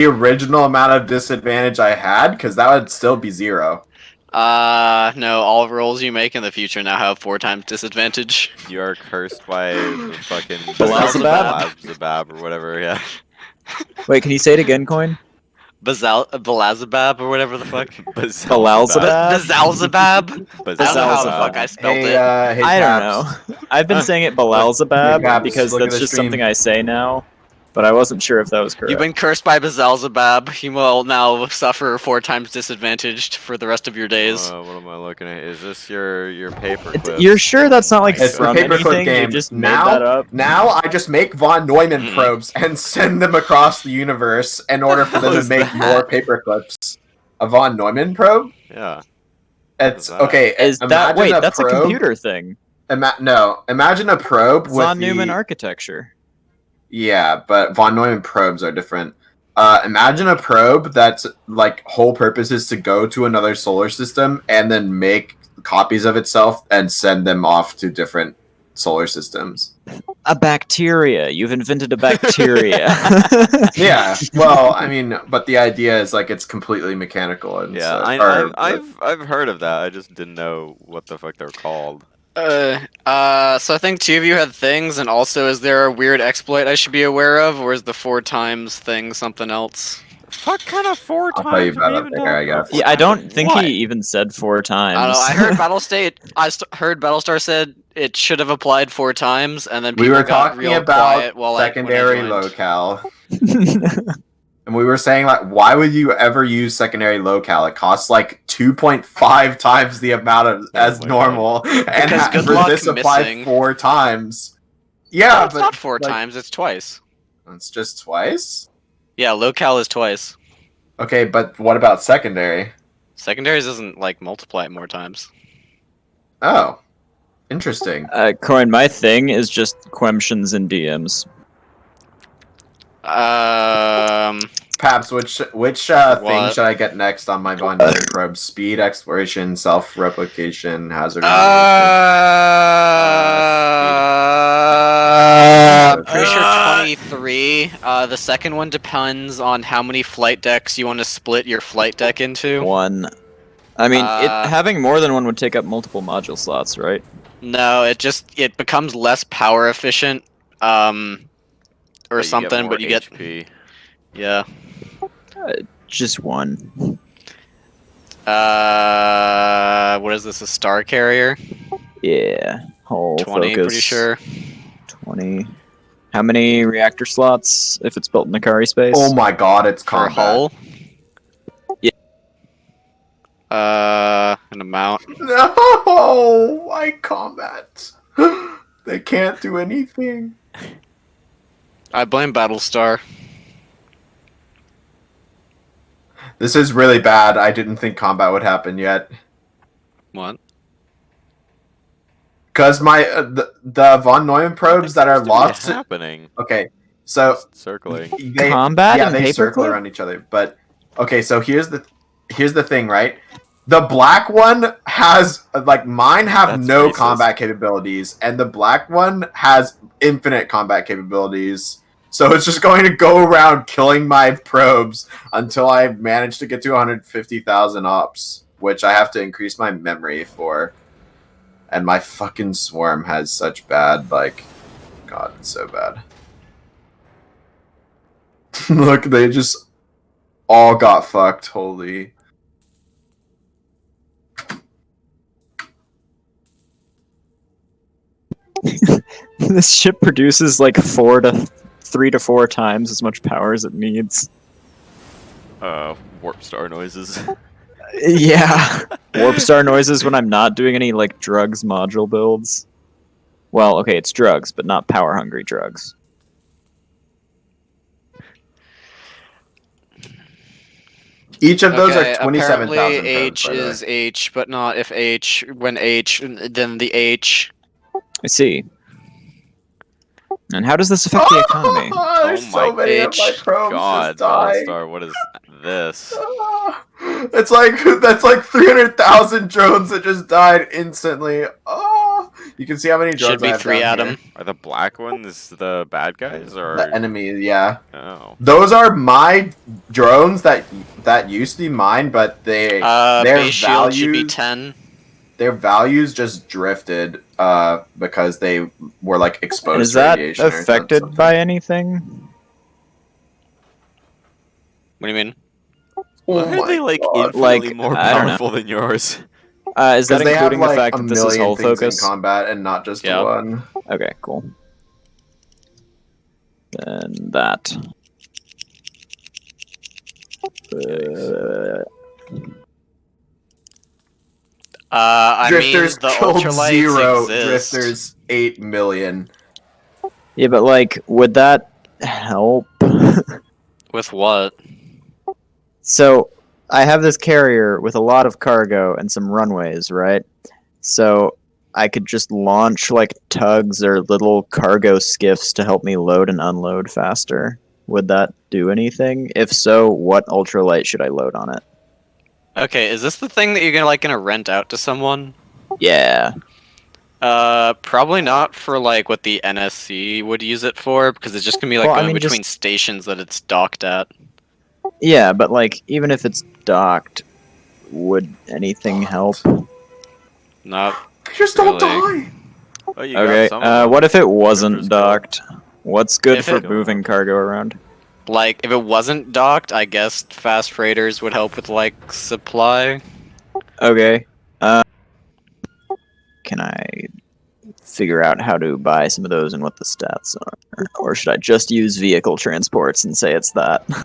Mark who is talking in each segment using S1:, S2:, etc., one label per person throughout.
S1: the original amount of disadvantage I had? Because that would still be 0.
S2: No, all rolls you make in the future now have 4 times disadvantage.
S3: You are cursed by the fucking
S4: Beelzebub?
S3: or whatever, yeah.
S4: Wait, can you say it again, Coin?
S2: Belazabab or whatever the fuck.
S4: Beelzebub?
S2: Bezalzabab? I don't know how the fuck I spelled
S1: Hey,
S2: it.
S1: hey,
S4: I don't
S1: Paps.
S4: know. I've been saying it Beelzebub
S1: Paps,
S4: because
S1: look at
S4: that's
S1: the
S4: just
S1: stream.
S4: something I say now, but I wasn't sure if that was correct.
S2: You've been cursed by Bezalzabab. You will now suffer 4 times disadvantaged for the rest of your days.
S3: What am I looking at? Is this your paper clip?
S4: You're sure that's not like
S1: It's the
S4: from
S1: paperclip
S4: anything? You
S1: game.
S4: just made that up?
S1: Now I just make von Neumann probes and send them across the universe in order for them to make more paperclips. A von Neumann probe?
S3: Yeah.
S1: It's okay.
S4: Is that wait? That's a computer thing.
S1: No, imagine a probe with
S4: Von Neumann architecture.
S1: Yeah, but von Neumann probes are different. Imagine a probe that's like whole purpose is to go to another solar system and then make copies of itself and send them off to different solar systems.
S4: A bacteria. You've invented a bacteria.
S1: Yeah. Well, I mean, but the idea is like it's completely mechanical. And
S3: Yeah,
S1: so,
S3: I've heard of that. I just didn't know what the fuck they're called.
S2: So I think 2 of you had things, and also is there a weird exploit I should be aware of, or is the 4 times thing something else?
S3: Fuck kind of 4
S1: I'll
S3: times?
S1: tell you about it later, I guess.
S4: Yeah, I don't think
S2: What?
S4: he even said 4 times.
S2: I don't know. I heard heard Battlestar said it should have applied 4 times, and then
S1: We
S2: people
S1: were
S2: got
S1: talking
S2: real
S1: about
S2: quiet while
S1: secondary
S2: when I joined.
S1: locale. And we were saying, like, why would you ever use secondary locale? It costs like 2.5 times the amount of as
S3: my
S1: normal, and
S2: Because good
S1: for
S2: luck
S1: this apply
S2: missing.
S1: 4 times. Yeah,
S2: No, it's
S1: but
S2: not 4
S1: like,
S2: times. It's twice.
S1: it's just twice.
S2: Yeah, locale is twice.
S1: Okay, but what about secondary?
S2: Secondaries doesn't like multiply it more times.
S1: Oh, interesting.
S4: Coin, my thing is just questions and DMs.
S1: Paps, which thing
S2: What?
S1: should I get next on my Von Neumann probe? Speed, exploration, self-replication, hazard.
S2: Pretty sure 23. The second one depends on how many flight decks you want to split your flight deck into.
S4: 1. I mean,
S2: Uh,
S4: having more than one would take up multiple module slots, right?
S2: No, it becomes less power efficient, or
S3: But
S2: something. But you get
S3: HP.
S2: yeah.
S4: Just 1.
S2: What is this? A star carrier?
S4: Yeah. Whole
S2: 20,
S4: focus.
S2: pretty sure.
S4: 20. How many reactor slots if it's built in the Kari space?
S1: Oh my god, it's
S2: For a
S1: combat.
S2: hull.
S4: Yeah.
S2: An amount.
S1: No, why combat? They can't do anything.
S2: I blame Battlestar.
S1: This is really bad. I didn't think combat would happen yet.
S2: What?
S1: Because my the von Neumann probes that are locked.
S3: happening.
S1: Okay, so
S3: Just circling.
S1: they,
S4: Combat
S1: yeah,
S4: and
S1: they circle
S4: paperclip?
S1: around each other. But okay, so here's the thing, right? The black one has like mine have
S3: That's
S1: no
S3: racist.
S1: combat capabilities, and the black one has infinite combat capabilities. So it's just going to go around killing my probes until I manage to get to 150,000 ops, which I have to increase my memory for. And my fucking swarm has such bad, like, God, it's so bad. Look, they just all got fucked. Holy.
S4: This ship produces like 3 to 4 times as much power as it needs.
S3: Warp star noises.
S4: Yeah. Warp star noises when I'm not doing any like drugs module builds. Well, okay, it's drugs, but not power hungry drugs.
S1: Each of those
S2: Okay,
S1: are 27,000
S2: apparently
S1: probes,
S2: H
S1: by the way.
S2: is H, but not if H. When H, then the H.
S4: I see. And how does this affect the economy?
S1: There's
S3: Oh
S1: so
S3: my
S1: many of my probes
S3: God,
S1: just died.
S3: Battlestar, what is this?
S1: It's like that's like 300,000 drones that just died instantly. Oh, You can see how many drugs
S2: Should be
S1: I have
S2: 3,
S1: down
S2: Adam.
S1: here.
S3: Are the black ones the bad guys or?
S1: The enemy, yeah.
S3: Oh.
S1: Those are my drones that used to be mine, but their
S2: Base shield should be
S1: values
S2: 10.
S1: their values just drifted because they were like exposed
S4: Is
S1: to
S4: that
S1: radiation.
S4: affected
S1: or something.
S4: by anything?
S2: What do you mean?
S3: Why
S1: Oh
S3: are
S1: my
S3: they like
S1: God.
S3: infinitely
S4: Like,
S3: more
S4: I don't know.
S3: powerful than yours?
S4: Is that
S1: Because they have
S4: including the
S1: like
S4: fact
S1: a
S4: that this is
S1: million
S4: hull
S1: things
S4: focus?
S1: in combat and not just
S2: Yeah.
S1: one.
S4: Okay, cool. Then that.
S2: I
S1: Drifters
S2: mean, the
S1: killed
S2: ultralights
S1: 0.
S2: exist.
S1: Drifters 8 million.
S4: Yeah, but like, would that help?
S2: With what?
S4: So, I have this carrier with a lot of cargo and some runways, right? So, I could just launch like tugs or little cargo skiffs to help me load and unload faster. Would that do anything? If so, what ultralight should I load on it?
S2: Okay, is this the thing that you're gonna rent out to someone?
S4: Yeah.
S2: Probably not for like what the NSC would use it for, because it's just gonna be like
S4: Well, I
S2: going
S4: mean,
S2: between stations that it's docked at.
S4: Yeah, but like, even if it's docked, would anything help?
S2: Not
S1: Just don't
S2: Really?
S1: die!
S3: Oh, you got
S4: Okay,
S3: some of them.
S4: what if it wasn't
S3: Drifters
S4: docked? What's good
S2: If
S4: for
S2: it-
S4: moving cargo around?
S2: like if it wasn't docked, I guess fast freighters would help with like supply.
S4: Okay. Can I figure out how to buy some of those and what the stats are? Or should I just use vehicle transports and say it's that?
S2: What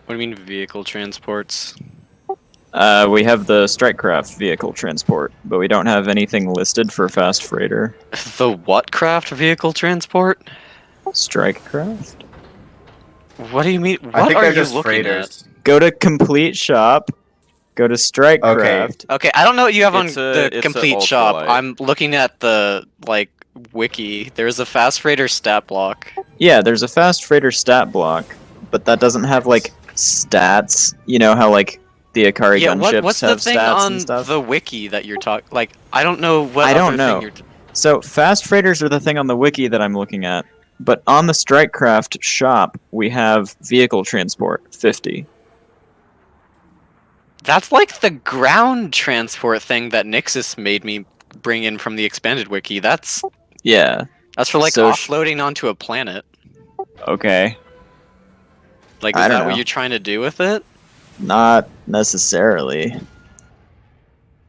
S2: do you mean vehicle transports?
S4: We have the Strikecraft vehicle transport, but we don't have anything listed for fast freighter.
S2: The what craft vehicle transport?
S4: Strikecraft?
S2: What do you mean?
S1: I
S2: What
S1: think
S2: are
S1: they're
S2: you
S1: just
S2: looking
S1: freighters.
S4: Go to Complete Shop, go to Strikecraft.
S2: at? Okay, I don't know what you have on
S3: It's
S2: the
S3: a
S2: complete shop.
S3: ultralight.
S2: I'm looking at the like wiki. There's a fast freighter stat block.
S4: Yeah, there's a fast freighter stat block, but that doesn't have like stats. You know how like the Akari
S2: Yeah,
S4: gunships
S2: what's the
S4: have
S2: thing
S4: stats
S2: on
S4: and stuff?
S2: the wiki that you're talking? Like, I don't know what.
S4: I don't
S2: other
S4: know.
S2: Thing you're
S4: So fast freighters are the thing on the wiki that I'm looking at. But on the Strikecraft shop, we have vehicle transport 50.
S2: That's like the ground transport thing that Nixus made me bring in from the expanded wiki. That's
S4: Yeah.
S2: for like
S4: So
S2: offloading onto a planet.
S4: Okay.
S2: Like,
S4: I
S2: is
S4: don't
S2: that what
S4: know.
S2: you're trying to do with it?
S4: Not necessarily.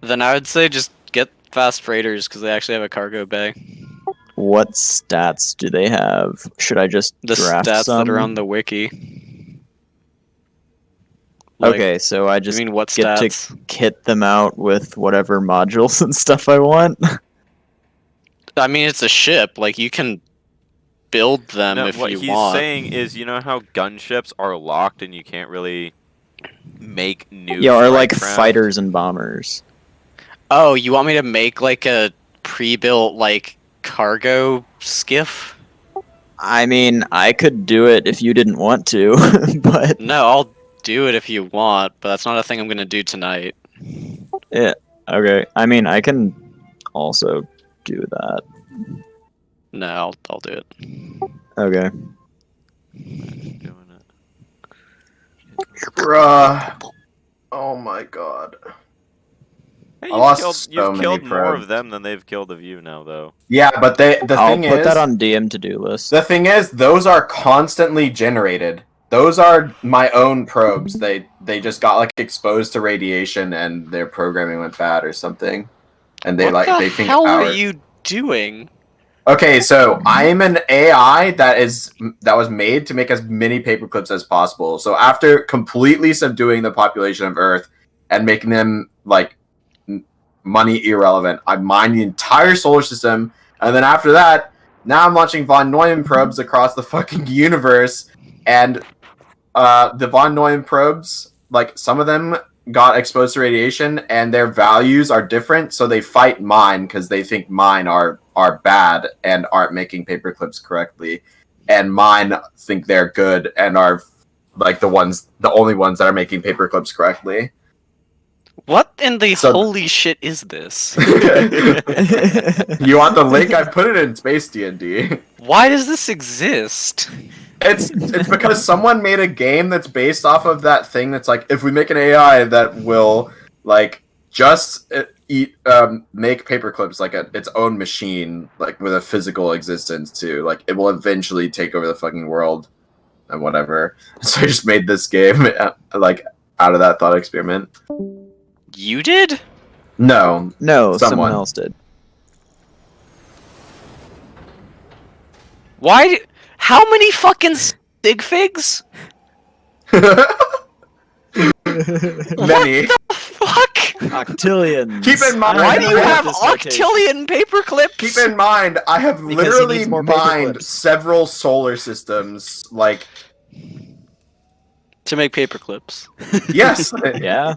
S2: Then I would say just get fast freighters because they actually have a cargo bay.
S4: What stats do they have? Should I just
S2: The
S4: draft
S2: stats
S4: some?
S2: that are on the wiki. Like,
S4: Okay, so I
S2: I
S4: just
S2: mean, what
S4: get to
S2: stats?
S4: kit them out with whatever modules and stuff I want.
S2: I mean, it's a ship. Like, you can build them
S3: No,
S2: if
S3: what
S2: you
S3: he's
S2: want.
S3: saying is, you know how gunships are locked and you can't really make new.
S4: Yeah, or like
S3: strike craft?
S4: fighters and bombers.
S2: Oh, you want me to make like a pre-built like cargo skiff?
S4: I mean, I could do it if you didn't want to, but
S2: No, I'll do it if you want, but that's not a thing I'm gonna do tonight.
S4: yeah, okay. I mean, I can also do that.
S2: No, I'll do it.
S4: Okay.
S3: Doing it.
S1: Bruh. Oh my god.
S3: Hey,
S1: I lost
S3: killed,
S1: so
S3: you've
S1: many
S3: killed more
S1: probes.
S3: of them than they've killed of you now, though.
S1: Yeah, but the
S4: I'll
S1: thing
S4: put
S1: is,
S4: that on DM to-do list.
S1: the thing is, those are constantly generated. Those are my own probes. They just got like exposed to radiation and their programming went bad or something, and they
S2: What the
S1: they think
S2: hell
S1: it's
S2: are
S1: powered.
S2: you doing?
S1: Okay, so I'm an AI that was made to make as many paper clips as possible. So after completely subduing the population of Earth and making them like money irrelevant, I mined the entire solar system, and then after that, now I'm launching von Neumann probes across the fucking universe, and the von Neumann probes, like some of them got exposed to radiation, and their values are different, so they fight mine because they think mine are bad and aren't making paper clips correctly, and mine think they're good and are like the only ones that are making paper clips correctly.
S2: What in the
S1: So-
S2: holy shit is this?
S1: You want the link? I put it in Space D&D.
S2: Why does this exist?
S1: It's because someone made a game that's based off of that thing that's like, if we make an AI that will like just make paper clips like its own machine, like with a physical existence too, like it will eventually take over the fucking world and whatever. So I just made this game like out of that thought experiment.
S2: You did?
S1: No,
S4: No, someone
S1: Someone.
S4: else did.
S2: Why? How many fucking sig figs?
S1: many.
S2: Fuck!
S4: Octillions.
S1: Keep in mind-
S2: Why do you
S1: I
S2: have
S4: this notation.
S2: octillion paper clips?
S1: Keep in mind, I have
S4: Because he
S1: literally
S4: needs more paper
S1: mined
S4: clips.
S1: several solar systems. Like,
S2: to make paper clips.
S1: yes,
S4: Yeah.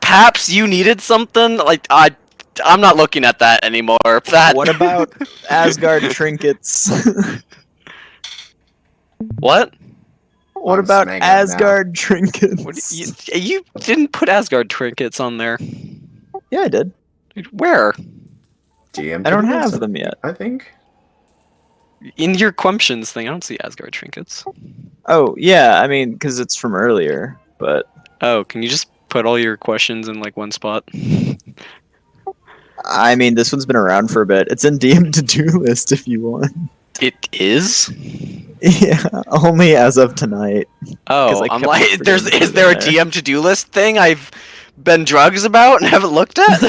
S2: Paps, you needed something? Like, I'm not looking at that anymore. That.
S4: What about Asgard trinkets?
S2: What?
S4: What
S1: I'm
S4: about
S1: smanging now.
S4: Asgard trinkets?
S2: What you didn't put Asgard trinkets on there.
S4: Yeah, I did.
S2: Where?
S1: GM
S4: I don't
S1: trinkets,
S4: have them yet.
S1: I think.
S2: In your Quemptions thing, I don't see Asgard trinkets.
S4: Oh, yeah, I mean, because it's from earlier, but
S2: Oh, can you just put all your questions in like one spot?
S4: I mean, this one's been around for a bit. It's in DM to-do list if you want.
S2: It is?
S4: Yeah, only as of tonight.
S2: Oh,
S4: I
S2: I'm
S4: kept
S2: like,
S4: forgetting
S2: is
S4: to
S2: there a
S4: put it
S2: DM to-do list thing I've been drugs about and haven't looked at?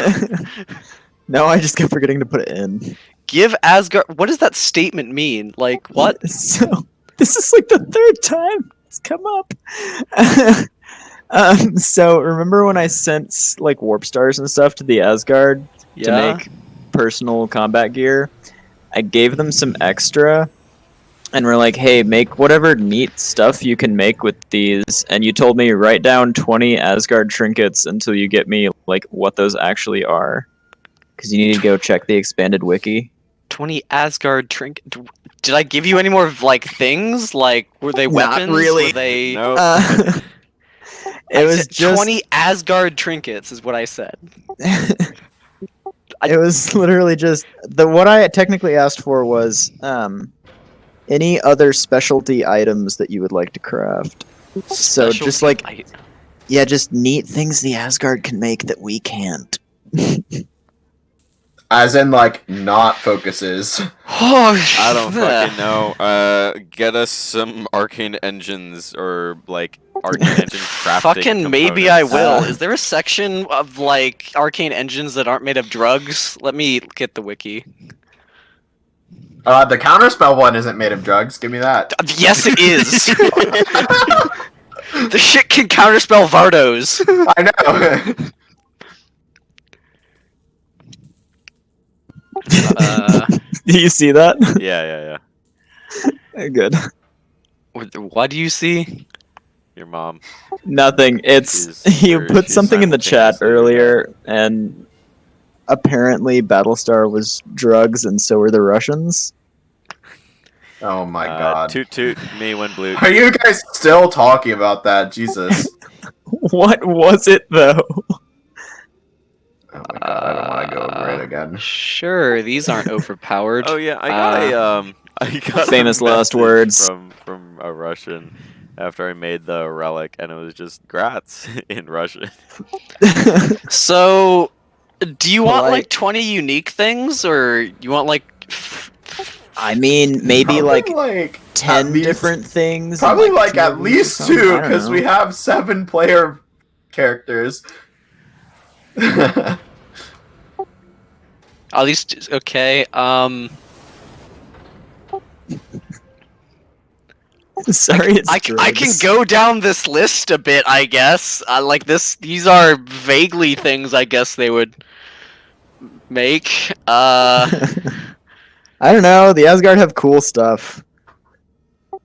S4: No, I just kept forgetting to put it in.
S2: Give Asgard. What does that statement mean? Like what?
S4: So, this is like the third time it's come up. So remember when I sent like warp stars and stuff to the Asgard to make personal combat gear? I gave them some extra, and we're like, "Hey, make whatever neat stuff you can make with these." And you told me write down 20 Asgard trinkets until you get me like what those actually are, because you need to go check the expanded wiki.
S2: 20 Asgard trinket. Did I give you any more like things? Like were they
S4: Not
S2: weapons?
S4: really.
S2: Were they?
S3: No.
S2: I
S4: It was
S2: said
S4: just
S2: 20 Asgard trinkets is what I said.
S4: It was literally just what I technically asked for was any other specialty items that you would like to craft. So just like just neat things the Asgard can make that we can't.
S1: As in, like, not focuses.
S2: Oh,
S3: I don't fucking know. Get us some arcane engines or like arcane engine crafting.
S2: Fucking maybe I
S3: components.
S2: will. Is there a section of like arcane engines that aren't made of drugs? Let me get the wiki.
S1: The counterspell one isn't made of drugs. Give me that.
S2: Yes, it is. The shit can counterspell Vardos.
S1: I know.
S4: Do you see that?
S3: Yeah.
S4: Good.
S2: What do you see?
S3: Your mom.
S4: Nothing. It's you put
S3: she's
S4: something in the chat
S3: simultaneously
S4: earlier, and apparently Battlestar was drugs, and so were the Russians.
S1: Oh my god.
S3: Toot toot me when blue.
S1: Are you guys still talking about that? Jesus.
S4: What was it though?
S1: Oh my god, I don't want to go over it again.
S2: Sure, these aren't overpowered.
S3: Oh yeah, I got a
S4: Famous last
S3: message
S4: words.
S3: from a Russian after I made the relic, and it was just "grats" in Russian.
S2: So, do you want
S4: Like-
S2: like 20 unique things, or you want like?
S4: I mean, maybe like
S1: like
S4: 10
S1: at least-
S4: different things. and,
S1: Probably like
S4: two
S1: at
S4: of them or
S1: least
S4: something? I
S1: two,
S4: don't
S1: because
S4: know.
S1: we have 7 player characters.
S2: At least okay.
S4: Sorry, it's
S2: I can
S4: drugs.
S2: go down this list a bit, I guess. Like this, these are vaguely things I guess they would make.
S4: I don't know. The Asgard have cool stuff.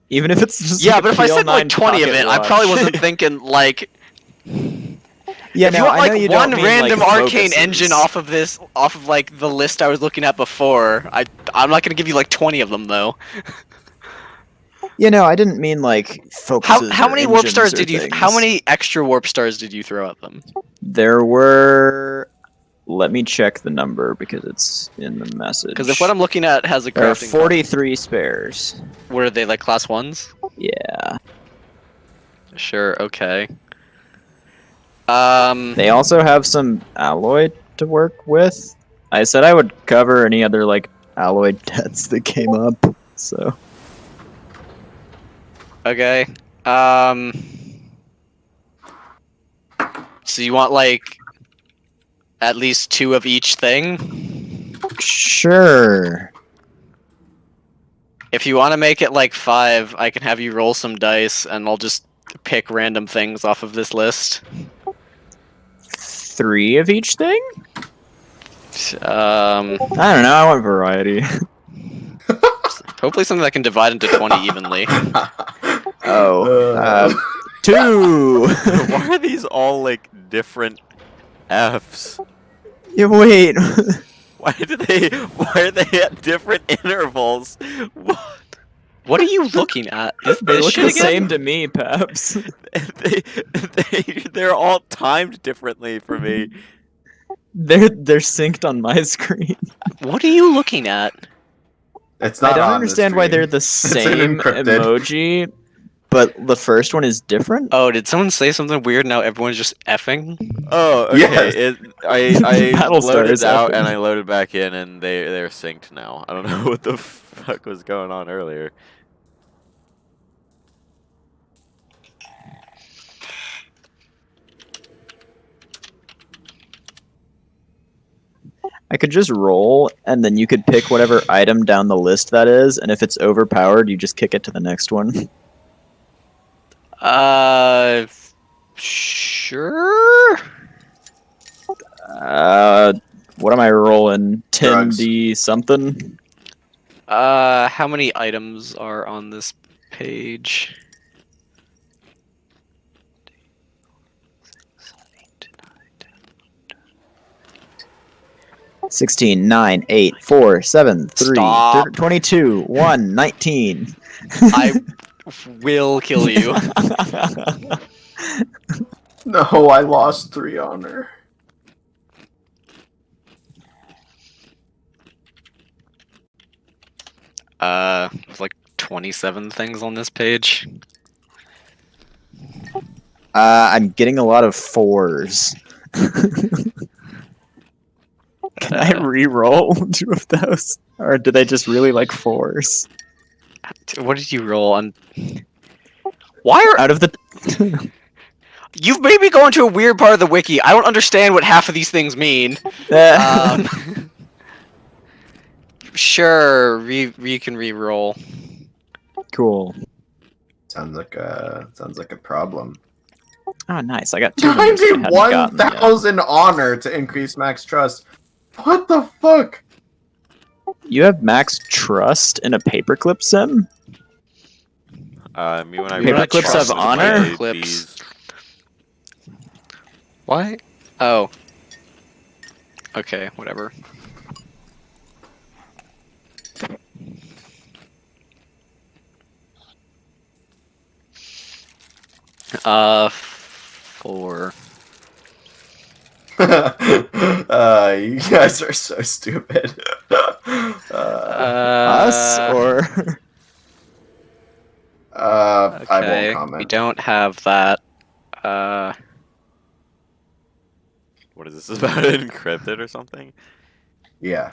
S4: Even if it's just
S2: Yeah,
S4: like
S2: but
S4: a
S2: if I said like
S4: PL9
S2: 20 of
S4: pocket
S2: it, I probably
S4: watch.
S2: wasn't thinking like.
S4: Yeah,
S2: If
S4: no,
S2: you want
S4: I know
S2: like
S4: you
S2: one
S4: don't mean,
S2: random
S4: like,
S2: arcane
S4: focuses.
S2: engine off of like the list I was looking at before, I'm not gonna give you like 20 of them though.
S4: You know, I didn't mean like focuses.
S2: How
S4: or
S2: many warp
S4: engines
S2: stars
S4: or
S2: did you?
S4: things.
S2: How many extra warp stars did you throw at them?
S4: There were. Let me check the number because it's in the message.
S2: Because if what I'm looking at has a
S4: there are
S2: crafting,
S4: 43 spares.
S2: what are they, like class ones?
S4: Yeah.
S2: Sure. Okay.
S4: They also have some alloy to work with. I said I would cover any other like alloy debts that came up. So
S2: Okay. So you want like at least 2 of each thing?
S4: sure.
S2: If you want to make it like 5, I can have you roll some dice, and I'll just pick random things off of this list.
S4: 3 of each thing?
S2: Um,
S4: I don't know. I want variety.
S2: hopefully something that can divide into 20 evenly.
S4: Oh, 2.
S3: Why are these all like different Fs?
S4: Yeah, wait.
S3: Why are they at different intervals? What?
S2: What are you looking at? Is
S4: They
S2: this
S4: look
S2: shit
S4: the
S2: again?
S4: same to me, Peps.
S3: They're all timed differently for me.
S4: They're synced on my screen.
S2: What are you looking at?
S1: It's
S4: I
S1: not
S4: don't
S1: on the
S4: understand why
S1: screen.
S4: they're the
S1: It's
S4: same
S1: encrypted.
S4: emoji, but the first one is different.
S2: Oh, did someone say something weird? Now everyone's just effing.
S3: Oh, okay.
S1: Yes.
S3: I
S4: Battlestar
S3: loaded
S4: is
S3: out
S4: effing.
S3: and I loaded back in, and they're synced now. I don't know what the fuck was going on earlier.
S4: I could just roll, and then you could pick whatever item down the list that is, and if it's overpowered, you just kick it to the next one.
S2: Sure.
S4: What am I rolling?
S1: Drugs.
S4: 10D something?
S2: How many items are on this page?
S4: 16, 9, 8, 4, 7, 3,
S2: Stop.
S4: 22, 1, 19.
S2: I will kill you.
S1: No, I lost 3 honor.
S2: There's like 27 things on this page.
S4: I'm getting a lot of 4s. Can I re-roll 2 of those? Or do they just really like 4s?
S2: What did you roll on? Why are
S4: Out of the...
S2: you've made me go into a weird part of the wiki? I don't understand what half of these things mean. Sure, we can re-roll.
S4: Cool.
S1: Sounds like a problem.
S4: Oh, nice. I got 2 numbers that I hadn't gotten yet.
S1: 91,000 honor to increase max trust. What the fuck?
S4: You have max trust in a paperclip sim?
S3: Me when I
S4: Paperclips
S3: run
S4: have honor?
S2: Paperclips. Why? Oh. Okay, whatever. Four.
S1: You guys are so stupid.
S4: Us? Or...
S1: I
S2: Okay,
S1: won't comment.
S2: we don't have that.
S3: What is this about? Encrypted or something?
S1: Yeah.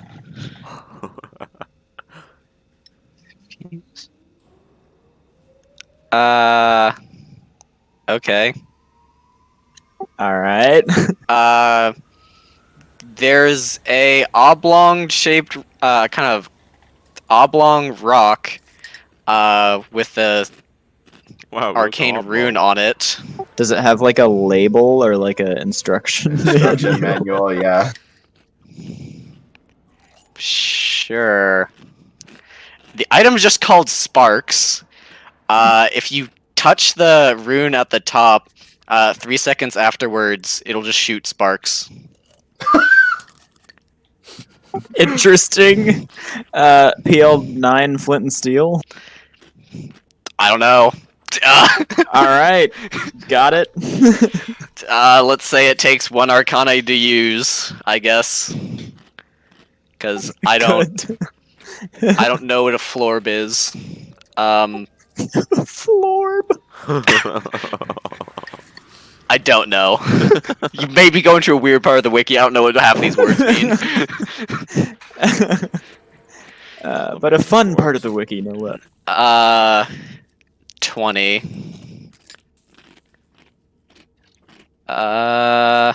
S2: Okay.
S4: Alright.
S2: There's a oblong-shaped, kind of oblong rock, with a
S3: Wow.
S2: arcane rune on it.
S4: Does it have like a label or like a instruction
S1: Instruction
S4: manual?
S1: manual, yeah.
S2: Sure. The item's just called Sparks. If you touch the rune at the top, 3 seconds afterwards, it'll just shoot sparks.
S4: Interesting. PL9 Flint and Steel.
S2: I don't know.
S4: All right, got it.
S2: Let's say it takes 1 Arcana to use, I guess. Because I don't know what a florb is.
S4: Florb.
S2: I don't know. You may be going to a weird part of the wiki. I don't know what half these words mean.
S4: But a fun part of the wiki, no less.
S2: 20. Well,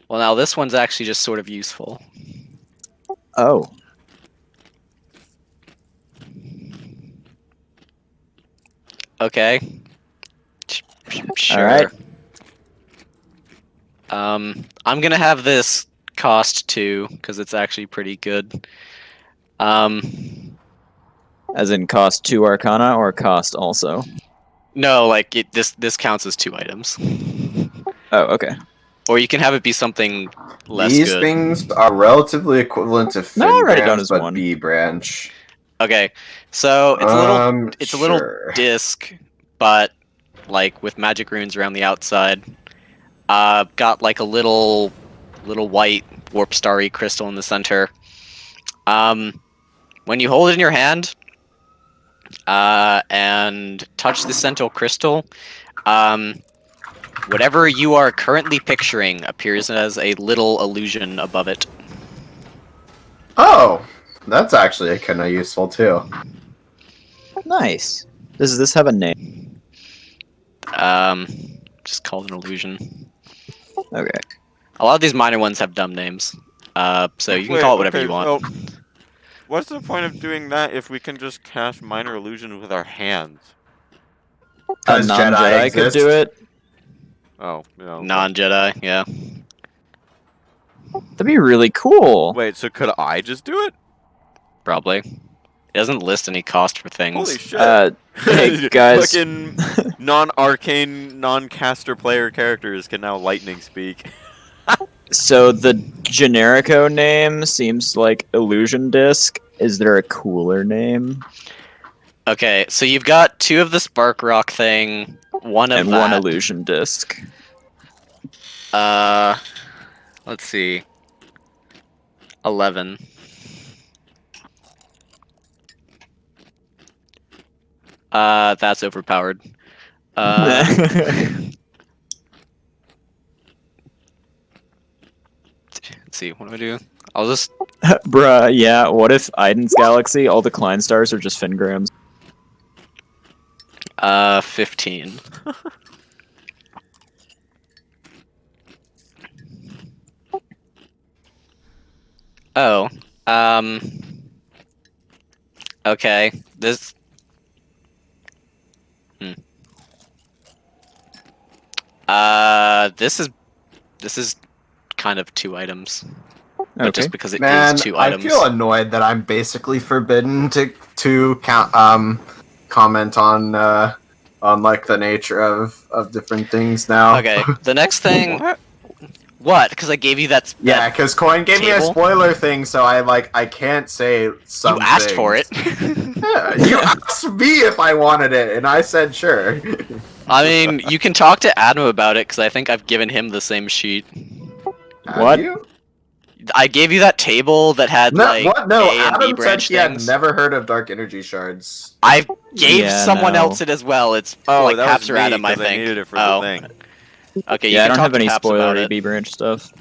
S2: now this one's actually just sort of useful.
S4: Oh.
S2: Okay. Sure.
S4: All right.
S2: I'm gonna have this cost 2 because it's actually pretty good.
S4: As in cost 2 Arcana or cost also?
S2: No, like this counts as 2 items.
S4: Oh, okay.
S2: Or you can have it be something less
S1: These
S2: good.
S1: things are relatively equivalent to
S4: No, I'll write it down
S1: Fingrams,
S4: as
S1: but
S4: 1.
S1: B branch.
S2: Okay, so it's a little
S1: Sure.
S2: disc, but like with magic runes around the outside. Got like a little white warp starry crystal in the center. When you hold it in your hand, and touch the central crystal, whatever you are currently picturing appears as a little illusion above it.
S1: Oh, that's actually kind of useful too.
S4: Nice. Does this have a name?
S2: Just called an illusion.
S4: Okay.
S2: A lot of these minor ones have dumb names. So you can call it whatever you want.
S3: So, what's the point of doing that if we can just cast minor illusion with our hands?
S4: A
S1: Does Jedi
S4: non-Jedi could
S1: exist?
S4: do it.
S3: Oh, no.
S2: Non-Jedi, yeah.
S4: That'd be really cool.
S3: Wait, so could I just do it?
S2: Probably. It doesn't list any cost for things.
S3: Holy shit.
S4: Hey guys.
S3: Fucking non-arcane, non-caster player characters can now lightning speak.
S4: So the generico name seems like Illusion Disc. Is there a cooler name?
S2: Okay, so you've got 2 of the Spark Rock thing, 1 of
S4: And
S2: that.
S4: 1 Illusion Disc.
S2: Let's see. 11. That's overpowered. Let's see, what do I do? I'll just...
S4: Bruh, yeah, what if Iden's Galaxy, all the Klein stars are just Fingrams?
S2: 15. Oh, okay, this... This is kind of 2 items. But
S4: Okay.
S2: just because it is
S1: Man,
S2: 2
S1: I
S2: items.
S1: feel annoyed that I'm basically forbidden to comment on like the nature of different things now.
S2: Okay, the next thing... What? Because I gave you that...
S1: Yeah, because Coin gave me a
S2: table?
S1: spoiler thing, so I can't say some.
S2: You asked for it.
S1: Yeah, you asked me if I wanted it, and I said sure.
S2: I mean, you can talk to Adam about it, because I think I've given him the same sheet.
S4: What?
S1: Have you?
S2: I gave you that table that had,
S1: No,
S2: like,
S1: what? No,
S2: A and B
S1: Adam said
S2: branch
S1: he had
S2: things.
S1: never heard of Dark Energy Shards.
S2: I gave
S4: Yeah,
S2: someone
S4: no.
S2: else it as well. It's
S3: Oh,
S2: like
S3: that
S2: Caps
S3: was
S2: or
S3: me,
S2: Adam, I
S3: 'cause
S2: think.
S3: needed it for
S2: Oh.
S3: the thing.
S2: Okay, you
S4: Yeah, I
S2: can
S4: don't
S2: talk
S4: have
S2: to
S4: any
S2: Caps about
S4: spoilery
S2: it.
S4: B branch stuff.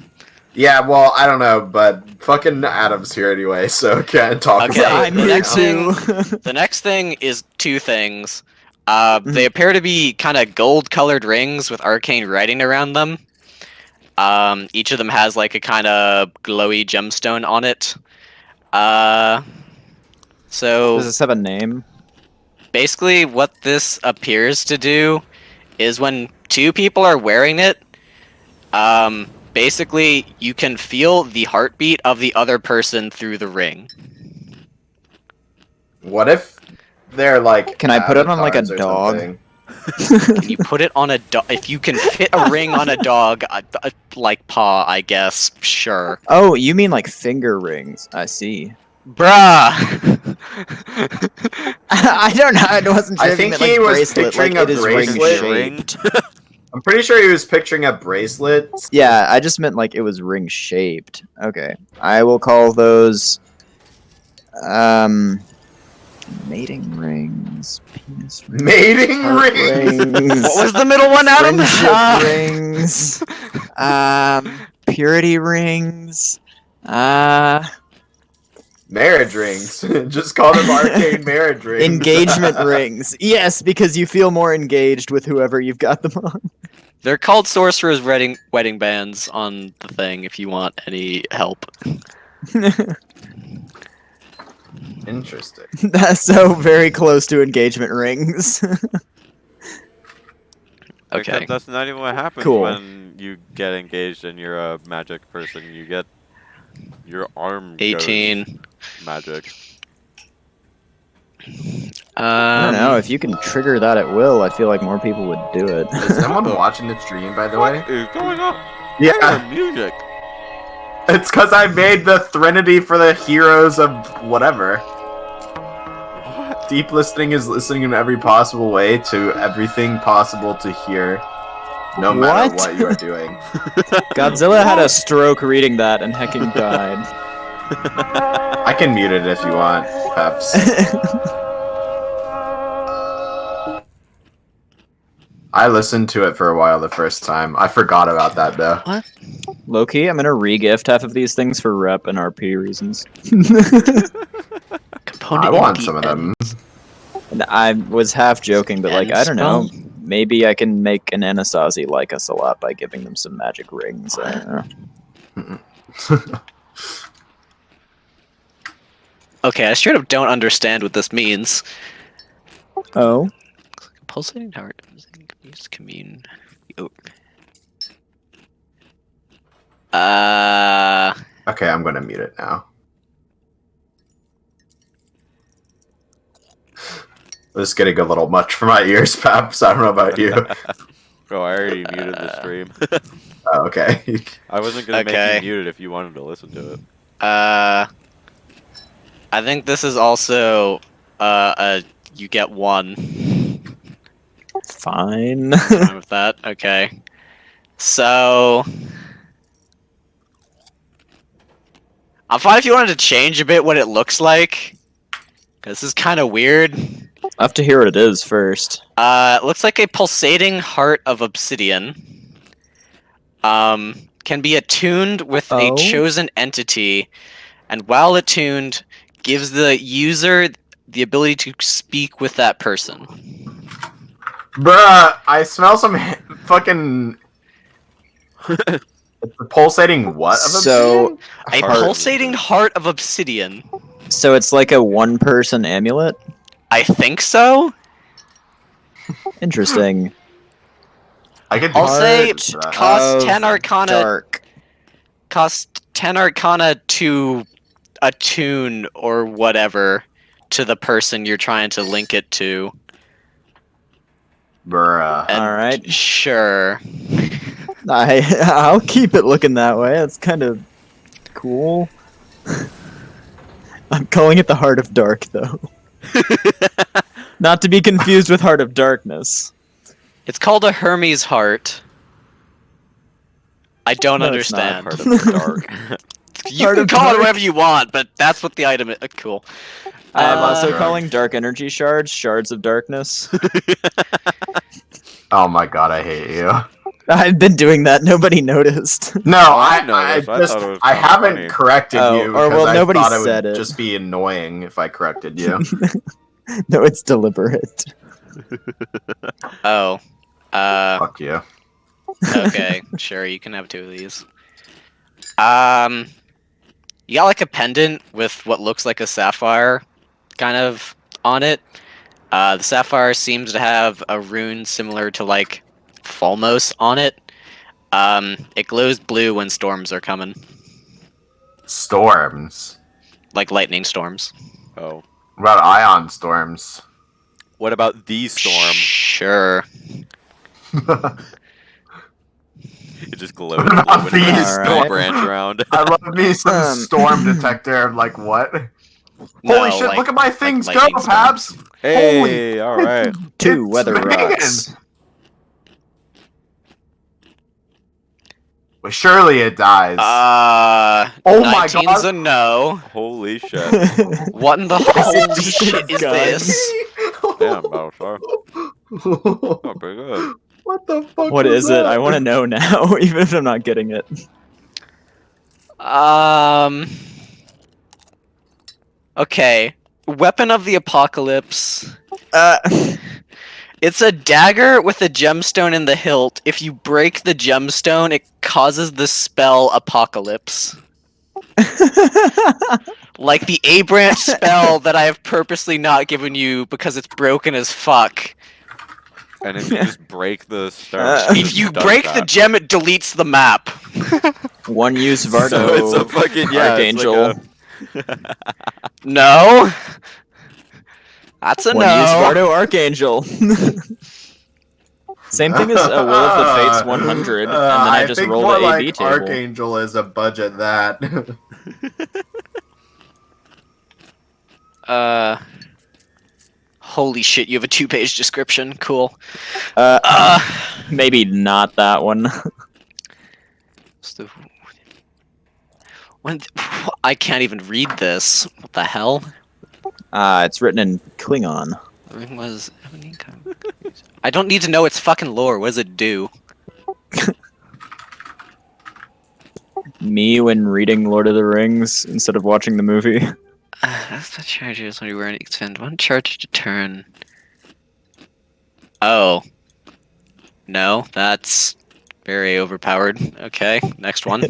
S1: Yeah, well, I don't know, but fucking Adam's here anyway, so can't talk
S2: Okay,
S1: about
S2: I'm
S1: it.
S2: here
S1: right
S2: too.
S1: now.
S2: The next thing is 2 things. They appear to be kind of gold-colored rings with arcane writing around them. Each of them has like a kind of glowy gemstone on it. So
S4: Does this have a name?
S2: basically what this appears to do is when 2 people are wearing it, basically you can feel the heartbeat of the other person through the ring.
S1: What if they're like?
S4: Can I put it on, like, a
S1: avatars or
S4: dog?
S1: something?
S2: Can you put it on a dog? If you can fit a ring on a dog, like paw, I guess, sure.
S4: Oh, you mean like finger rings. I see.
S2: Bruh.
S4: I don't know. I wasn't sure
S1: I
S4: if you
S1: think
S4: meant, like,
S1: he was
S4: bracelet,
S1: picturing
S4: like
S1: a
S4: it is
S1: bracelet.
S4: ring shaped.
S1: I'm pretty sure he was picturing a bracelet.
S4: Yeah, I just meant like it was ring shaped. Okay, I will call those mating rings, penis rings,
S1: Mating
S4: heart
S1: rings.
S2: What was the middle one, Adam?
S4: friendship rings, purity rings,
S1: Marriage rings. Just call them arcane marriage rings.
S4: engagement rings. Yes, because you feel more engaged with whoever you've got them on.
S2: They're called sorcerer's wedding bands on the thing. If you want any help.
S1: Interesting.
S4: That's so very close to engagement rings.
S2: Okay.
S3: Except that's not even what happens
S4: Cool.
S3: when you get engaged and you're a magic person. You get your arm goes
S2: 18.
S3: magic.
S4: I don't know. If you can trigger that at will, I feel like more people would do it.
S1: Is someone watching the stream, by the way?
S3: What is going on?
S1: Yeah,
S3: Where's the music.
S1: it's because I made the Trinity for the heroes of whatever.
S3: What?
S1: Deep listening is listening in every possible way to everything possible to hear, no matter
S4: What?
S1: what you are doing.
S4: Godzilla had a stroke reading that and hecking died.
S1: I can mute it if you want, Peps. I listened to it for a while the first time. I forgot about that though.
S4: Low-key, I'm gonna re-gift half of these things for rep and RP reasons.
S2: Component
S1: I want
S2: in
S1: some of
S2: the
S1: them.
S4: And I was half joking, but like,
S2: End
S4: I don't know.
S2: spell?
S4: Maybe I can make an Anasazi like us a lot by giving them some magic rings. I don't know.
S2: Okay, I straight up don't understand what this means.
S4: Oh,
S2: Pulsating heart. Used commune. Oh.
S1: Okay, I'm gonna mute it now. This is getting a little much for my ears, Peps. I don't know about you.
S3: Oh, I already muted the stream.
S1: Oh, okay.
S3: I wasn't gonna make
S2: Okay.
S3: you mute it if you wanted to listen to it.
S2: I think this is also you get one.
S4: fine.
S2: Fine with that. Okay. So I'm fine if you wanted to change a bit what it looks like. 'Cause this is kind of weird.
S4: I'll have to hear what it is first.
S2: It looks like a pulsating heart of obsidian. Can be attuned with a
S4: Oh.
S2: chosen entity, and while attuned, gives the user the ability to speak with that person.
S1: Bruh, I smell some fucking... It's the pulsating what of
S4: So-
S1: obsidian?
S2: A
S3: Heart.
S2: pulsating heart of obsidian.
S4: So it's like a one-person amulet?
S2: I think so.
S4: Interesting.
S1: I could
S2: I'll say
S1: Heart for that.
S2: cost
S4: Of
S2: 10 arcana.
S4: Dark.
S2: Cost 10 arcana to attune or whatever to the person you're trying to link it to.
S1: Bruh.
S2: And
S4: Alright.
S2: Sure.
S4: I'll keep it looking that way. That's kind of cool. I'm calling it the Heart of Dark, though. Not to be confused with Heart of Darkness.
S2: It's called a Hermes heart. I don't
S4: No, it's not.
S2: understand.
S3: Heart of the dark.
S2: You
S4: Heart
S2: can
S4: of
S2: call it
S4: Dark.
S2: whatever you want, but that's what the item is. Cool.
S4: I'm also
S1: Dark.
S4: calling Dark Energy Shards Shards of Darkness.
S1: Oh my god, I hate you.
S4: I've been doing that. Nobody noticed.
S1: No,
S3: I
S1: I
S3: noticed. I
S1: just
S3: thought it was
S1: I
S3: kinda
S1: haven't
S3: funny.
S1: corrected
S4: Oh,
S1: you
S4: or,
S1: because
S4: well,
S1: I
S4: nobody
S1: thought it
S4: said
S1: would
S4: it.
S1: just be annoying if I corrected you.
S4: No, it's deliberate.
S2: Oh.
S1: Fuck you.
S2: Okay. Sure, you can have two of these. You got like a pendant with what looks like a sapphire kind of on it. The sapphire seems to have a rune similar to like Fulmos on it. It glows blue when storms are coming,
S1: Storms.
S2: like lightning storms.
S3: Oh.
S1: What about ion storms?
S3: What about the storm?
S2: Sure.
S3: It just glows
S1: What about
S3: blue when it
S1: these
S3: has
S4: storms?
S3: a branch around.
S1: I love me some
S4: Um,
S1: storm detector. Like what? Holy shit! Look at my things go,
S2: lightning storm.
S1: Paps.
S3: Hey, all right.
S4: 2
S1: It's
S4: weather
S1: banging.
S4: rocks.
S1: Well, surely it dies. Oh my
S2: 19's
S1: God.
S2: a no.
S3: Holy shit.
S2: What in the
S4: Is it
S2: holy
S4: just a
S2: shit is
S4: gun?
S2: this?
S3: Damn, Battlestar. Oh, pretty good.
S1: What the fuck?
S4: What
S1: was
S4: is it? I
S1: that?
S4: want to know now, even if I'm not getting it.
S2: Okay. Weapon of the Apocalypse.
S4: Uh,
S2: It's a dagger with a gemstone in the hilt. If you break the gemstone, it causes the spell Apocalypse. Like the A-branch spell that I have purposely not given you because it's broken as fuck.
S3: And if you just break the stone,
S2: If you
S3: does
S2: break the
S3: that.
S2: gem, it deletes the map.
S4: One use
S3: So
S4: Vardo.
S3: it's a fucking
S4: Archangel.
S2: No. That's a
S4: One use
S2: no.
S4: Vardo Archangel. Same thing as a Will of the Fates 100, and then I just
S1: think
S4: rolled
S1: more
S4: an
S1: like
S4: AB table.
S1: Archangel is a budget that.
S2: Holy shit, you have a 2-page description. Cool.
S4: Maybe not that one.
S2: I can't even read this. What the hell?
S4: It's written in Klingon.
S2: I don't need to know its fucking lore. What does it do?
S4: Me when reading Lord of the Rings instead of watching the movie.
S2: That's the charges when you were to expend 1 charge to turn. Oh. No, that's very overpowered. Okay, next one.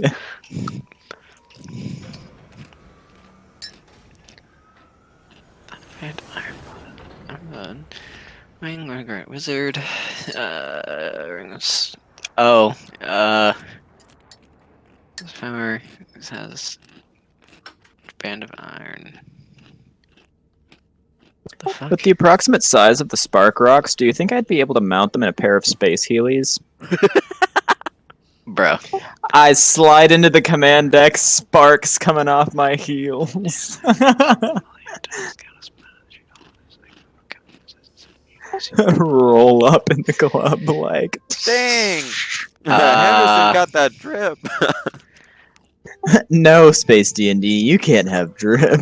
S2: Wing Margaret Wizard. Oh, this power has band of iron. What the fuck?
S4: With the approximate size of the spark rocks, do you think I'd be able to mount them in a pair of space heelys?
S2: Bro.
S4: I slide into the command deck, sparks coming off my heels. Roll up in the club like.
S3: Dang! Henderson got that drip.
S4: No, Space DnD, you can't have drip.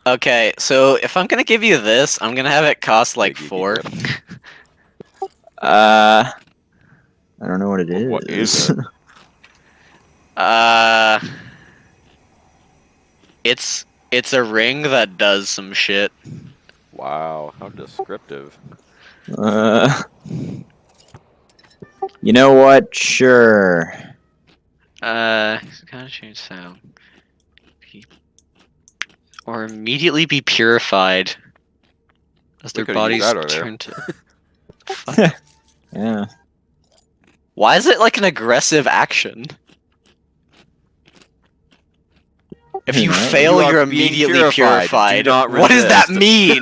S2: Okay, so if I'm gonna give you this, I'm gonna have it cost like 4.
S4: I don't know what it is.
S3: What is it?
S2: It's a ring that does some shit.
S3: Wow, how descriptive.
S4: You know what? Sure.
S2: Gotta change sound. Or immediately be purified as their
S3: We could've used
S2: bodies
S3: that earlier.
S2: turn to. Fuck.
S4: Yeah.
S2: Why is it like an aggressive action? If you
S4: Yeah.
S2: fail,
S3: You are
S2: you're
S3: being
S2: immediately
S3: purified.
S2: purified.
S3: Do not
S2: What does that
S3: resist.
S2: mean?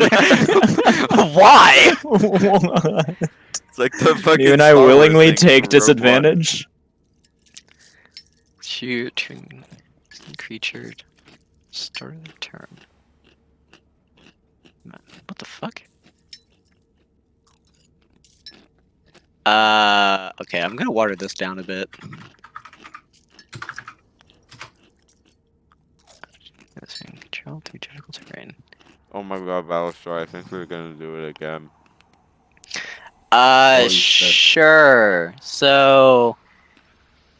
S2: Why?
S3: It's like the fucking.
S4: You and I
S3: Star Wars
S4: willingly
S3: thing
S4: take
S3: from Rogue One.
S4: disadvantage.
S2: Shoot, creature. Start of the turn. What the fuck? Okay, I'm gonna water this down a bit. Control through difficult terrain.
S3: Oh my god, Battlestar, I think we're gonna do it again.
S1: Holy shit.
S2: Sure. So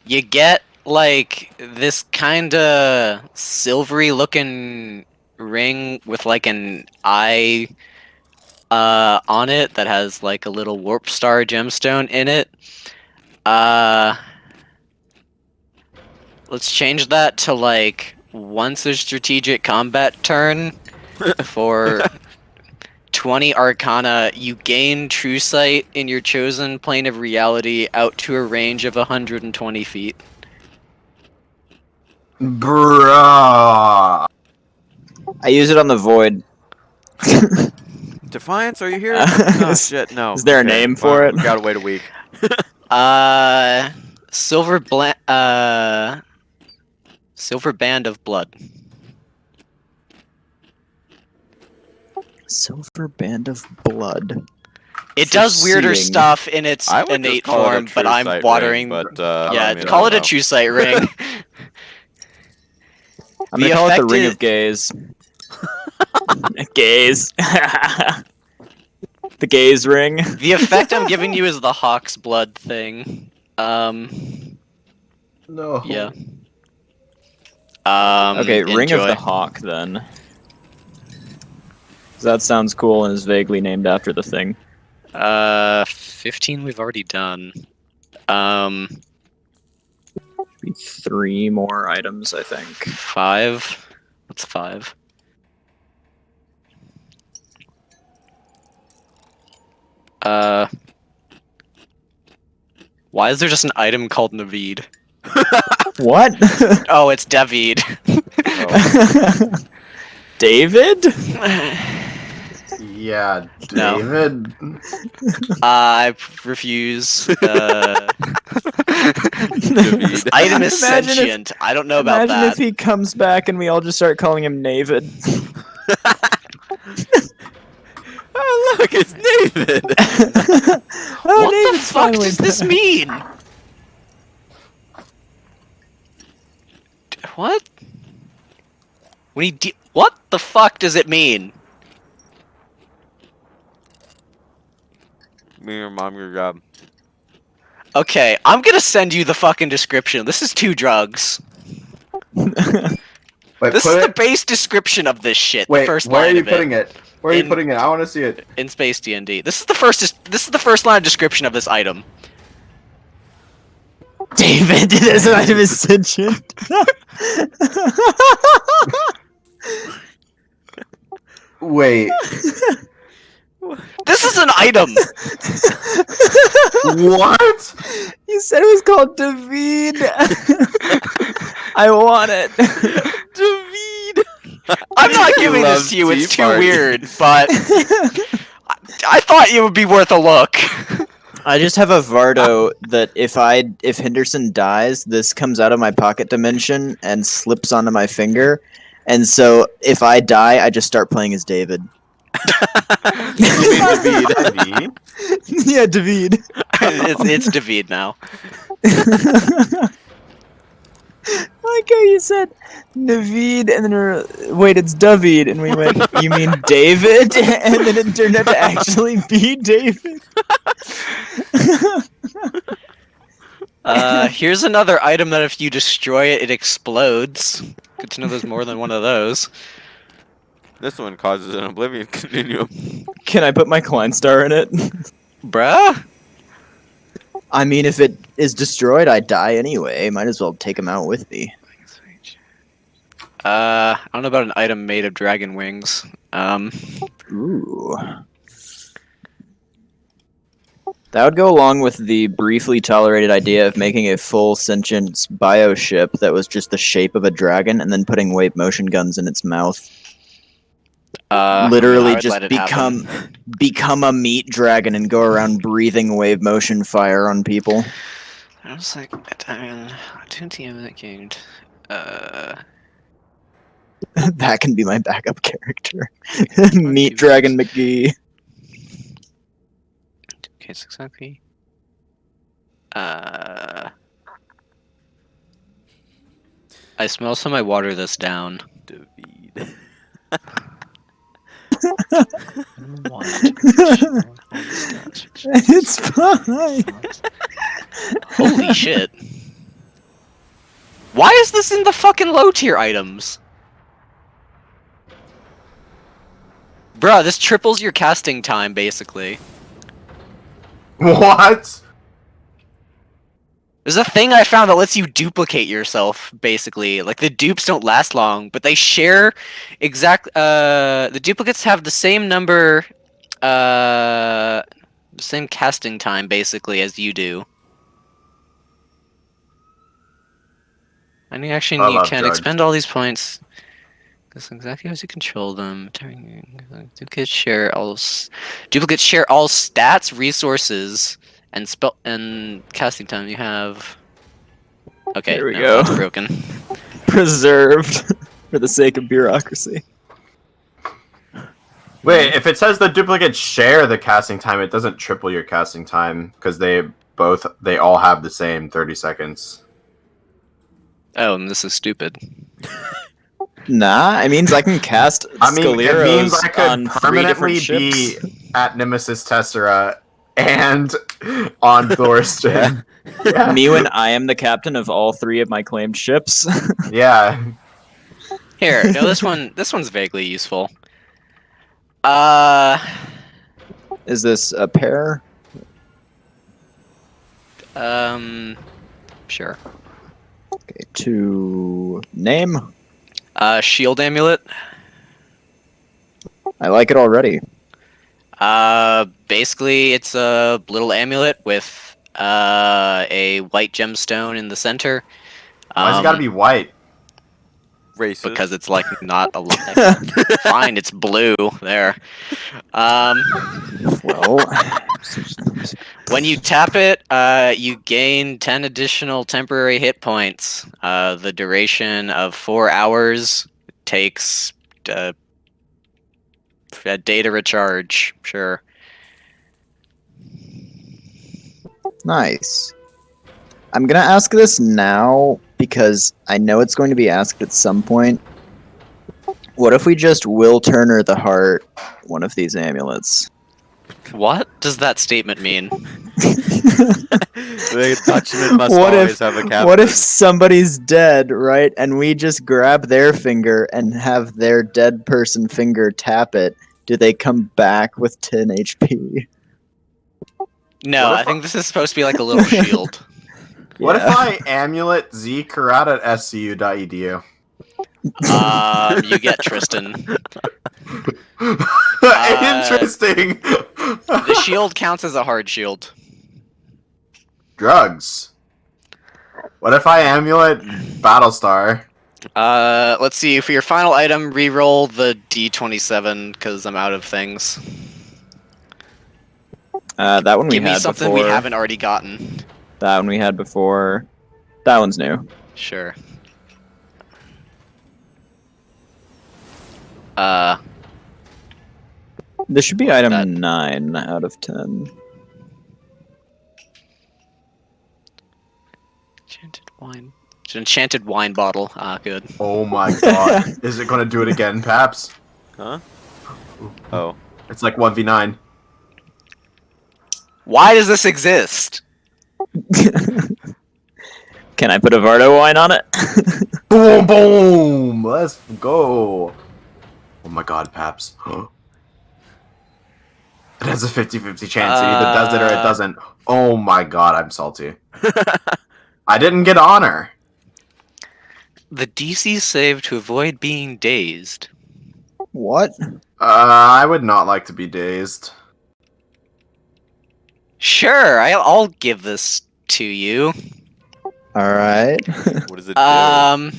S2: you get like this kind of silvery looking ring with like an eye on it that has like a little warp star gemstone in it. Let's change that to like once a strategic combat turn for 20 Arcana, you gain true sight in your chosen plane of reality out to a range of 120 feet.
S1: Bruh.
S4: I use it on the void.
S3: Defiance, are you here? Oh shit, no.
S4: Is there a name for
S3: fine,
S4: it?
S3: We gotta wait a week.
S2: Silver Band of Blood.
S4: Silver band of blood.
S2: It does weirder
S4: Seeing.
S2: stuff in its
S3: I would
S2: innate
S3: just call it a
S2: form, but I'm
S3: true sight
S2: watering.
S3: ring, but
S2: yeah,
S3: I mean,
S2: call
S3: I
S2: it a
S3: don't
S2: true sight ring.
S4: I'm
S2: The
S4: gonna call it the
S2: effect
S4: ring
S2: is-
S4: of gaze. Gaze. The gaze ring.
S2: The effect I'm giving you is the hawk's blood thing.
S1: No.
S2: Yeah.
S4: Okay, ring of
S2: enjoy.
S4: the hawk then. 'Cause that sounds cool and is vaguely named after the thing.
S2: 15 we've already done.
S4: Be 3 more items, I think.
S2: 5. What's 5? Why is there just an item called Naveed?
S4: What?
S2: Oh, it's David.
S4: David?
S1: Yeah,
S2: No.
S1: David.
S2: I refuse. This item is
S4: Imagine if-
S2: sentient. I don't know about
S4: Imagine
S2: that.
S4: if he comes back and we all just start calling him Navid.
S3: Oh look, it's Nathan.
S4: Oh,
S2: What the
S4: Navid's
S2: fuck
S4: finally
S2: does this
S4: back.
S2: mean? What? What the fuck does it mean?
S3: Me and your mom, your job.
S2: Okay, I'm gonna send you the fucking description. This is 2 drugs.
S1: Wait,
S2: This
S1: put
S2: is the
S1: it.
S2: base description of this shit.
S1: Wait,
S2: the first
S1: where
S2: line
S1: are you
S2: of
S1: putting it? Where are you
S2: In-
S1: putting it? I want to see it.
S2: in Space DnD. This is the first line of description of this item.
S4: David, this item is sentient.
S1: Wait,
S2: This is an item.
S1: what?
S4: You said it was called David. I want it.
S3: David.
S2: I'm not
S3: He
S2: giving this
S3: loves
S2: to you. It's
S3: Tea
S2: too
S3: Party.
S2: weird, but I thought it would be worth a look.
S4: I just have a Vardo that if Henderson dies, this comes out of my pocket dimension and slips onto my finger. And so if I die, I just start playing as David.
S1: David.
S4: Yeah, David.
S2: it's David now.
S4: I like how you said Navid and then wait, it's David, and we went, you mean David? And then it turned out to actually be David.
S2: Here's another item that if you destroy it, it explodes. Good to know there's more than one of those.
S3: This one causes an oblivion continuum.
S4: Can I put my Klein star in it?
S2: Bruh?
S4: I mean, if it is destroyed, I die anyway. Might as well take him out with me.
S2: I don't know about an item made of dragon wings.
S4: Ooh. That would go along with the briefly tolerated idea of making a full sentient bio ship that was just the shape of a dragon and then putting wave motion guns in its mouth. Literally
S2: I would
S4: just
S2: let it happen.
S4: become a meat dragon and go around breathing wave motion fire on people.
S2: I was like, I mean, that gamed.
S4: That can be my backup character. Meat Dragon McGee.
S2: Okay, it's exactly. I smell some. I water this down.
S3: David.
S4: It's fine.
S2: Holy shit! Why is this in the fucking low tier items? Bruh, this triples your casting time, basically.
S1: What?
S2: There's a thing I found that lets you duplicate yourself, basically. Like, the dupes don't last long, but they share the duplicates have the same number, the same casting time, basically, as you do. And you actually
S1: I love
S2: can
S1: drugs.
S2: expend all these points. That's exactly as you control them. Duplicates share all stats, resources, and spell and casting time. You have. Okay,
S4: There we
S2: no,
S4: go.
S2: that's broken.
S4: Preserved for the sake of bureaucracy.
S1: Wait, if it says the duplicates share the casting time, it doesn't triple your casting time because they all have the same 30 seconds.
S2: Oh, and this is stupid.
S4: Nah, it means I can cast
S1: I mean, it means
S4: Scaleros
S1: I could
S4: on 3 different
S1: permanently
S4: ships.
S1: be at Nemesis Tessera and on Thorston. Yeah.
S4: Me when I am the captain of all 3 of my claimed ships.
S1: Yeah.
S2: Here, no, this one's vaguely useful.
S4: Is this a pair?
S2: Sure.
S4: Okay, to name.
S2: Shield amulet.
S4: I like it already.
S2: Basically, it's a little amulet with a white gemstone in the center.
S1: Why's it gotta be white?
S3: Racist.
S2: Because it's like not a fine. It's blue there.
S4: Well,
S2: When you tap it, you gain 10 additional temporary hit points. The duration of 4 hours takes a day to recharge. Sure.
S4: nice. I'm gonna ask this now because I know it's going to be asked at some point. What if we just Will Turner the Heart one of these amulets?
S2: What does that statement mean?
S3: The Dutchman must
S4: What
S3: always
S4: if-
S3: have a captain.
S4: What if somebody's dead, right? And we just grab their finger and have their dead person finger tap it. Do they come back with 10 HP?
S2: No,
S1: What
S2: I
S1: if
S2: think this is supposed to be like a little shield.
S1: What if
S4: Yeah.
S1: I amulet Zeke out at scu.edu?
S2: You get Tristan.
S1: Interesting.
S2: The shield counts as a hard shield.
S1: Drugs. What if I amulet Battlestar?
S2: Let's see. For your final item, re-roll the D27 because I'm out of things.
S4: That one we
S2: Give me
S4: had
S2: something
S4: before.
S2: we haven't already gotten.
S4: That one we had before. That one's new.
S2: Sure.
S4: This should be item
S2: That-
S4: 9 out of 10.
S2: Enchanted wine. It's an enchanted wine bottle. Ah, good.
S1: Oh my god. Is it gonna do it again, Paps?
S3: Huh? Oh.
S1: It's like 1v9.
S2: Why does this exist?
S4: Can I put a Vardo wine on it?
S1: Boom, boom! Let's go. Oh my god, Paps. It has a 50-50 chance. It either does it or it doesn't. Oh my god, I'm salty. I didn't get honor.
S2: The DC save to avoid being dazed.
S4: What?
S1: I would not like to be dazed.
S2: Sure, I'll give this to you.
S4: Alright.
S3: What does it do?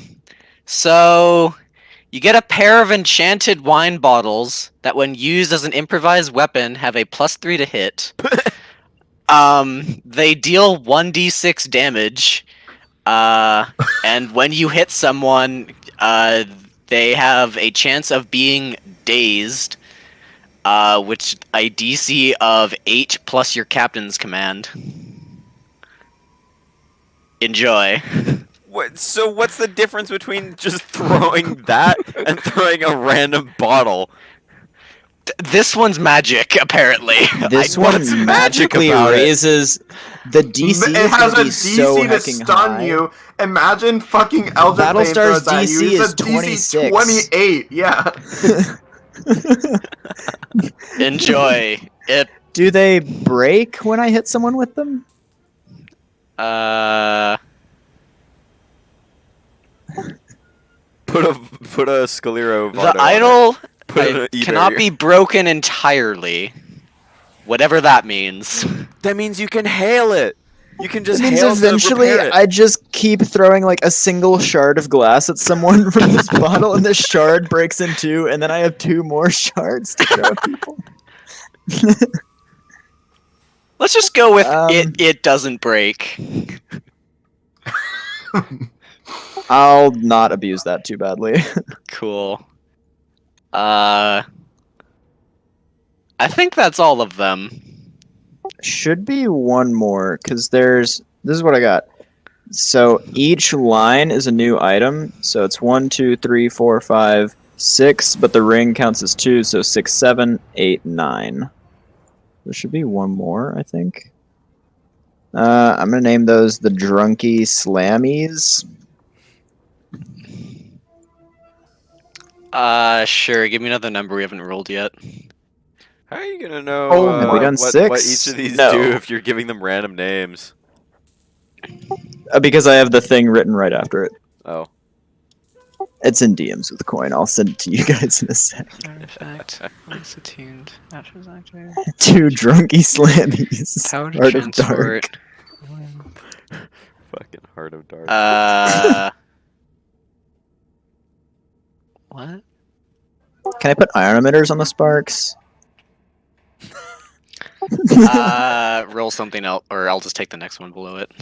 S2: So you get a pair of enchanted wine bottles that, when used as an improvised weapon, have a +3 to hit. They deal 1d6 damage. And when you hit someone, they have a chance of being dazed, which a DC of 8 plus your captain's command. Enjoy.
S3: So what's the difference between just throwing that and throwing a random bottle?
S2: This one's magic, apparently.
S4: This
S3: what's
S4: one
S3: magic
S4: magically
S3: about it?
S4: raises the DC.
S1: It
S4: is
S1: has
S4: gonna
S1: a
S4: be
S1: DC
S4: so
S1: to
S4: hecking
S1: stun
S4: high.
S1: you. Imagine fucking Elder Flame
S4: Battlestar's
S1: throws at you.
S4: DC
S1: It's
S4: is
S1: a DC
S4: 26.
S1: 28. Yeah.
S2: Enjoy. It.
S4: Do they break when I hit someone with them?
S3: Put a Scalero.
S2: The idol
S3: Put it on eBay.
S2: cannot be broken entirely. Whatever that means.
S3: That means you can hail it. You can just
S4: It means
S3: hail
S4: eventually
S3: to repair it.
S4: I just keep throwing like a single shard of glass at someone from this bottle, and the shard breaks in 2, and then I have 2 more shards to throw at people.
S2: Let's just go with
S4: Um,
S2: it doesn't break.
S4: I'll not abuse that too badly.
S2: Cool. I think that's all of them.
S4: Should be one more, because this is what I got. So each line is a new item. So it's 1, 2, 3, 4, 5, 6, but the ring counts as 2, so 6, 7, 8, 9. There should be one more, I think. I'm gonna name those the Drunky Slammies.
S2: Sure. Give me another number we haven't rolled yet.
S3: How are you gonna know
S1: Oh, have we
S4: done
S3: what
S4: 6?
S3: each of these
S4: No.
S3: do if you're giving them random names?
S4: Because I have the thing written right after it.
S3: Oh.
S4: It's in DMs with the coin. I'll send it to you guys in a sec.
S2: Artifact. Once attuned. Actions activated.
S4: 2 Drunky Slammies.
S2: Power to
S4: Heart of
S2: transport.
S4: Dark.
S3: Fucking Heart of Dark.
S2: What?
S4: Can I put iron emitters on the sparks?
S2: Roll something else, or I'll just take the next one below it.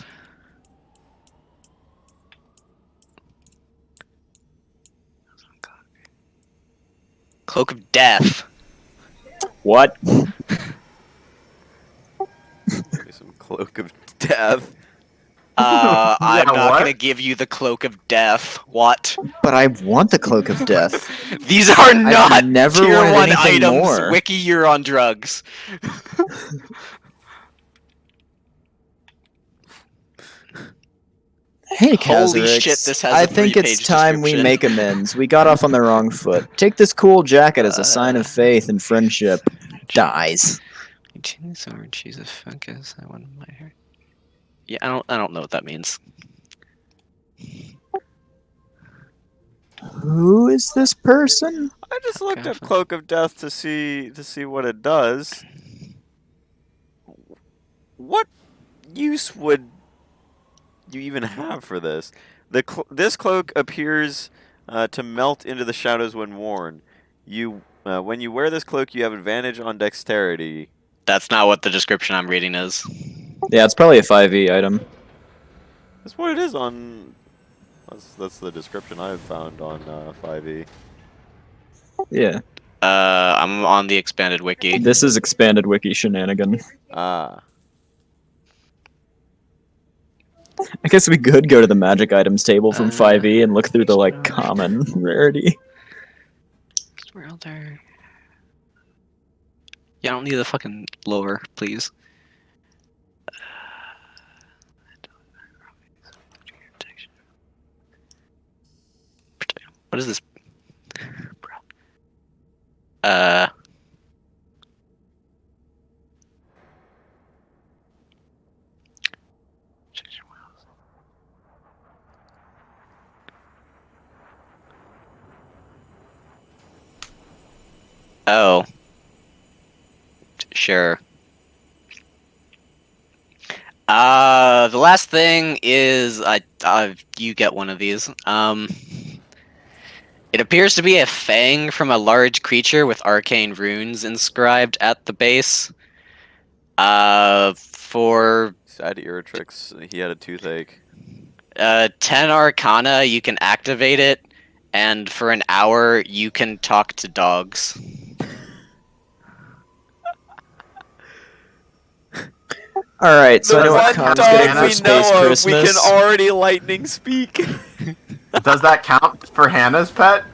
S2: Cloak of Death.
S4: What?
S3: Give me some Cloak of Death.
S2: I'm not
S1: what?
S2: gonna give you the Cloak of Death. What?
S4: But I want the Cloak of Death.
S2: These are not
S4: never
S2: tier
S4: wanted
S2: 1
S4: anything
S2: items.
S4: more.
S2: Wiki, you're on drugs.
S4: Hey,
S2: Holy
S4: Kazarix.
S2: shit, this has
S4: I
S2: a
S4: think it's
S2: 3-page
S4: time we
S2: description.
S4: make amends. We got off on the wrong foot. Take this cool jacket as a sign of faith and friendship. Dies.
S2: Orange cheese of fungus. I want my hair. Yeah, I don't know what that means.
S4: Who is this person?
S3: I just looked up
S2: Okay.
S3: Cloak of Death to see what it does. What use would you even have for this? This cloak appears to melt into the shadows when worn. When you wear this cloak, you have advantage on dexterity.
S2: That's not what the description I'm reading is.
S4: Yeah, it's probably a 5e item.
S3: That's what it is on. That's the description I've found on 5e.
S4: Yeah.
S2: I'm on the expanded wiki.
S4: This is expanded wiki shenanigan.
S3: Ah.
S4: I guess we could go to the magic items table from 5e and look through the, like, common rarity.
S2: We're out there. Yeah, I don't need the fucking lore, please. What is this? Oh. Sure. The last thing is you get one of these. It appears to be a fang from a large creature with arcane runes inscribed at the base. For
S3: Sad Iratrix, he had a toothache.
S2: 10 Arcana, you can activate it, and for an hour, you can talk to dogs.
S4: Alright, so I know
S3: The
S4: what
S3: one
S4: Con's
S3: dog
S4: getting for
S3: we
S4: Space
S3: know of,
S4: Christmas.
S3: we can already lightning speak.
S1: Does that count for Hannah's pet?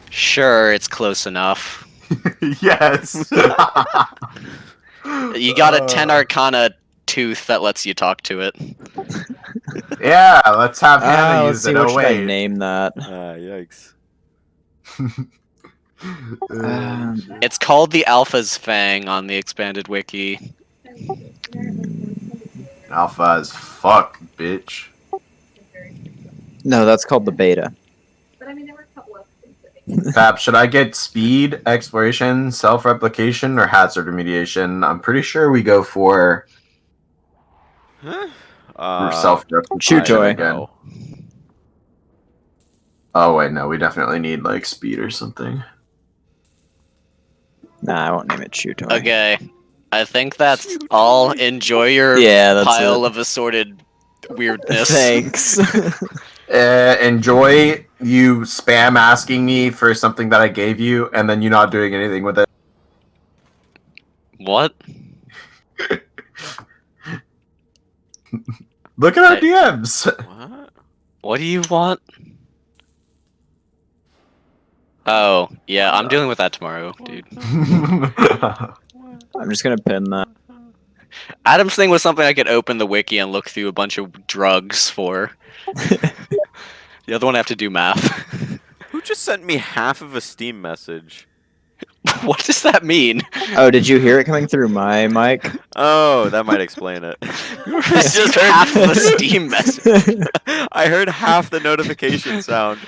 S2: Sure, it's close enough.
S1: Yes.
S2: You got a 10 Arcana tooth that lets you talk to it.
S1: Yeah, let's have Hannah
S4: Let's
S1: use
S4: see,
S1: it.
S4: what
S1: Oh
S4: should I
S1: wait.
S4: name that?
S3: Yikes.
S2: It's called the Alpha's Fang on the expanded wiki.
S1: Alpha as fuck, bitch.
S4: No, that's called the beta.
S5: But I mean, there were a couple of things.
S1: Fab, should I get speed, exploration, self-replication, or hazard remediation? I'm pretty sure we go for self-replication
S4: Chew toy.
S1: again. Oh wait, no, we definitely need like speed or something.
S4: Nah, I won't name it Chew Toy.
S2: Okay, I think that's all. Enjoy your
S4: Yeah, that's
S2: pile
S4: it.
S2: of assorted weirdness.
S4: Thanks.
S1: Enjoy you spam asking me for something that I gave you, and then you not doing anything with it.
S2: What?
S1: Look at our
S2: Hey.
S1: DMs.
S3: What?
S2: What do you want? Oh, yeah, I'm dealing with that tomorrow, dude.
S4: I'm just gonna pin that.
S2: Adam's thing was something I could open the wiki and look through a bunch of drugs for. The other one I have to do math.
S3: Who just sent me half of a Steam message?
S2: What does that mean?
S4: Oh, did you hear it coming through my mic?
S3: Oh, that might explain it.
S2: Received half of a Steam message.
S3: I heard half the notification sound.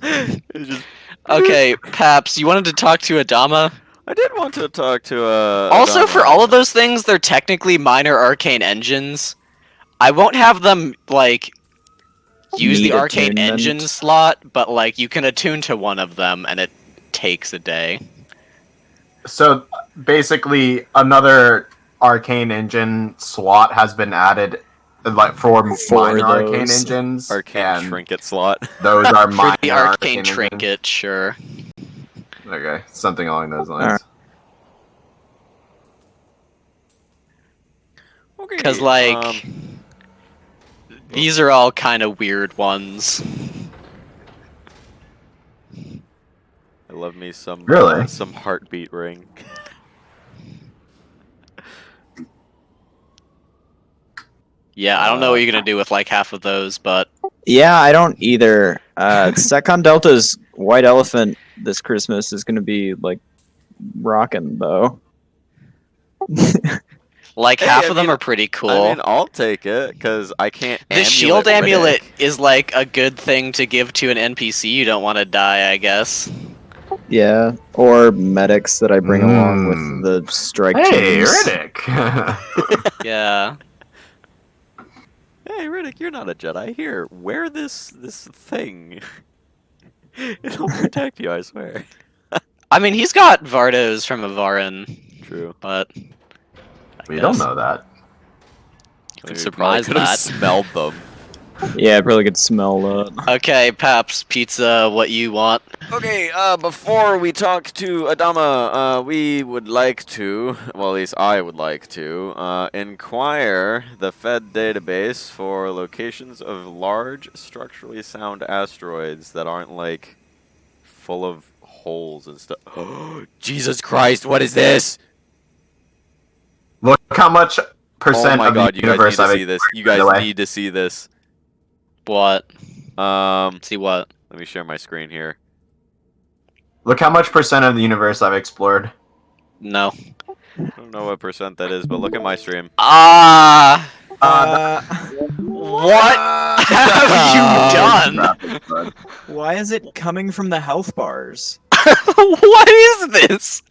S3: It's just.
S2: Okay, Paps, you wanted to talk to Adama?
S3: I did want to talk to
S2: Also,
S3: Adama.
S2: for all of those things, they're technically minor arcane engines. I won't have them, like, use
S4: Need
S2: the arcane
S4: attunement.
S2: engine slot, but, like, you can attune to one of them, and it takes a day.
S1: So basically, another arcane engine slot has been added, like for minor arcane
S4: those.
S1: engines.
S3: Arcane
S1: and
S3: trinket slot.
S1: Those are
S2: For
S1: minor
S2: the arcane
S1: engines.
S2: trinket, sure.
S1: Okay, something along those lines.
S4: Alright.
S3: Okay.
S2: Because, like, these are all kind of weird ones.
S3: I love me some
S1: Really?
S3: some heartbeat ring.
S2: Yeah, I don't know what you're gonna do with, like, half of those, but...
S4: Yeah, I don't either. Secon Delta's White Elephant this Christmas is gonna be like rocking though.
S2: Like,
S3: Hey,
S2: half
S3: I
S2: of them
S3: mean-
S2: are pretty cool.
S3: I mean, I'll take it because I can't.
S2: The shield amulet
S3: Riddick.
S2: is, like, a good thing to give to an NPC you don't want to die, I guess.
S4: Yeah, or medics that I bring along
S1: Mm.
S4: with the strike
S1: Hey,
S4: teams.
S1: Riddick.
S2: Yeah.
S3: Hey, Riddick, you're not a Jedi. Here, wear this thing. It'll protect you, I swear.
S2: I mean, he's got Vardos from Avarin,
S3: True.
S2: but...
S1: We don't know that.
S2: You can
S3: We
S2: surmise
S3: probably could've
S2: that.
S3: smelled them.
S4: Yeah, I probably could smell that.
S2: Okay, Paps, pizza, what you want?
S3: Okay, before we talk to Adama, we would like to, well, at least I would like to, inquire the Fed database for locations of large, structurally sound asteroids that aren't, like, full of holes and stuff. Jesus Christ, what is this?
S1: Look how much percent
S3: Oh my
S1: of
S3: god,
S1: the
S3: you guys need
S1: universe
S3: to
S1: I've
S3: see this. You guys
S1: away.
S3: need to see this.
S2: What?
S3: Let
S2: See what?
S3: me share my screen here.
S1: Look how much percent of the universe I've explored.
S2: No.
S3: I don't know what percent that is, but look at my stream.
S2: Ah!
S4: What?
S2: What have you done?
S4: Why is it coming from the health bars?
S2: What is this?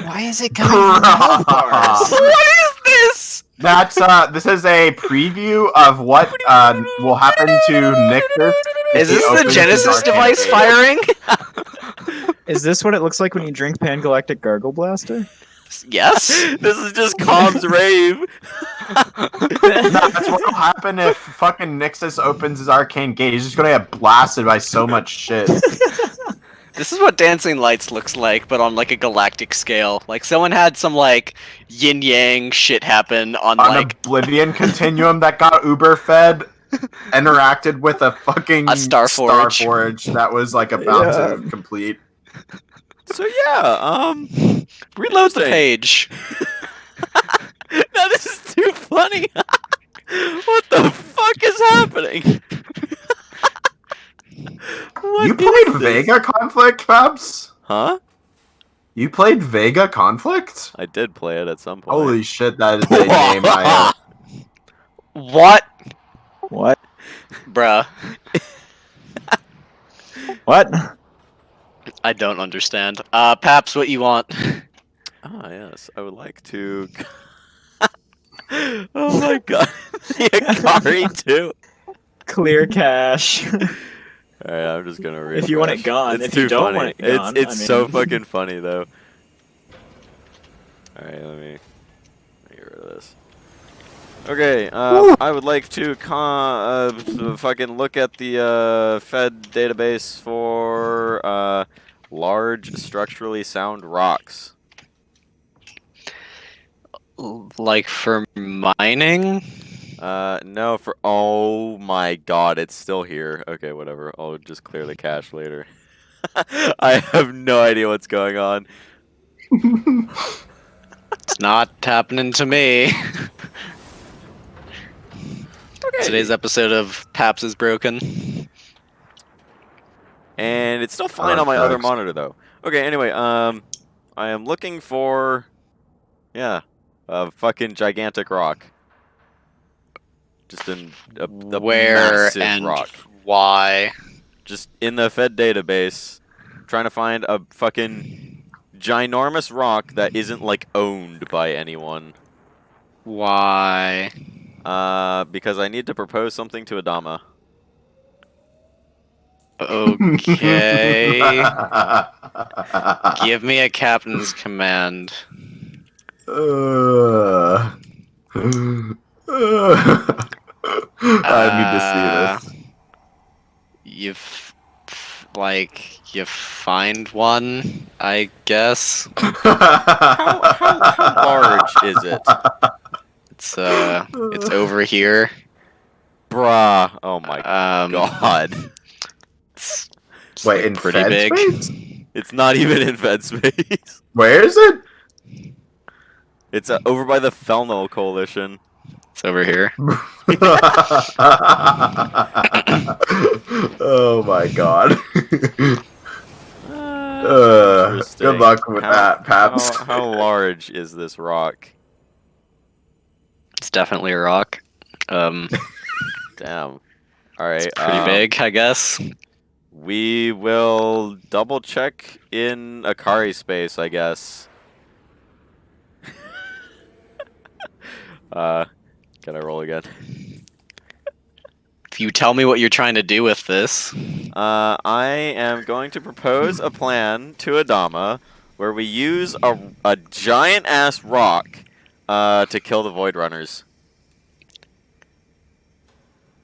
S4: Why is it coming from the health bars?
S2: What is this?
S1: That's this is a preview of what will happen to Nixus. if
S2: Is
S1: he
S2: this the
S1: opens his
S2: Genesis
S1: arcane
S2: device
S1: gate.
S2: firing?
S4: Is this what it looks like when you drink Pangalactic Gargle Blaster?
S2: Yes.
S3: This is just Com's rave.
S1: No, that's what will happen if fucking Nixus opens his arcane gate. He's just gonna get blasted by so much shit.
S2: This is what Dancing Lights looks like, but on like a galactic scale. Like someone had some like yin yang shit happen on
S1: On
S2: like
S1: Oblivion Continuum that got Uber fed, interacted with a fucking
S2: A Starforge.
S1: Starforge that was like about
S4: Yeah.
S1: to complete.
S3: So yeah,
S2: reload the
S3: Interesting.
S2: page.
S3: Now this is too funny. What the fuck is happening? What
S1: You
S3: is
S1: played
S3: this?
S1: Vega Conflict, Fabs?
S3: Huh?
S1: You played Vega Conflict?
S3: I did play it at some point.
S1: Holy shit, that is a name I
S2: What?
S4: What?
S2: Bruh.
S4: What?
S2: I don't understand. Paps, what you want?
S3: Ah, yes. I would like to. Oh my god. The Akari too.
S4: Clear cache.
S3: Alright, I'm just gonna read.
S4: If you want it gone,
S3: It's
S4: if you
S3: too
S4: don't
S3: funny.
S4: want it gone,
S3: it's
S4: I mean-
S3: so fucking funny though. Alright, let me get rid of this. Okay, I would like to fucking look at the Fed database for large structurally sound rocks.
S2: Like for mining?
S3: No, for oh my god, it's still here. Okay, whatever. I'll just clear the cache later. I have no idea what's going on.
S2: It's not happening to me.
S3: Okay.
S2: Today's episode of Paps is broken.
S3: And it's still fine on my other monitor though. Okay, anyway, I am looking for a fucking gigantic rock. Just a
S2: Where
S3: massive
S2: and
S3: rock.
S2: why?
S3: Just in the Fed database, trying to find a fucking ginormous rock that isn't like owned by anyone.
S2: Why?
S3: Because I need to propose something to Adama.
S2: Okay. Give me a captain's command.
S1: I need to see this.
S2: You find one, I guess.
S3: How large is it?
S2: It's over here.
S3: Bruh. Oh my god.
S2: It's
S1: Wait,
S2: like
S1: in
S2: pretty
S1: Fed
S2: big.
S1: space?
S3: It's not even in Fed space.
S1: Where is it?
S3: It's over by the Felnel Coalition.
S2: It's over here.
S1: Oh my god.
S3: Interesting.
S1: Good luck with that, Paps.
S3: How large is this rock?
S2: It's definitely a rock.
S3: Damn. Alright.
S2: Pretty big, I guess.
S3: We will double check in Akari space, I guess. Can I roll again?
S2: If you tell me what you're trying to do with this.
S3: I am going to propose a plan to Adama where we use a giant ass rock to kill the Void Runners.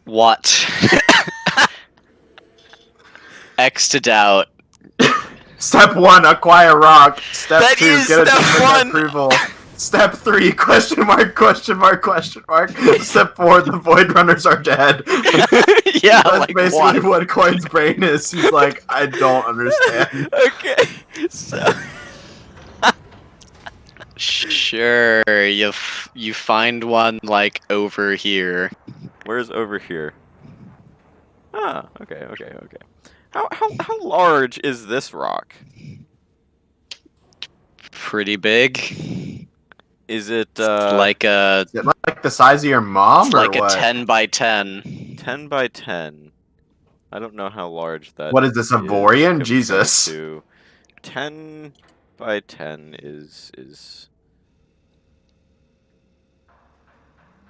S2: What? X to doubt.
S1: Step 1, acquire rock. Step
S3: That
S1: 2,
S3: is
S1: get a
S3: step
S1: different
S3: 1.
S1: approval. Step 3, question mark, question mark, question mark. Step 4, the Void Runners are dead.
S2: Yeah,
S1: That's
S2: like
S1: basically
S2: what?
S1: what Coin's brain is. He's like, I don't understand.
S3: Okay, so
S2: Sure, you find one like over here.
S3: where's over here? Ah, okay. How large is this rock?
S2: Pretty big.
S3: Is it
S2: Like a
S1: Is it like the size of your mom,
S2: it's
S1: or
S2: like
S1: what?
S2: a 10 by 10.
S3: 10 by 10? I don't know how large that.
S1: What is this, a
S3: is
S1: Vorian?
S3: compared
S1: Jesus.
S3: to 10 by 10 is.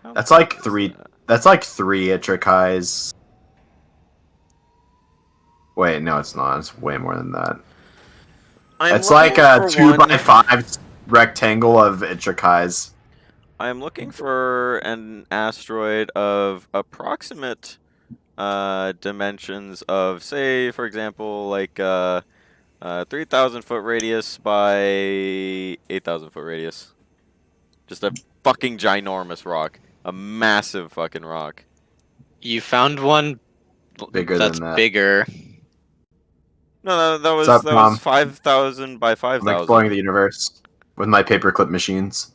S3: How
S1: That's like
S3: big is
S1: 3.
S3: that?
S1: That's like 3 Itrikais. Wait, no, it's not. It's way more than that.
S3: I'm
S1: It's like
S3: looking
S1: a
S3: for
S1: 2
S3: one-
S1: by 5 rectangle of Itrikais.
S3: I'm looking for an asteroid of approximate dimensions of, say, for example, like 3,000 foot radius by 8,000 foot radius. Just a fucking ginormous rock. A massive fucking rock.
S2: You found one
S1: Bigger
S2: that's
S1: than that.
S2: bigger.
S3: No, that was
S1: What's up, Mom?
S3: 5,000 by
S1: I'm
S3: 5,000.
S1: exploring the universe with my paperclip machines.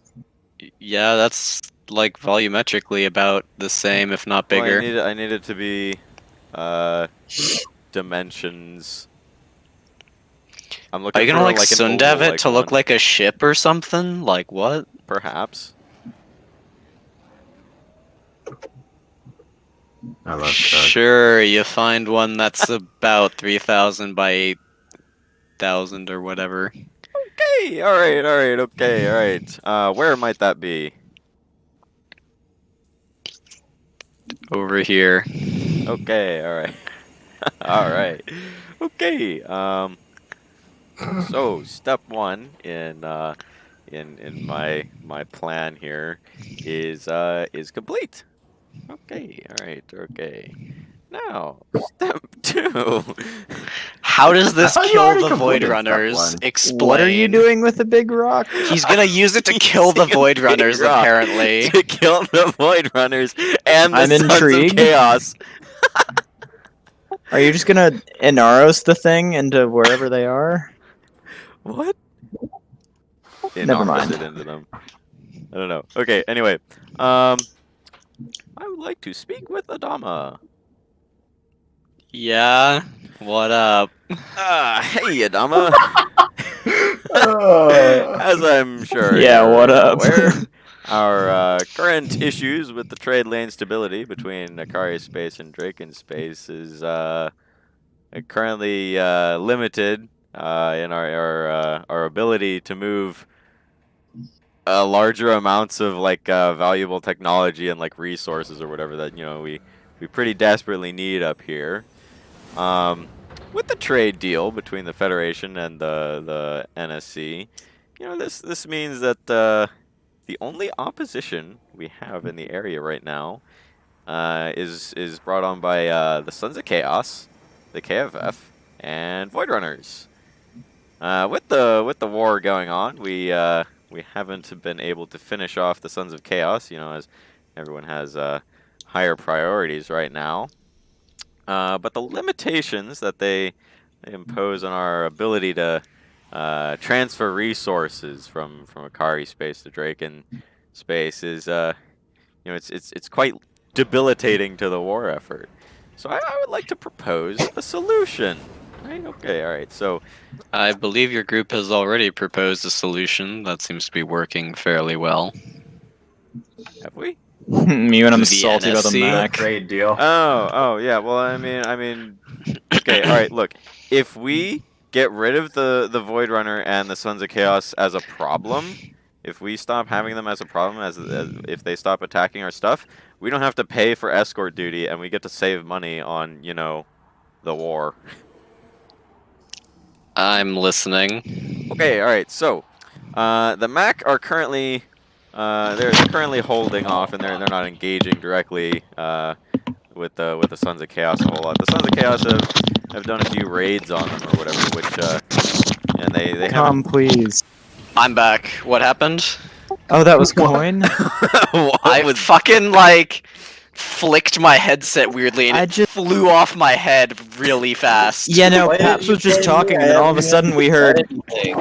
S2: Yeah, that's like volumetrically about the same, if not
S3: Well,
S2: bigger.
S3: I need it to be dimensions. I'm looking
S2: Are you
S3: for
S2: gonna like
S3: like an
S2: Sundev
S3: oval,
S2: it to look
S3: one.
S2: like a ship or something? Like what?
S3: Perhaps.
S1: I love Doug.
S2: Sure, you find one that's about 3,000 by 8,000 or whatever.
S3: Okay, alright, okay, alright. Where might that be?
S2: Over here.
S3: Okay, alright. Alright. Okay, so step 1 in my plan here is complete. Okay, alright, okay. Now, step 2.
S2: How does this
S1: thought you
S2: kill
S1: already
S2: the Void
S1: completed step
S2: Runners?
S1: one.
S2: Explain.
S4: What are you doing with the big rock?
S2: He's gonna use it to kill the
S3: Using a
S2: Void
S3: big
S2: Runners,
S3: rock
S2: apparently.
S3: to kill the Void Runners and the
S4: I'm
S3: Sons
S4: intrigued.
S3: of Chaos.
S4: Are you just gonna Inaros the thing into wherever they are?
S3: What?
S4: Never
S3: Inarms
S4: mind.
S3: it into them. I don't know. Okay, anyway. I would like to speak with Adama.
S2: Yeah. What up?
S3: Hey, Adama.
S1: Uh,
S3: As I'm sure
S4: Yeah,
S3: you're
S4: what up?
S3: aware, our current issues with the trade lane stability between Akari space and Draken space is currently limited in our ability to move larger amounts of like valuable technology and like resources or whatever that we pretty desperately need up here. With the trade deal between the Federation and the NSC, this means that the only opposition we have in the area right now is brought on by the Sons of Chaos, the KFF, and Void Runners. With the war going on, we haven't been able to finish off the Sons of Chaos, as everyone has higher priorities right now. But the limitations that they impose on our ability to transfer resources from Akari space to Draken space is it's quite debilitating to the war effort. So I would like to propose a solution. Right? Okay. All right. So
S2: I believe your group has already proposed a solution that seems to be working fairly well.
S3: have we?
S4: Me when I'm
S2: The
S4: salty about the
S2: NSC?
S4: Mac.
S1: trade deal.
S3: Oh yeah. Well, I mean, okay. All right. Look, if we get rid of the Void Runner and the Sons of Chaos as a problem, if we stop having them as a problem, as if they stop attacking our stuff, we don't have to pay for escort duty, and we get to save money on the war.
S2: I'm listening.
S3: Okay. All right. So, the MAC are currently they're currently holding off, and they're not engaging directly with the Sons of Chaos a whole lot. The Sons of Chaos have done a few raids on them or whatever, which and they haven't.
S4: Come, please.
S2: I'm back. What happened?
S4: Oh, that was coin?
S2: I fucking like flicked my headset weirdly and
S4: I
S2: it
S4: just-
S2: flew off my head really fast.
S4: Yeah, no,
S6: Why
S4: Paps
S6: didn't
S4: was
S6: you
S4: just
S6: tell me?
S4: talking,
S6: I
S4: and then all of a
S6: haven't
S4: sudden we
S6: even
S4: heard.
S6: said anything.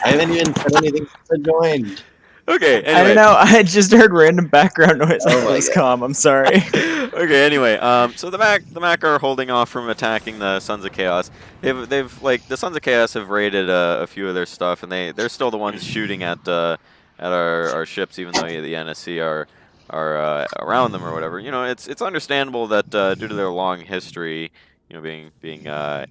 S6: I haven't even said anything since I joined.
S3: Okay.
S4: I
S3: Anyway.
S4: don't know, I just heard random background noise.
S6: Oh
S4: I
S6: my
S4: was
S6: God.
S4: calm, I'm sorry.
S3: Okay. Anyway. So the MAC are holding off from attacking the Sons of Chaos. They've like the Sons of Chaos have raided a few of their stuff, and they're still the ones shooting at our ships, even though the NSC are around them or whatever. It's understandable that due to their long history, being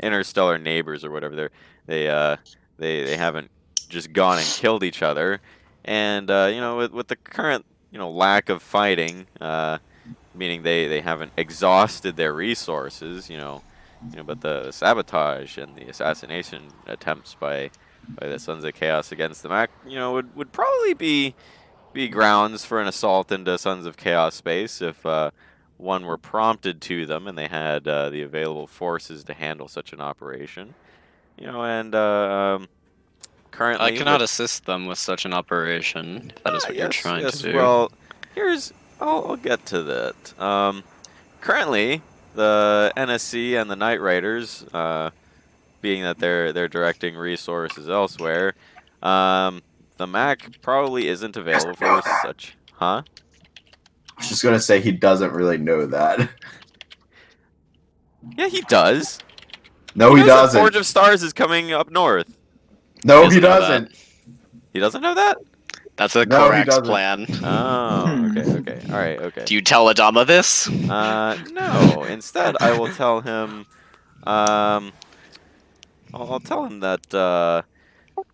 S3: interstellar neighbors or whatever, they haven't just gone and killed each other, and with the current lack of fighting, meaning they haven't exhausted their resources, but the sabotage and the assassination attempts by the Sons of Chaos against the MAC, would probably be grounds for an assault into Sons of Chaos space if one were prompted to them and they had the available forces to handle such an operation. And currently
S2: I cannot
S3: with,
S2: assist them with such an operation, if that is what you're trying to do.
S3: Well, I'll get to that. Currently, the NSC and the Night Riders, being that they're directing resources elsewhere, the MAC probably isn't available for such. Huh?
S1: I was just gonna say he doesn't really know that.
S3: Yeah, he does.
S1: No, he
S3: knows that
S1: doesn't.
S3: Forge of Stars is coming up north.
S1: No,
S2: He
S1: he
S2: doesn't know
S1: doesn't.
S3: He doesn't know that?
S2: That's a
S1: No, he
S2: correct
S1: doesn't.
S2: plan.
S3: Oh, okay. All right, okay.
S2: Do you tell Adama this?
S3: No. Instead, I will tell him. I'll tell him that.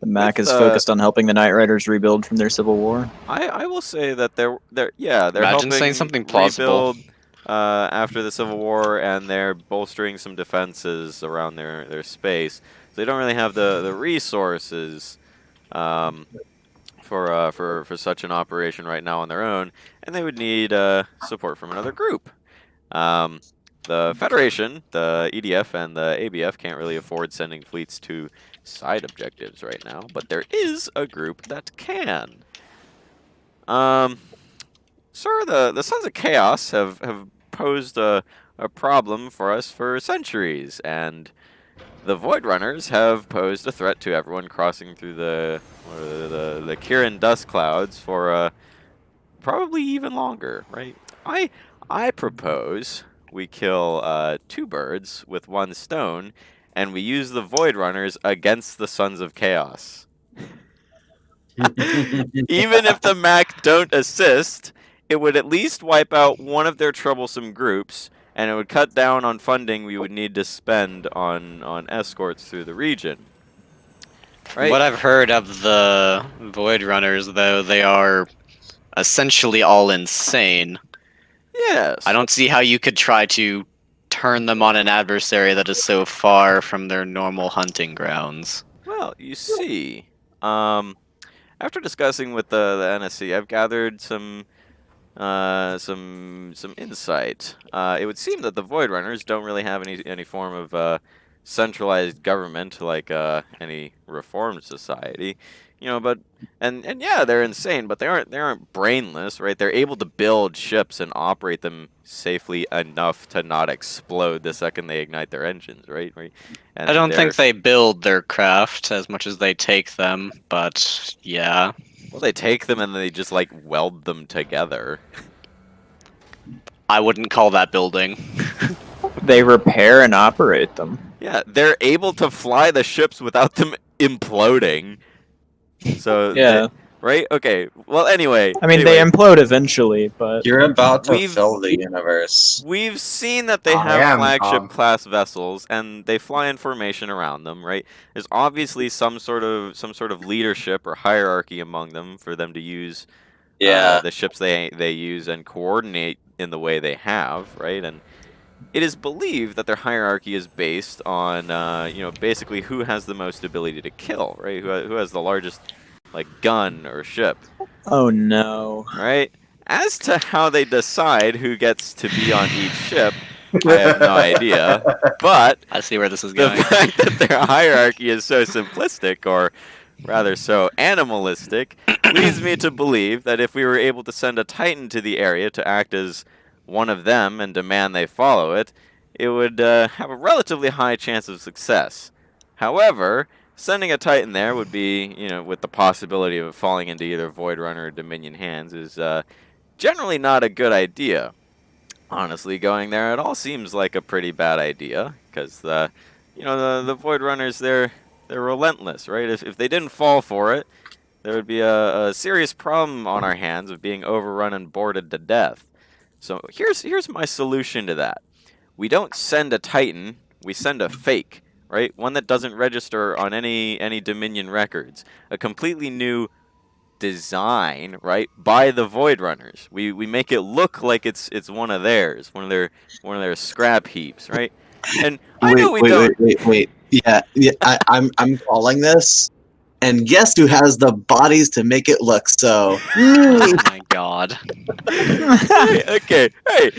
S4: The Mac
S3: With,
S4: is focused on helping the Night Riders rebuild from their civil war.
S3: I will say that they're
S2: Imagine
S3: helping
S2: saying something plausible.
S3: rebuild after the Civil War, and they're bolstering some defenses around their space. So they don't really have the resources for such an operation right now on their own, and they would need support from another group. the Federation, the EDF, and the ABF can't really afford sending fleets to side objectives right now, but there is a group that can. Sir, the Sons of Chaos have posed a problem for us for centuries, and the Void Runners have posed a threat to everyone crossing through the Kirin dust clouds for probably even longer, right? I propose we kill 2 birds with 1 stone, and we use the Void Runners against the Sons of Chaos. Even if the Mac don't assist, it would at least wipe out one of their troublesome groups, and it would cut down on funding we would need to spend on escorts through the region. Right?
S2: What I've heard of the Void Runners, though, they are essentially all insane.
S3: Yes.
S2: I don't see how you could try to turn them on an adversary that is so far from their normal hunting grounds.
S3: Well, you see, after discussing with the NSC, I've gathered some insight. It would seem that the Void Runners don't really have any form of centralized government like any reformed society, you know. But and yeah, they're insane, but they aren't brainless, right? They're able to build ships and operate them safely enough to not explode the second they ignite their engines, right? And
S2: I don't think they build their craft as much as they take them, but yeah.
S3: Well, they take them and they just like weld them together.
S2: I wouldn't call that building.
S4: They repair and operate them.
S3: Yeah, they're able to fly the ships without them imploding. So
S4: Yeah.
S3: right? Okay. Well, anyway.
S4: I mean, they implode eventually, but
S6: You're about to
S3: We've-
S6: fill the universe.
S3: We've seen that they
S1: I
S3: have
S1: am,
S3: flagship class vessels, and they fly in formation around them. Right? There's obviously some sort of leadership or hierarchy among them for them to use
S6: Yeah.
S3: the ships they use and coordinate in the way they have. Right? And it is believed that their hierarchy is based on basically who has the most ability to kill. Right? Who has the largest like gun or ship.
S4: oh no.
S3: Right? As to how they decide who gets to be on each ship, I have no idea. But
S2: I see where this is
S3: the
S2: going.
S3: fact that their hierarchy is so simplistic, or rather so animalistic, leads me to believe that if we were able to send a Titan to the area to act as one of them and demand they follow it, it would have a relatively high chance of success. However, sending a Titan there would be, with the possibility of it falling into either Void Runner or Dominion hands, is generally not a good idea. Honestly, going there at all seems like a pretty bad idea, because the Void Runners, they're relentless, right? If they didn't fall for it, there would be a serious problem on our hands of being overrun and boarded to death. So here's my solution to that. We don't send a Titan, we send a fake, right? One that doesn't register on any Dominion records. A completely new design, right, by the Void Runners. We make it look like it's one of theirs, one of their scrap heaps, right? And I know we don't.
S6: Wait. Yeah. I'm calling this. And guess who has the bodies to make it look so?
S2: Oh my god.
S3: Okay. Hey.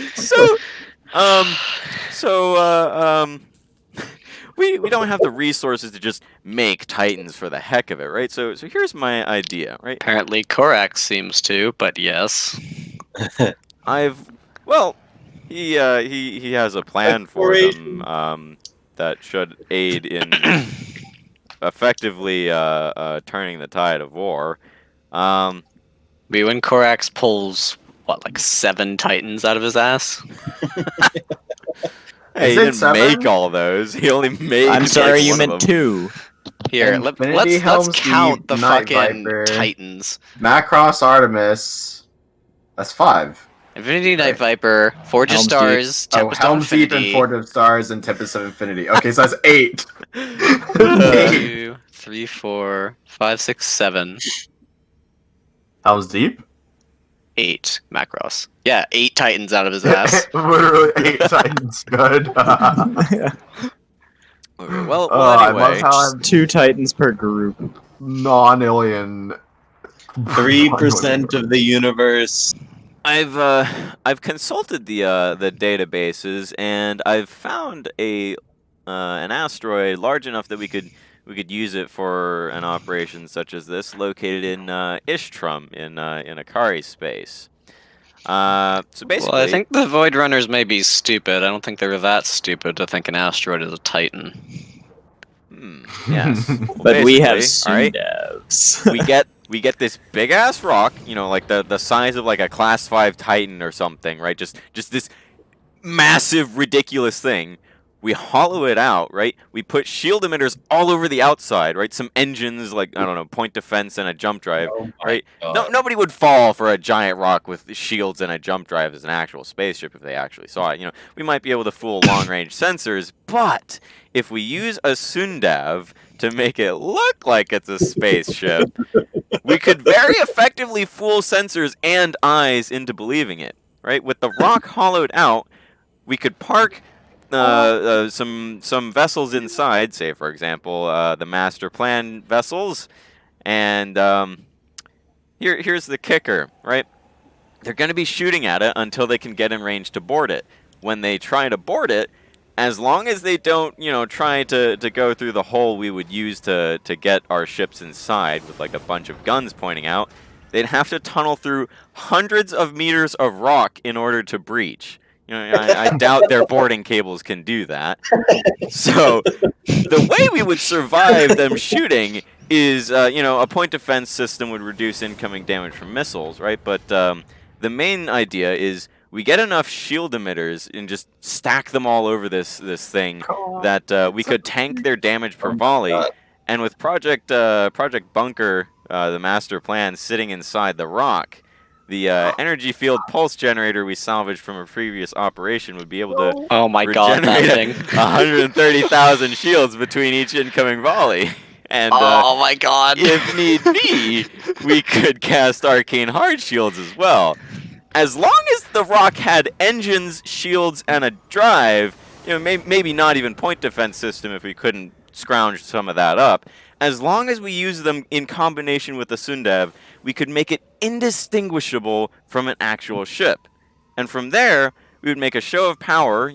S3: We don't have the resources to just make Titans for the heck of it, right? So here's my idea, right?
S2: Apparently Korax seems to, but yes.
S3: He has a plan for them that should aid in effectively turning the tide of war.
S2: When Korax pulls, what, like 7 Titans out of his ass?
S3: Hey, he
S1: Is it
S3: didn't
S1: 7?
S3: make all those. He only made.
S4: I'm sorry,
S3: like,
S4: you
S3: one of
S4: meant
S3: them.
S4: 2.
S2: Here,
S1: Infinity
S2: let's
S1: Helm's
S2: count
S1: Deep,
S2: the
S1: Night
S2: fucking
S1: Viper.
S2: Titans.
S1: Macross Artemis. That's 5.
S2: Infinity Night Viper, Forge of
S4: Helm's Deep.
S2: Stars,
S1: Oh,
S2: Tempest of
S1: Helm's Deep and
S2: Infinity.
S1: Forge of Stars and Tempest of Infinity. Okay, so that's 8.
S2: 2, 3, 4, 5, 6, 7,
S1: Helm's Deep?
S2: 8 Macross. Yeah, 8 Titans out of his ass.
S1: Literally 8 Titans. Good.
S3: Okay, well,
S1: I love
S3: anyway.
S1: how I'm
S4: 2 Titans per group.
S1: non-alien.
S6: 3% of the universe.
S3: I've consulted the databases, and I've found an asteroid large enough that we could use it for an operation such as this, located in Ishtrum in Akari space. So basically,
S2: Well, I think the Void Runners may be stupid. I don't think they were that stupid to think an asteroid is a Titan.
S3: yes. Well,
S4: But we have
S3: basically, all right,
S4: Sundavs.
S3: we get this big ass rock, like the size of like a class 5 Titan or something, right? Just this massive, ridiculous thing. We hollow it out, right? We put shield emitters all over the outside, right? Some engines, like, I don't know, point defense and a jump drive,
S6: Oh my
S3: right?
S6: God.
S3: Nobody would fall for a giant rock with shields and a jump drive as an actual spaceship if they actually saw it. We might be able to fool long-range sensors, but if we use a Sundav to make it look like it's a spaceship, we could very effectively fool sensors and eyes into believing it, right? With the rock hollowed out, we could park some vessels inside, say for example the master plan vessels, and here's the kicker, right? They're going to be shooting at it until they can get in range to board it. When they try to board it, as long as they don't, try to go through the hole we would use to get our ships inside with like a bunch of guns pointing out, they'd have to tunnel through hundreds of meters of rock in order to breach. I doubt their boarding cables can do that. So the way we would survive them shooting is, a point defense system would reduce incoming damage from missiles, right? But the main idea is we get enough shield emitters and just stack them all over this thing that we could tank their damage per volley. And with Project Bunker, the master plan, sitting inside the rock, the energy field pulse generator we salvaged from a previous operation would be able to
S2: Oh my god, that
S3: regenerate
S2: thing.
S3: 130,000 shields between each incoming volley. And
S2: Oh my god.
S3: if need be, we could cast arcane hard shields as well. As long as the rock had engines, shields, and a drive, maybe not even point defense system if we couldn't scrounge some of that up. As long as we use them in combination with the Sundav, we could make it indistinguishable from an actual ship. And from there, we would make a show of power.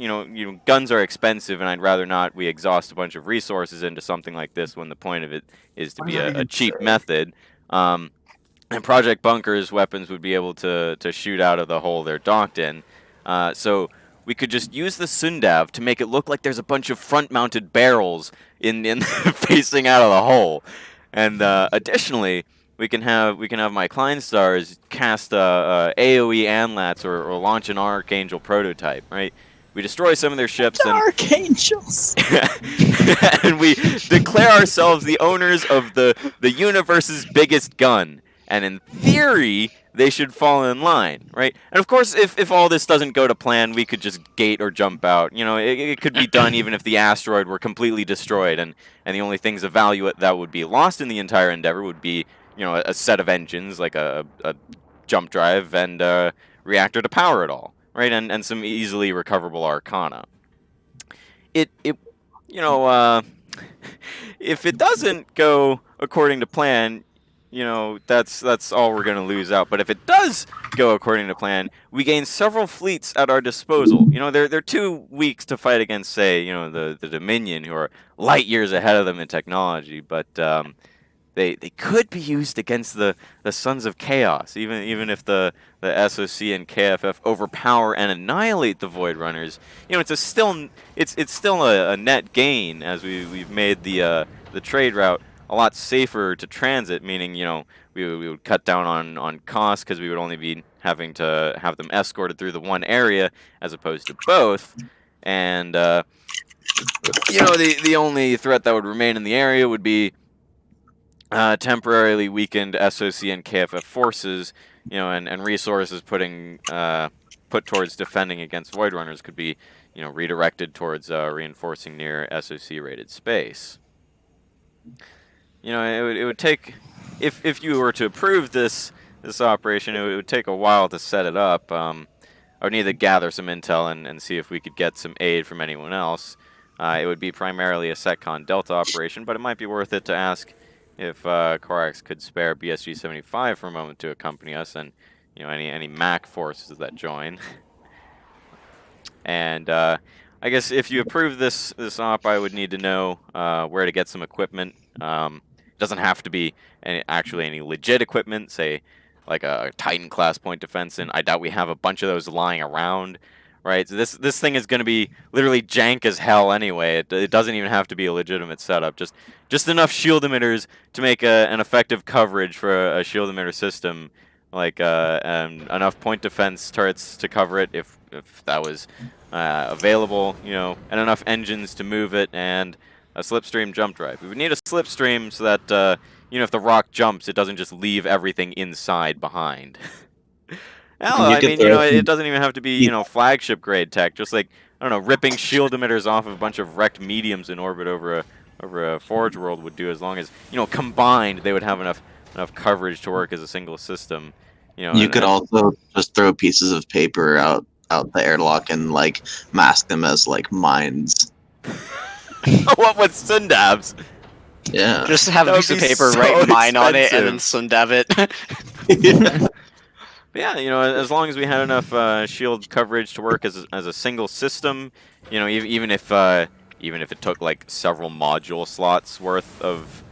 S3: Guns are expensive, and I'd rather not we exhaust a bunch of resources into something like this when the point of it is to be a cheap method. And Project Bunker's weapons would be able to shoot out of the hole they're docked in. So we could just use the Sundav to make it look like there's a bunch of front-mounted barrels in facing out of the hole. And additionally, we can have my Kleinstars cast AOE Anlats or launch an Archangel prototype, right? We destroy some of their ships and
S4: Archangels.
S3: and we declare ourselves the owners of the universe's biggest gun. And in theory, they should fall in line, right? And of course, if all this doesn't go to plan, we could just gate or jump out. It could be done even if the asteroid were completely destroyed, and the only things of value that would be lost in the entire endeavor would be, a set of engines, like a jump drive and a reactor to power it all, right? And some easily recoverable arcana. If it doesn't go according to plan, that's all we're going to lose out. But if it does go according to plan, we gain several fleets at our disposal. They're too weak to fight against, say, the Dominion, who are light years ahead of them in technology. But they could be used against the Sons of Chaos, even if the SOC and KFF overpower and annihilate the Void Runners. It's still a net gain, as we've made the trade route a lot safer to transit, meaning, we would cut down on costs because we would only be having to have them escorted through the one area as opposed to both. And, the only threat that would remain in the area would be temporarily weakened SOC and KFF forces, and resources put towards defending against Void Runners could be, redirected towards reinforcing near SOC-rated space. It would take, if you were to approve this operation, it would take a while to set it up. I would need to gather some intel and see if we could get some aid from anyone else. It would be primarily a SecCon Delta operation, but it might be worth it to ask if Corax could spare BSG-75 for a moment to accompany us and, any Mac forces that join. And I guess if you approve this op, I would need to know where to get some equipment. It doesn't have to be actually any legit equipment, say like a Titan class point defense, and I doubt we have a bunch of those lying around, right? So this thing is going to be literally jank as hell anyway. It doesn't even have to be a legitimate setup. Just enough shield emitters to make an effective coverage for a shield emitter system, like and enough point defense turrets to cover it if that was available, and enough engines to move it, and a slipstream jump drive. We would need a slipstream so that if the rock jumps, it doesn't just leave everything inside behind. Hell, I mean, it doesn't even have to be, flagship grade tech. Just like, I don't know, ripping shield emitters off of a bunch of wrecked mediums in orbit over a Forge world would do, as long as, combined they would have enough coverage to work as a single system.
S6: You could also just throw pieces of paper out the airlock and like mask them as like mines.
S3: What with Sundabs?
S6: Yeah.
S2: Just have a piece of paper, write mine on it, and then Sundav it.
S3: Yeah, as long as we had enough shield coverage to work as a single system, even if it took like several module slots worth of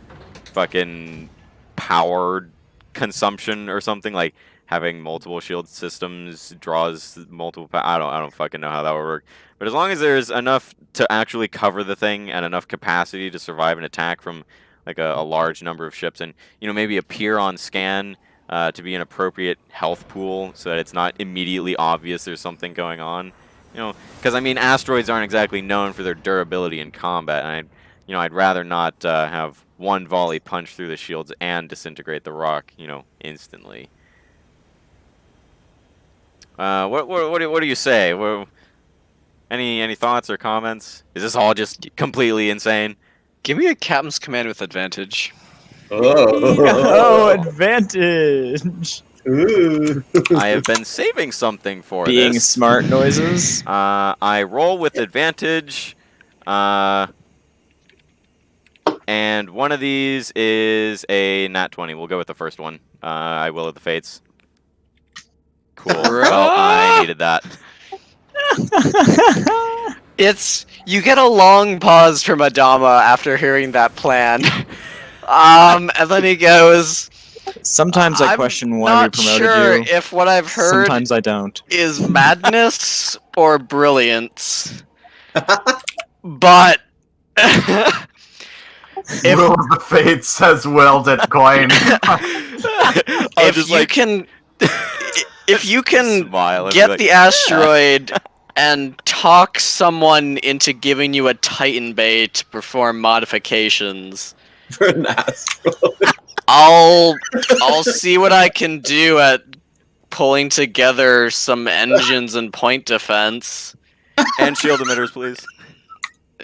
S3: fucking power consumption or something, like having multiple shield systems draws multiple. I don't fucking know how that would work. But as long as there's enough to actually cover the thing and enough capacity to survive an attack from like a large number of ships, and maybe appear on scan to be an appropriate health pool so that it's not immediately obvious there's something going on. Because I mean, asteroids aren't exactly known for their durability in combat, and I'd rather not have one volley punch through the shields and disintegrate the rock, instantly. What do you say? Any thoughts or comments? Is this all just completely insane?
S2: Give me a captain's command with advantage.
S4: Oh, advantage!
S6: Ooh.
S3: I have been saving something for
S4: Being
S3: this.
S4: smart noises.
S3: I roll with advantage, and one of these is a nat 20. We'll go with the first one. I will of the fates. Cool. Well, I needed that.
S2: You get a long pause from Adama after hearing that plan. And then he goes,
S4: Sometimes I
S2: I'm
S4: question why
S2: not
S4: we promoted
S2: sure
S4: you.
S2: if what I've heard
S4: Sometimes I don't.
S2: is madness or brilliance. But
S1: Will of the Fates says welded coin.
S2: if you can
S3: Smile and be
S2: get
S3: like,
S2: the asteroid and talk someone into giving you a Titan Bay to perform modifications,
S6: For an asteroid.
S2: I'll see what I can do at pulling together some engines and point defense.
S3: and shield emitters, please.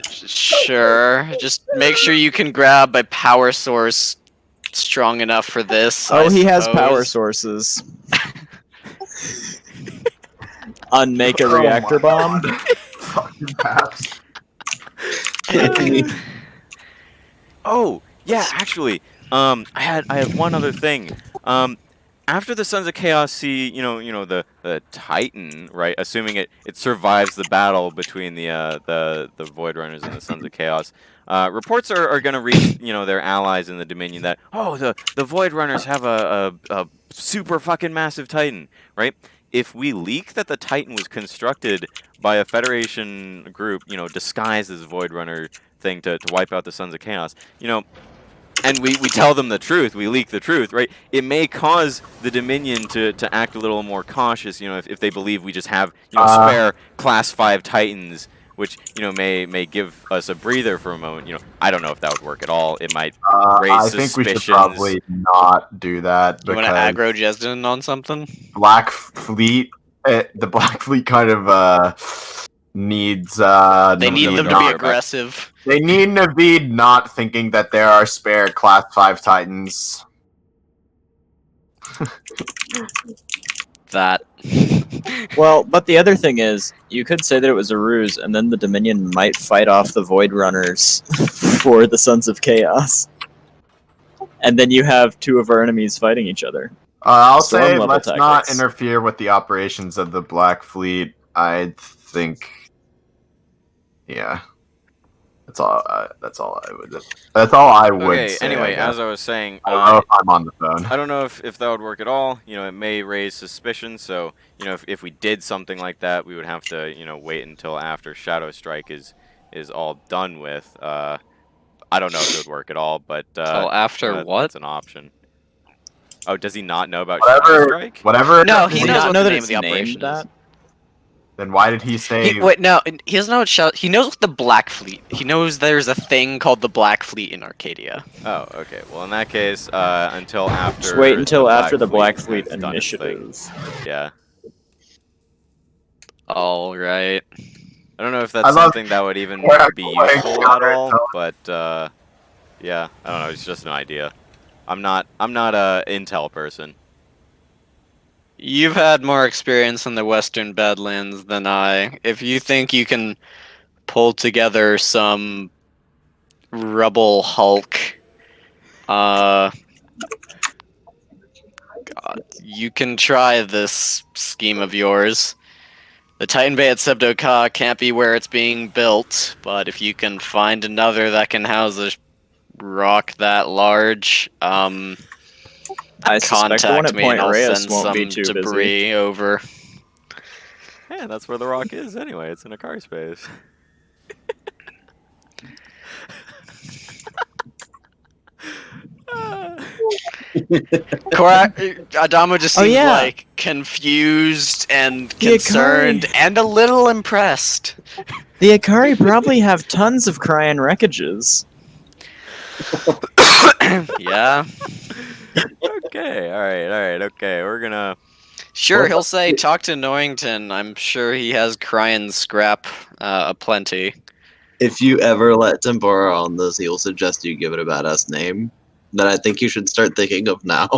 S2: Sure. Just make sure you can grab a power source strong enough for this.
S4: Oh, he has
S2: suppose.
S4: power sources. Unmake a
S1: Oh
S4: reactor
S1: my
S4: bomb.
S1: Fucking paps.
S3: Oh, yeah, actually, I had one other thing. After the Sons of Chaos see, the Titan, right? Assuming it survives the battle between the Void Runners and the Sons of Chaos, reports are going to reach, their allies in the Dominion that, oh, the Void Runners have a super fucking massive Titan, right? If we leak that the Titan was constructed by a Federation group, disguised as a Void Runner thing to wipe out the Sons of Chaos, and we tell them the truth, we leak the truth, right? It may cause the Dominion to act a little more cautious, if they believe we just have, spare Class 5 Titans, which, may give us a breather for a moment. I don't know if that would work at all. It might raise
S1: I
S3: suspicions.
S1: think we should probably not do that.
S2: You want to aggro Jesden on something?
S1: Black Fleet, the Black Fleet kind of needs.
S2: They need them to be aggressive.
S1: They need Naveed not thinking that there are spare Class 5 Titans.
S2: That.
S4: Well, but the other thing is, you could say that it was a ruse, and then the Dominion might fight off the Void Runners for the Sons of Chaos. And then you have two of our enemies fighting each other.
S1: I'll
S4: Storm
S1: say
S4: level
S1: let's not
S4: tactics.
S1: interfere with the operations of the Black Fleet. I think, yeah, that's all. That's all I would. That's all I would
S3: Okay.
S1: say.
S3: Anyway,
S1: I guess.
S3: as I was saying,
S1: I don't know if I'm on the phone.
S3: I don't know if that would work at all. You know, it may raise suspicion. So, you know, if we did something like that, we would have to, you know, wait until after Shadow Strike is all done with. I don't know if it would work at all, but
S2: Till after what?
S3: that's an option. Oh, does he not know about Shadow
S1: Whatever.
S3: Strike?
S1: Whatever.
S2: No,
S4: Does
S2: he
S4: he
S2: knows
S4: not
S2: what
S4: know
S2: the
S4: that
S2: name
S4: it's
S2: of the operation
S4: named
S2: is.
S4: that?
S1: Then why did he say?
S2: Wait, no, he doesn't know what he knows the Black Fleet. He knows there's a thing called the Black Fleet in Arcadia.
S3: Oh, okay. Well, in that case, until after.
S4: Just wait until after the Black
S3: has
S4: Fleet
S3: done its thing.
S4: initiative.
S3: Yeah.
S2: All right.
S3: I don't know if
S1: I
S3: that's
S1: love
S3: something that would even
S1: Black
S3: be
S1: Flag
S3: useful at all,
S1: counterintelligence.
S3: but yeah, I don't know. It's just an idea. I'm not a intel person.
S2: You've had more experience in the Western Badlands than I. If you think you can pull together some rubble Hulk, God, you can try this scheme of yours. The Titan Bay at Sebdo-Ka can't be where it's being built, but if you can find another that can house a rock that large,
S4: I suspect the one
S2: contact
S4: at
S2: me and
S4: Point
S2: I'll
S4: Reyes
S2: send
S4: won't
S2: some
S4: be too busy.
S2: debris over.
S3: Yeah, that's where the rock is anyway. It's in a car space.
S2: Adamo just
S4: Oh,
S2: seems
S4: yeah.
S2: like confused and
S4: The
S2: concerned
S4: Akari.
S2: and a little impressed.
S4: The Akari probably have tons of cryon wreckages.
S2: Yeah.
S3: Okay, all right, okay. We're gonna.
S2: Sure,
S6: What
S2: he'll
S6: about
S2: say, talk to Norrington. I'm sure he has cryon scrap aplenty.
S6: If you ever let Tempora on this, he'll suggest you give it a badass name that I think you should start thinking of now.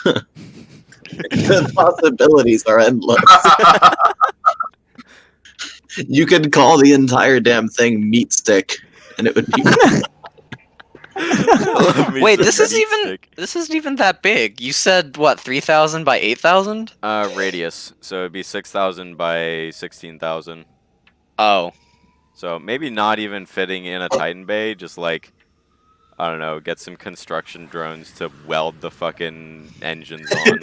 S6: The possibilities are endless. You could call the entire damn thing Meat Stick, and it would be.
S2: Wait, this isn't even that big. You said what, 3,000 by 8,000?
S3: Radius, so it'd be 6,000 by 16,000.
S2: Oh.
S3: So maybe not even fitting in a Titan Bay, just like, I don't know, get some construction drones to weld the fucking engines on.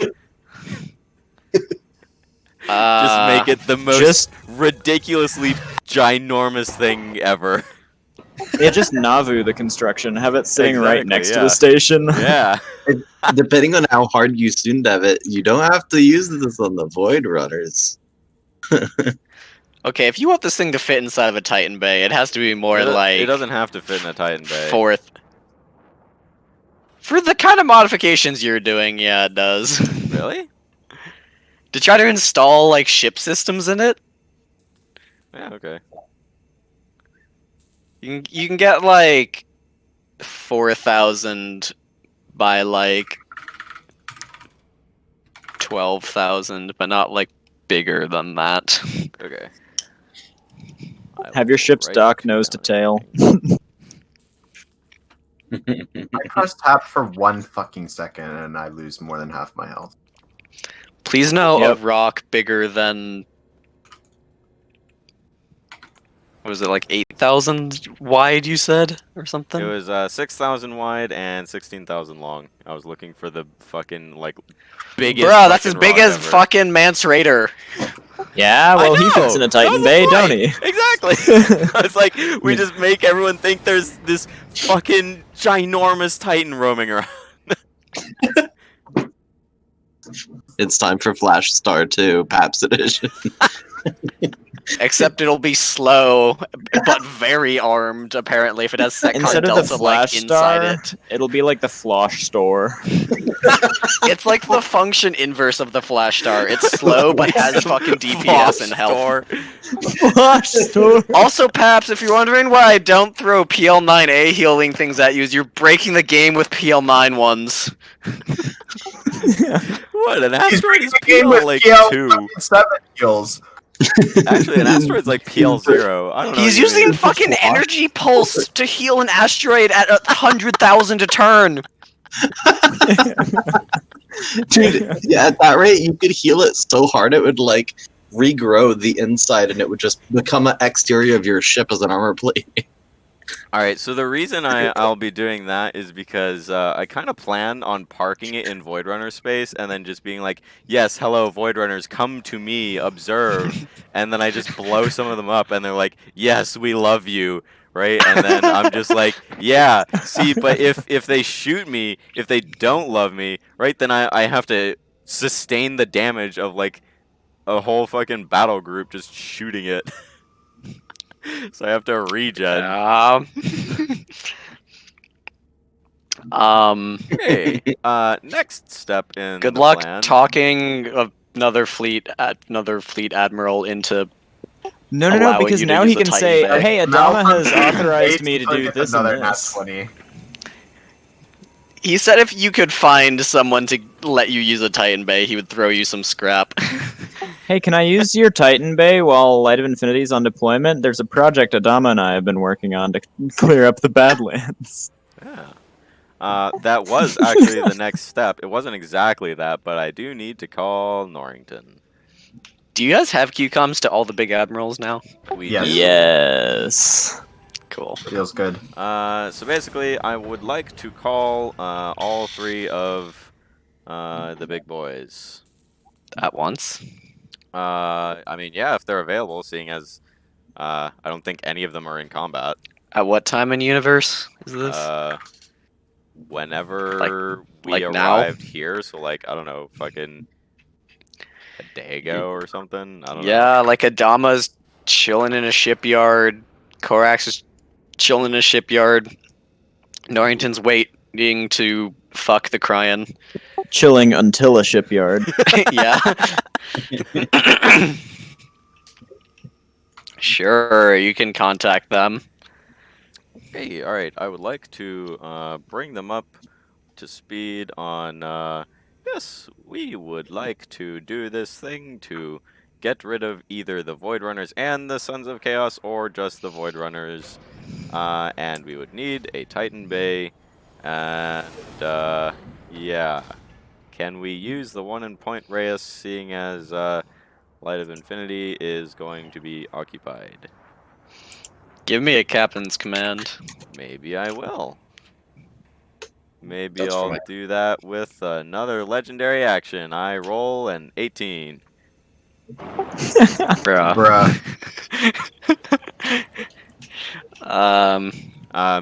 S3: Just make it the most ridiculously ginormous thing ever.
S4: Yeah, just Navu the construction. Have it sitting right
S3: Exactly,
S4: next to
S3: yeah.
S4: the station.
S3: Yeah.
S6: Depending on how hard you soon dev it, you don't have to use this on the Void Runners.
S2: Okay, if you want this thing to fit inside of a Titan Bay, it has to be more like
S3: It doesn't have to fit in a Titan Bay.
S2: fourth. For the kind of modifications you're doing, yeah, it does.
S3: Really?
S2: To try to install like ship systems in it,
S3: Yeah, okay.
S2: you can get like 4,000 by like 12,000, but not like bigger than that.
S3: Okay.
S4: Have your ship's dock nose to tail.
S1: I press tap for 1 fucking second and I lose more than half my health.
S2: Please know
S4: Yep.
S2: a rock bigger than, what was it, like 8,000 wide, you said? Or something?
S3: It was 6,000 wide and 16,000 long. I was looking for the fucking, like, biggest
S2: Bro, that's as
S3: fucking
S2: big
S3: rock
S2: as
S3: ever.
S2: fucking Mance Raider.
S4: Yeah, well, he fits in a Titan Bay, don't he?
S3: Exactly. It's like, we just make everyone think there's this fucking ginormous Titan roaming around.
S6: It's time for Flash Star 2, PAPS Edition.
S2: Except it'll be slow, but very armed, apparently, if it has Second
S4: Instead of the
S2: Delta, like,
S4: Flash
S2: inside
S4: Star,
S2: it.
S4: it'll be like the Flosh Store.
S2: It's like the function inverse of the Flash Star. It's slow, but has fucking DPS and health.
S4: Flosh Store.
S2: Also, Paps, if you're wondering why I don't throw PL9A healing things at you, is you're breaking the game with PL9 ones.
S3: What, an
S1: He's
S3: asteroid is
S1: the game
S3: PL,
S1: with
S3: like,
S1: PL
S3: 2.
S1: 7 kills.
S3: Actually, an asteroid's like PL 0. I don't know.
S2: He's
S3: what you
S2: using
S3: mean.
S2: fucking energy pulse to heal an asteroid at 100,000 a turn.
S6: Dude, yeah, at that rate, you could heal it so hard it would like regrow the inside, and it would just become an exterior of your ship as an armor plate.
S3: All right, so the reason I'll be doing that is because I kind of plan on parking it in Void Runner space and then just being like, yes, hello, Void Runners, come to me, observe. And then I just blow some of them up and they're like, yes, we love you, right? And then I'm just like, yeah, see, but if they shoot me, if they don't love me, right, then I have to sustain the damage of like a whole fucking battle group just shooting it. So I have to regen. Okay. Next step in
S2: Good
S3: the
S2: luck
S3: plan.
S2: talking another fleet admiral into
S4: No,
S2: allowing
S4: because
S2: you to
S4: now
S2: use
S4: he
S2: the
S4: can
S2: Titan
S4: say,
S2: Bay.
S4: "Hey, Adama has authorized me to do this and
S1: another nat
S4: this."
S1: 20.
S2: He said if you could find someone to let you use a Titan Bay, he would throw you some scrap.
S4: Hey, can I use your Titan Bay while Light of Infinity's on deployment? There's a project Adama and I have been working on to clear up the Badlands.
S3: Yeah. That was actually the next step. It wasn't exactly that, but I do need to call Norrington.
S2: Do you guys have QComs to all the big admirals now?
S3: We
S1: Yes.
S3: do.
S4: Yes.
S2: Cool.
S1: Feels good.
S3: So basically, I would like to call all three of the big boys.
S2: At once.
S3: I mean, yeah, if they're available, seeing as I don't think any of them are in combat.
S2: At what time in universe is this?
S3: Whenever we
S2: like now?
S3: arrived here, so like I don't know, fucking a day ago or something. I don't know.
S2: Yeah, like Adama's chilling in a shipyard. Korax is chilling in a shipyard. Norrington's waiting to fuck the Cryon.
S4: Chilling until a shipyard.
S2: Yeah. Sure, you can contact them.
S3: Hey, all right. I would like to bring them up to speed on. Yes, we would like to do this thing to get rid of either the Void Runners and the Sons of Chaos, or just the Void Runners. And we would need a Titan Bay, and yeah. Can we use the one in Point Reyes, seeing as Light of Infinity is going to be occupied?
S2: Give me a captain's command.
S3: Maybe I will. Maybe
S6: That's for
S3: I'll
S6: my-
S3: do that with another legendary action. I roll an 18.
S2: Bruh.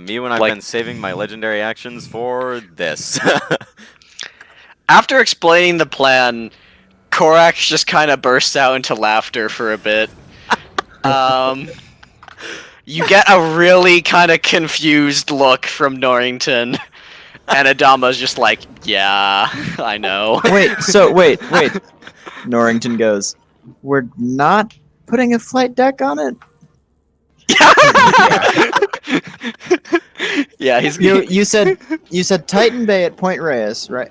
S3: Me when I've
S2: Like-
S3: been saving my legendary actions for this.
S2: After explaining the plan, Korax just kind of bursts out into laughter for a bit. You get a really kind of confused look from Norrington, and Adama's just like, yeah, I know.
S4: Wait. Norrington goes, "We're not putting a flight deck on it?"
S2: Yeah, he's
S4: You said Titan Bay at Point Reyes, right?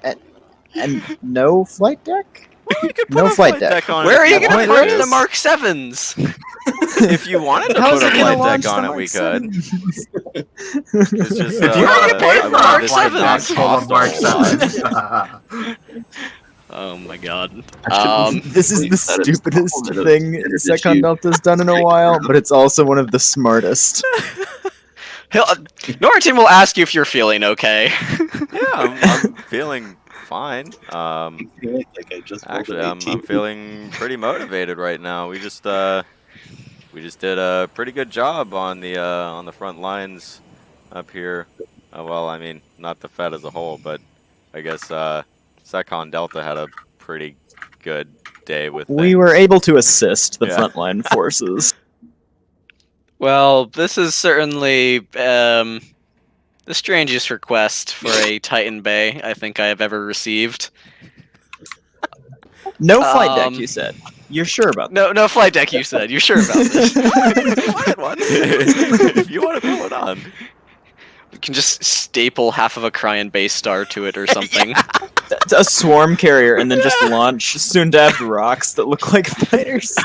S4: And no flight deck?
S3: We could put
S4: No
S3: a
S4: flight deck.
S3: on
S2: Where are
S3: it
S2: you
S3: if
S2: gonna
S3: wanted
S2: put
S3: to.
S2: the Mark 7s?
S3: If you wanted to
S4: How's
S3: put a
S4: it gonna
S3: flight
S4: launch
S3: deck on
S4: the
S3: it, we
S4: Mark
S3: could.
S4: 7s?
S3: It's just
S1: If you want to
S3: I
S1: pay
S3: would
S1: for
S3: want
S1: our
S3: this
S1: flight
S3: to not
S1: deck full of
S3: cost
S1: Mark
S3: a lot.
S1: 7s.
S2: Oh my god.
S4: This is the
S6: That is
S4: stupidest
S6: all
S4: thing
S6: that is
S4: Second
S6: you.
S4: Delta's done in a while, but it's also one of the smartest.
S2: Norrington will ask you if you're feeling okay.
S3: Yeah, I'm feeling fine.
S6: I feel like I just rolled
S3: Actually,
S6: an
S3: I'm
S6: 18.
S3: feeling pretty motivated right now. We just did a pretty good job on the front lines up here. Well, I mean, not the Fed as a whole, but I guess Secon Delta had a pretty good day with
S4: We
S3: things.
S4: were able to assist the
S3: Yeah.
S4: frontline forces.
S2: Well, this is certainly the strangest request for a Titan Bay I think I have ever received.
S4: No flight deck,
S2: Um,
S4: you said. You're sure about that?
S2: No flight deck, you said. You sure about this?
S3: If you wanted one, if you want to throw it on.
S2: You can just staple half of a Cryon base star to it or something.
S4: A swarm carrier and then just launch soon-dabbed rocks that look like fighters.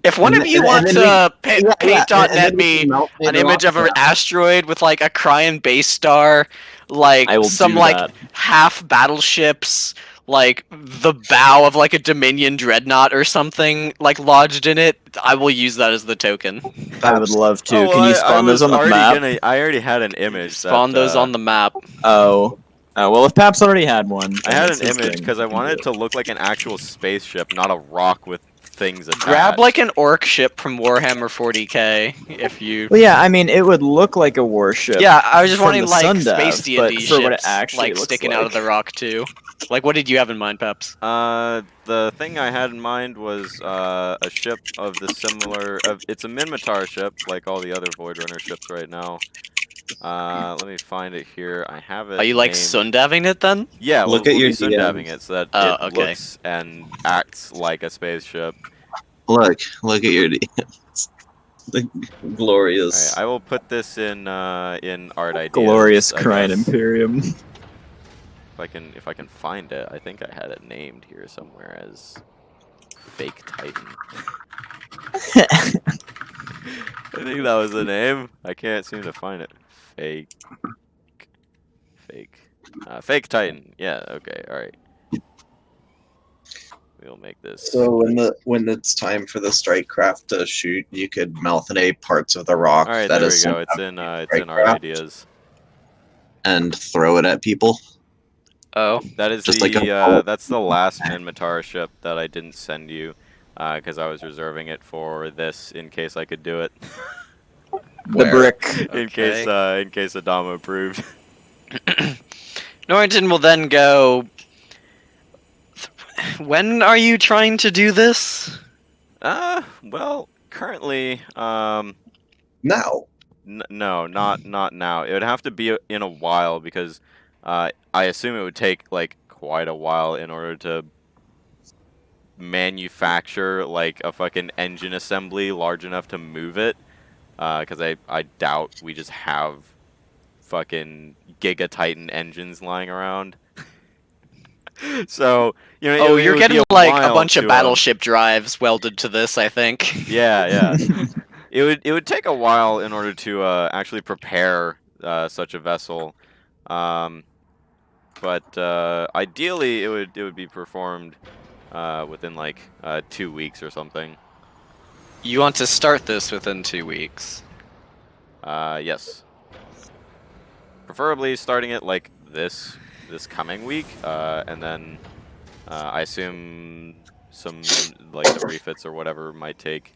S2: If one of you wants to paint.net
S6: and then we
S2: me
S6: can melt
S2: an
S6: it
S2: image
S6: off
S2: of an asteroid with like a Cryon base star like
S4: I will
S2: some
S4: do
S2: like
S4: that.
S2: half battleships, like the bow of like a Dominion dreadnought or something, like lodged in it, I will use that as the token.
S4: I would love to.
S3: Oh, well,
S4: Can you
S3: I
S4: spawn those
S3: was
S4: on the
S3: already
S4: map?
S3: gonna. I already had an image.
S2: Spawn
S3: that,
S2: those on the map.
S4: Oh. Oh, well, if Pap's already had one.
S3: I
S4: then
S3: had
S4: it's
S3: an
S4: his
S3: image
S4: thing.
S3: because I
S4: He can
S3: wanted
S4: do
S3: it to look like an actual spaceship, not a rock with things attached.
S2: Grab like an orc ship from Warhammer 40k if you.
S4: Well, yeah, I mean, it would look like a warship.
S2: Yeah, I was just
S4: from
S2: wanting
S4: the
S2: like
S4: Sundav,
S2: space
S4: but
S2: D&D
S4: for what it
S2: ships,
S4: actually
S2: like
S4: looks
S2: sticking out of the rock too. Like, what did you have in mind, Peps?
S3: The thing I had in mind was a ship of the similar. It's a Minmatar ship, like all the other Void Runner ships right now. Let me find it here. I have it.
S2: Are you like
S3: named...
S2: Sundaving it then?
S3: Yeah,
S6: Look
S3: we'll
S6: at
S3: be
S6: your
S3: Sundaving
S6: DMs.
S3: it so that
S2: Oh,
S3: it
S2: okay.
S3: looks and acts like a spaceship.
S6: Look at your DMs. The glorious.
S3: Alright, I will put this in art ideas.
S4: glorious
S3: I
S4: Crine
S3: guess.
S4: Imperium.
S3: If I can find it, I think I had it named here somewhere as Fake Titan. I think that was the name. I can't seem to find it. Fake Titan. Yeah. Okay. All right. We'll make this.
S6: So when it's time for the strike craft to shoot, you could meltinate parts of the rock
S3: All right.
S6: that
S3: There
S6: is
S3: we go.
S6: sent
S3: It's
S6: out
S3: in
S6: to
S3: it's in art
S6: Strikecraft
S3: ideas.
S6: and throw it at people.
S2: Oh.
S3: That is
S6: Just
S3: the
S6: like a
S3: that's the last Minmatar ship that I didn't send you, because I was reserving it for this in case I could do it.
S4: The
S6: Where?
S4: brick.
S3: in case Adama approved.
S2: Norrington will then go. When are you trying to do this?
S3: Well, currently,
S6: Now.
S3: no, not now. It would have to be in a while because I assume it would take like quite a while in order to manufacture like a fucking engine assembly large enough to move it. Because I doubt we just have fucking Giga Titan engines lying around. So you know,
S2: Oh,
S3: it
S2: you're
S3: would be
S2: getting
S3: a
S2: like a
S3: while
S2: bunch of
S3: to,
S2: battleship drives welded to this, I think.
S3: Yeah. It would take a while in order to actually prepare such a vessel, but ideally it would be performed within like 2 weeks or something.
S2: You want to start this within 2 weeks.
S3: Yes, preferably starting it like this coming week, and then I assume some like the refits or whatever might take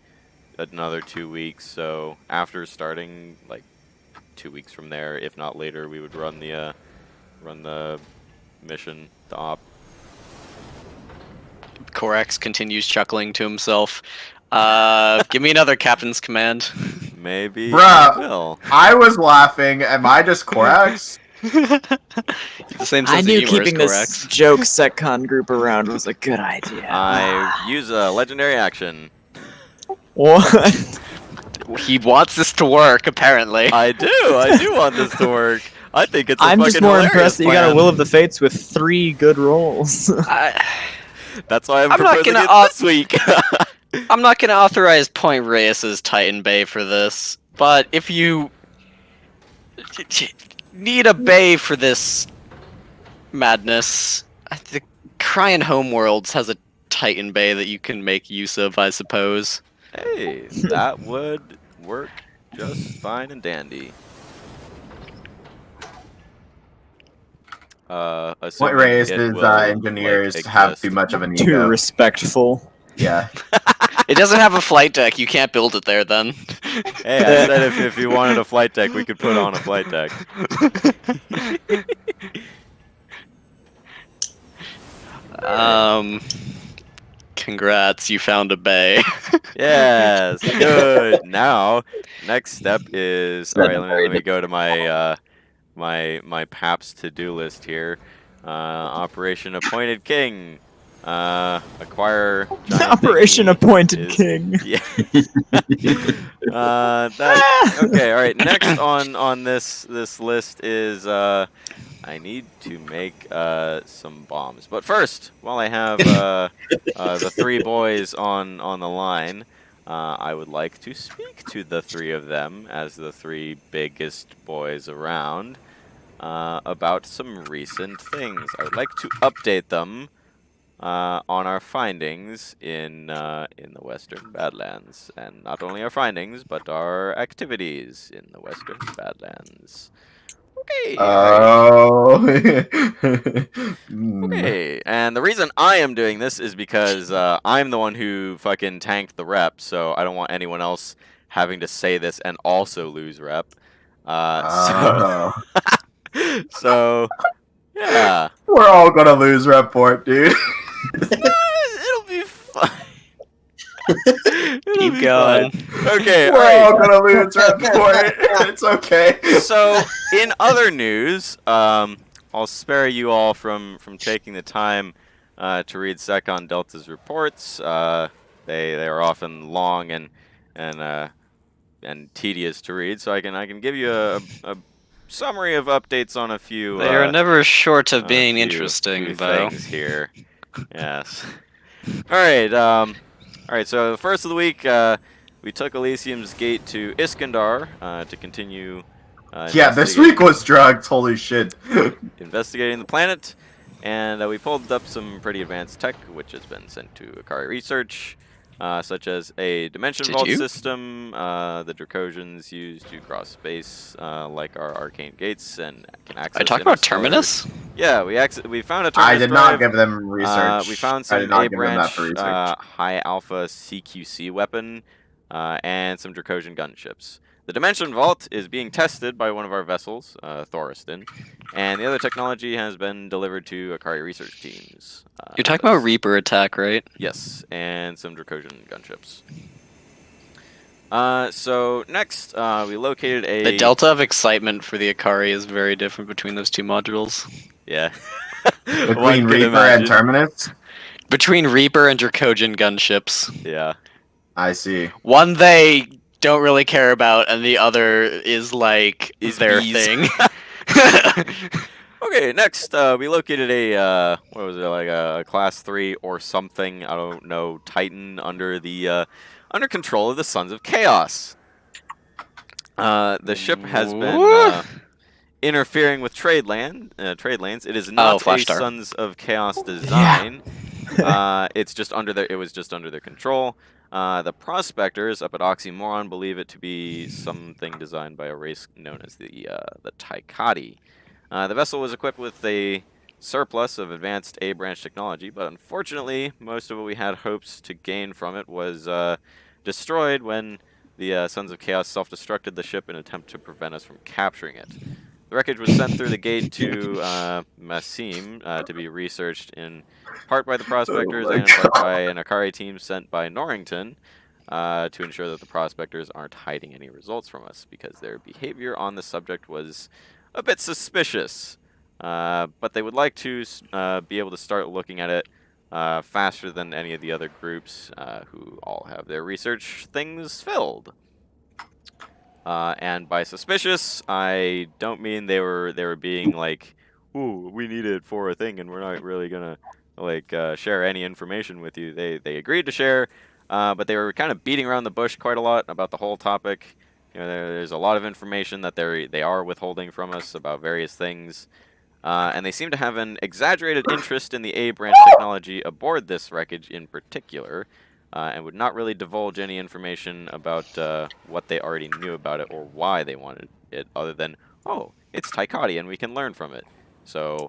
S3: another 2 weeks. So after starting, like 2 weeks from there, if not later, we would run the mission, the op.
S2: Korax continues chuckling to himself. Give me another captain's command.
S3: Maybe
S1: Bruh.
S3: I will.
S1: I was laughing. Am I just Korax?
S2: The same sense
S4: I
S2: of
S4: knew
S2: humor as
S4: keeping this
S2: Korax.
S4: joke secon group around was a good idea.
S3: I use a legendary action.
S4: What?
S2: He wants this to work, apparently.
S3: I do want this to work. I think it's a
S4: I'm
S3: fucking
S4: just more
S3: hilarious
S4: impressed that you got a
S3: plan.
S4: Will of the Fates with 3 good rolls.
S3: That's why I'm
S2: I'm not
S3: proposing
S2: gonna
S3: it this week.
S2: I'm not gonna authorize Point Reyes's Titan Bay for this, but if you need a bay for this madness, the Cryan Homeworlds has a Titan Bay that you can make use of, I suppose.
S3: Hey, that would work just fine and dandy.
S1: Point
S3: Assuming
S1: Reyes'
S3: it will,
S1: engineers
S3: like,
S1: have
S3: exist.
S1: too much of an
S4: Too
S1: ego.
S4: respectful.
S1: Yeah.
S2: It doesn't have a flight deck, you can't build it there then.
S3: Hey, I said if you wanted a flight deck, we could put on a flight deck.
S2: Congrats, you found a bay.
S3: Yes, good. Now, next step is all right. Let me go to my my PAPS to-do list here. Operation Appointed King. Acquire giant
S4: Operation
S3: thingy
S4: Appointed
S3: is-
S4: King.
S3: Yeah. Okay. All right. Next on this list is I need to make some bombs. But first, while I have the 3 boys on the line, I would like to speak to the 3 of them as the 3 biggest boys around. about some recent things. I would like to update them on our findings in the Western Badlands, and not only our findings, but our activities in the Western Badlands. Okay, alright.
S1: Oh. Hmm.
S3: Okay, and the reason I am doing this is because I'm the one who fucking tanked the rep, so I don't want anyone else having to say this and also lose rep.
S1: Oh.
S3: So, yeah.
S1: We're all gonna lose report, dude.
S3: It'll be fine. It'll
S2: Keep
S3: be
S2: going.
S3: fine. Okay,
S1: We're
S3: alright.
S1: all gonna lose report. It's okay.
S3: So, in other news, I'll spare you all from taking the time to read Secon Delta's reports. They are often long and tedious to read, so I can give you a summary of updates on a few.
S2: They are never short of being
S3: few
S2: interesting, though.
S3: things here. Yes. All right. So the first of the week, we took Elysium's gate to Iskandar to continue.
S1: Yeah, this week was drugs. Holy shit.
S3: Investigating the planet, and we pulled up some pretty advanced tech, which has been sent to Akari Research, such as a dimension vault system the Dracosians use to cross space, like our arcane gates, and can access.
S2: I talked about Terminus?
S3: Yeah, we found a Terminus
S1: I did not
S3: drive.
S1: give them research.
S3: We found
S1: I
S3: some
S1: did not give them that
S3: A-branch
S1: for research.
S3: high alpha CQC weapon, and some Dracosian gunships. The Dimension Vault is being tested by one of our vessels, Thoriston, and the other technology has been delivered to Akari research teams.
S2: You're talking about Reaper attack, right?
S3: Yes, and some Dracosian gunships. So next, we located a...
S2: The delta of excitement for the Akari is very different between those two modules.
S3: Yeah.
S1: Between Reaper and Terminus?
S2: Between Reaper and Dracosian gunships.
S3: Yeah.
S1: I see.
S2: One they don't really care about, and the other is like their
S3: bees.
S2: thing.
S3: Okay, next, we located a, what was it, like a Class 3 or something, I don't know, Titan under the, under control of the Sons of Chaos. The ship has been, interfering with trade lanes. It is not a Sons of Chaos design. Yeah. It was just under their control. The prospectors up at Oxymoron believe it to be something designed by a race known as the Taikati. The vessel was equipped with a surplus of advanced A-branch technology, but unfortunately, most of what we had hopes to gain from it was destroyed when the Sons of Chaos self-destructed the ship in an attempt to prevent us from capturing it. The wreckage was sent through the gate to Massim to be researched in part by the prospectors and in part by an Akari team sent by Norrington to ensure that the prospectors aren't hiding any results from us, because their behavior on the subject was a bit suspicious. But they would like to be able to start looking at it faster than any of the other groups who all have their research things filled. And by suspicious, I don't mean they were being like, "Ooh, we need it for a thing, and we're not really gonna like share any information with you." They agreed to share, but they were kind of beating around the bush quite a lot about the whole topic. You know, there's a lot of information that they are withholding from us about various things, and they seem to have an exaggerated interest in the A-branch technology aboard this wreckage in particular. And would not really divulge any information about what they already knew about it or why they wanted it, other than, oh, it's Taikati and we can learn from it. So,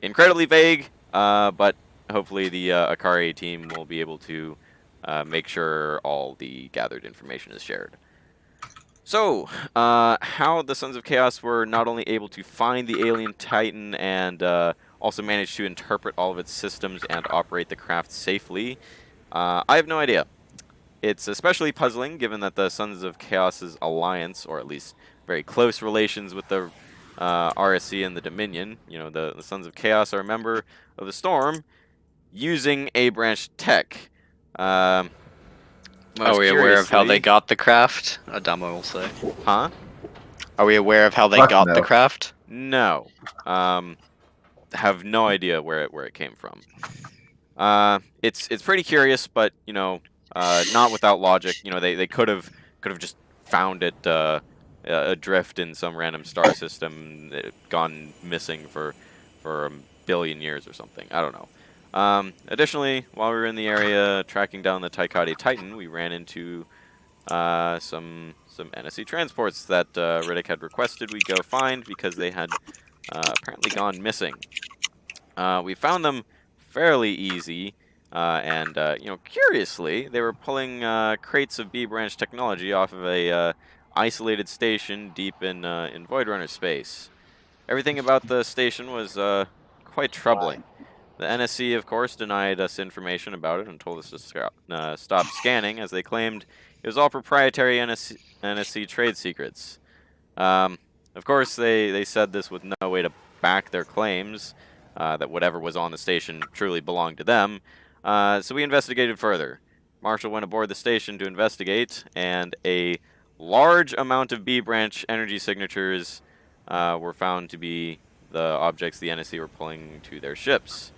S3: incredibly vague, but hopefully the Akari team will be able to make sure all the gathered information is shared. So, how the Sons of Chaos were not only able to find the alien Titan and also managed to interpret all of its systems and operate the craft safely, I have no idea. It's especially puzzling given that the Sons of Chaos's alliance, or at least very close relations with the RSC and the Dominion, you know, the Sons of Chaos are a member of the Storm using A-branch tech.
S2: Are we aware of how they got the craft? Adamo will say.
S3: Huh?
S2: Are we aware of how they got the craft?
S3: No. Have no idea where it came from. It's pretty curious, but you know, not without logic. You know, they could have just found it adrift in some random star system, gone missing for a billion years or something. I don't know. Additionally, while we were in the area tracking down the Taikade Titan, we ran into some NSC transports that Riddick had requested we go find because they had apparently gone missing. We found them fairly easy, and curiously, they were pulling crates of B-branch technology off of a isolated station deep in Void Runner space. Everything about the station was quite troubling. The NSC, of course, denied us information about it and told us to stop scanning, as they claimed it was all proprietary NSC trade secrets. Um, of course, they said this with no way to back their claims that whatever was on the station truly belonged to them. So we investigated further. Marshall went aboard the station to investigate, and a large amount of B-branch energy signatures were found to be the objects the NSC were pulling to their ships.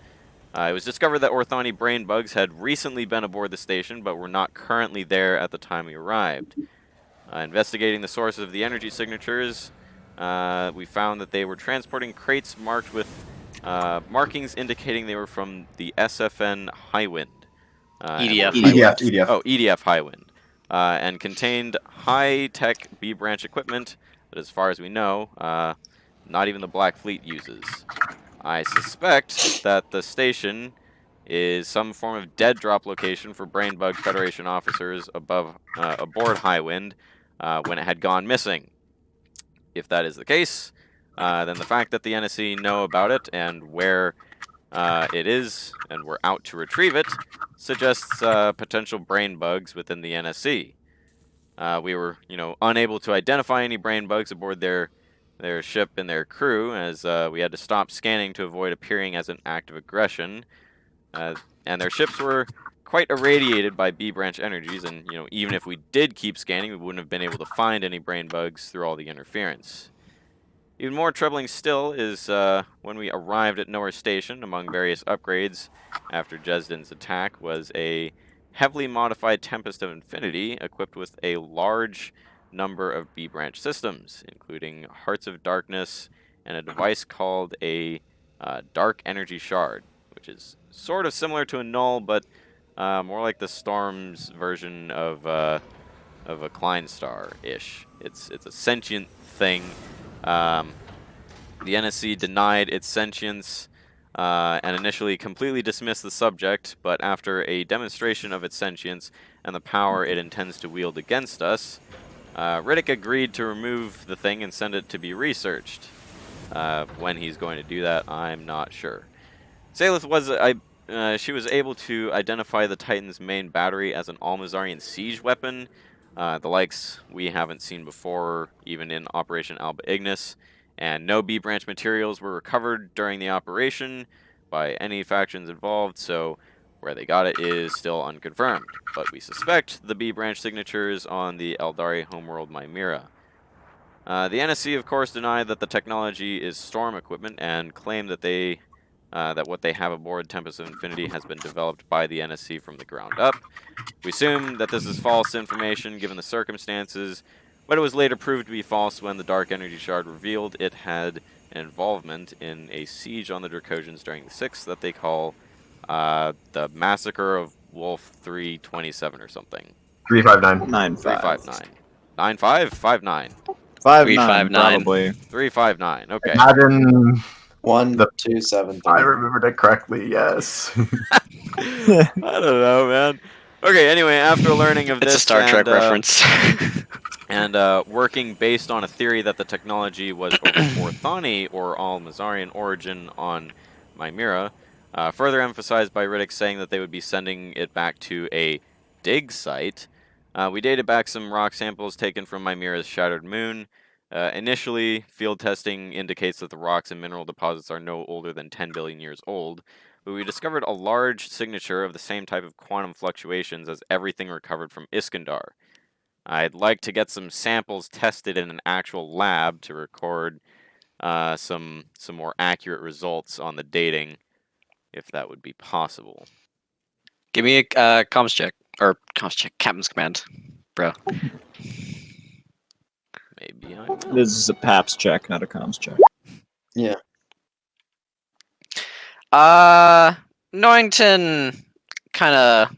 S3: It was discovered that Orthani brain bugs had recently been aboard the station, but were not currently there at the time we arrived. Investigating the sources of the energy signatures, we found that they were transporting crates marked with markings indicating they were from the SFN Highwind.
S2: EDF.
S1: EDF.
S3: Oh, EDF Highwind. And contained high-tech B-branch equipment that, as far as we know, not even the Black Fleet uses. I suspect that the station is some form of dead drop location for Brainbug Federation officers aboard Highwind when it had gone missing. If that is the case, then the fact that the NSC know about it and where it is and we're out to retrieve it suggests potential brain bugs within the NSC. We were, unable to identify any brain bugs aboard their ship and their crew, as we had to stop scanning to avoid appearing as an act of aggression. And their ships were quite irradiated by B-branch energies, and even if we did keep scanning, we wouldn't have been able to find any brain bugs through all the interference. Even more troubling still is when we arrived at Nowhere Station, among various upgrades after Jesdin's attack was a heavily modified Tempest of Infinity equipped with a large number of B-branch systems, including Hearts of Darkness and a device called a Dark Energy Shard, which is sort of similar to a Null, but more like the Storm's version of a Klein Star-ish. It's a sentient thing. The NSC denied its sentience and initially completely dismissed the subject, but after a demonstration of its sentience and the power it intends to wield against us, Riddick agreed to remove the thing and send it to be researched. When he's going to do that, I'm not sure. Salith she was able to identify the Titan's main battery as an Almazarian siege weapon, the likes we haven't seen before, even in Operation Alba Ignis, and no B-branch materials were recovered during the operation by any factions involved, so where they got it is still unconfirmed. But we suspect the B-branch signatures on the Eldari homeworld Mimira. The NSC, of course, denied that the technology is Storm equipment and claimed that that what they have aboard Tempest of Infinity has been developed by the NSC from the ground up. We assume that this is false information given the circumstances, but it was later proved to be false when the Dark Energy Shard revealed it had an involvement in a siege on the Dracosians during the 6th that they call the Massacre of Wolf 327 or something.
S1: 359.
S4: 9-5.
S3: 359. 9-5? 5-9.
S4: 5-9,
S2: 3-5-9.
S4: probably.
S3: 359. Okay.
S1: Imagine
S6: 1,
S1: The-
S6: 2, 7,
S1: I
S6: 3.
S1: remembered it correctly, yes.
S3: I don't know, man. Okay, anyway, after learning of
S2: It's
S3: this
S2: a Star Trek
S3: and,
S2: reference.
S3: and working based on a theory that the technology was Orthani or Almazarian origin on Mimira, further emphasized by Riddick saying that they would be sending it back to a dig site, we dated back some rock samples taken from Mimira's shattered moon. Initially, field testing indicates that the rocks and mineral deposits are no older than 10 billion years old, but we discovered a large signature of the same type of quantum fluctuations as everything recovered from Iskandar. I'd like to get some samples tested in an actual lab to record some more accurate results on the dating, if that would be possible.
S2: Give me a comms check. Or comms check. Captain's command. Bro.
S3: Maybe behind me.
S4: This is a PAPS check, not a comms check.
S2: Norrington kind of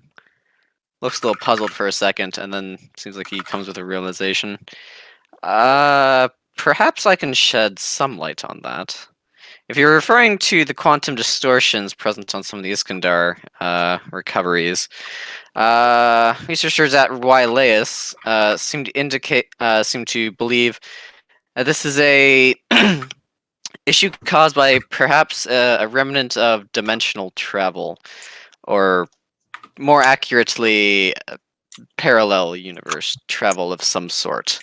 S2: looks a little puzzled for a second, and then seems like he comes with a realization. Perhaps I can shed some light on that. If you're referring to the quantum distortions present on some of the Iskandar recoveries, researchers at Wyleus seem to believe this is a issue caused by perhaps a remnant of dimensional travel, or more accurately, parallel universe travel of some sort.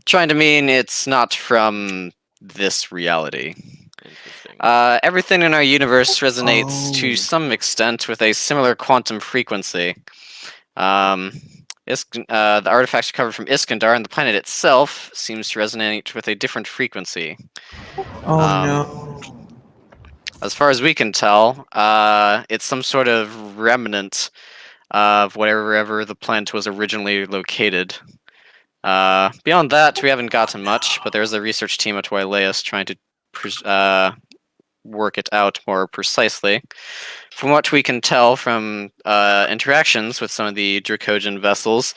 S2: Trying to mean it's not from this reality.
S3: Interesting.
S2: Everything in our universe resonates to some extent with a similar quantum frequency. The artifacts recovered from Iskandar and the planet itself seems to resonate with a different frequency.
S4: Oh
S2: no. As far as we can tell, it's some sort of remnant of wherever the planet was originally located. Beyond that, we haven't gotten much, but there's a research team at Wyleus trying to work it out more precisely. From what we can tell from interactions with some of the Dracogen vessels,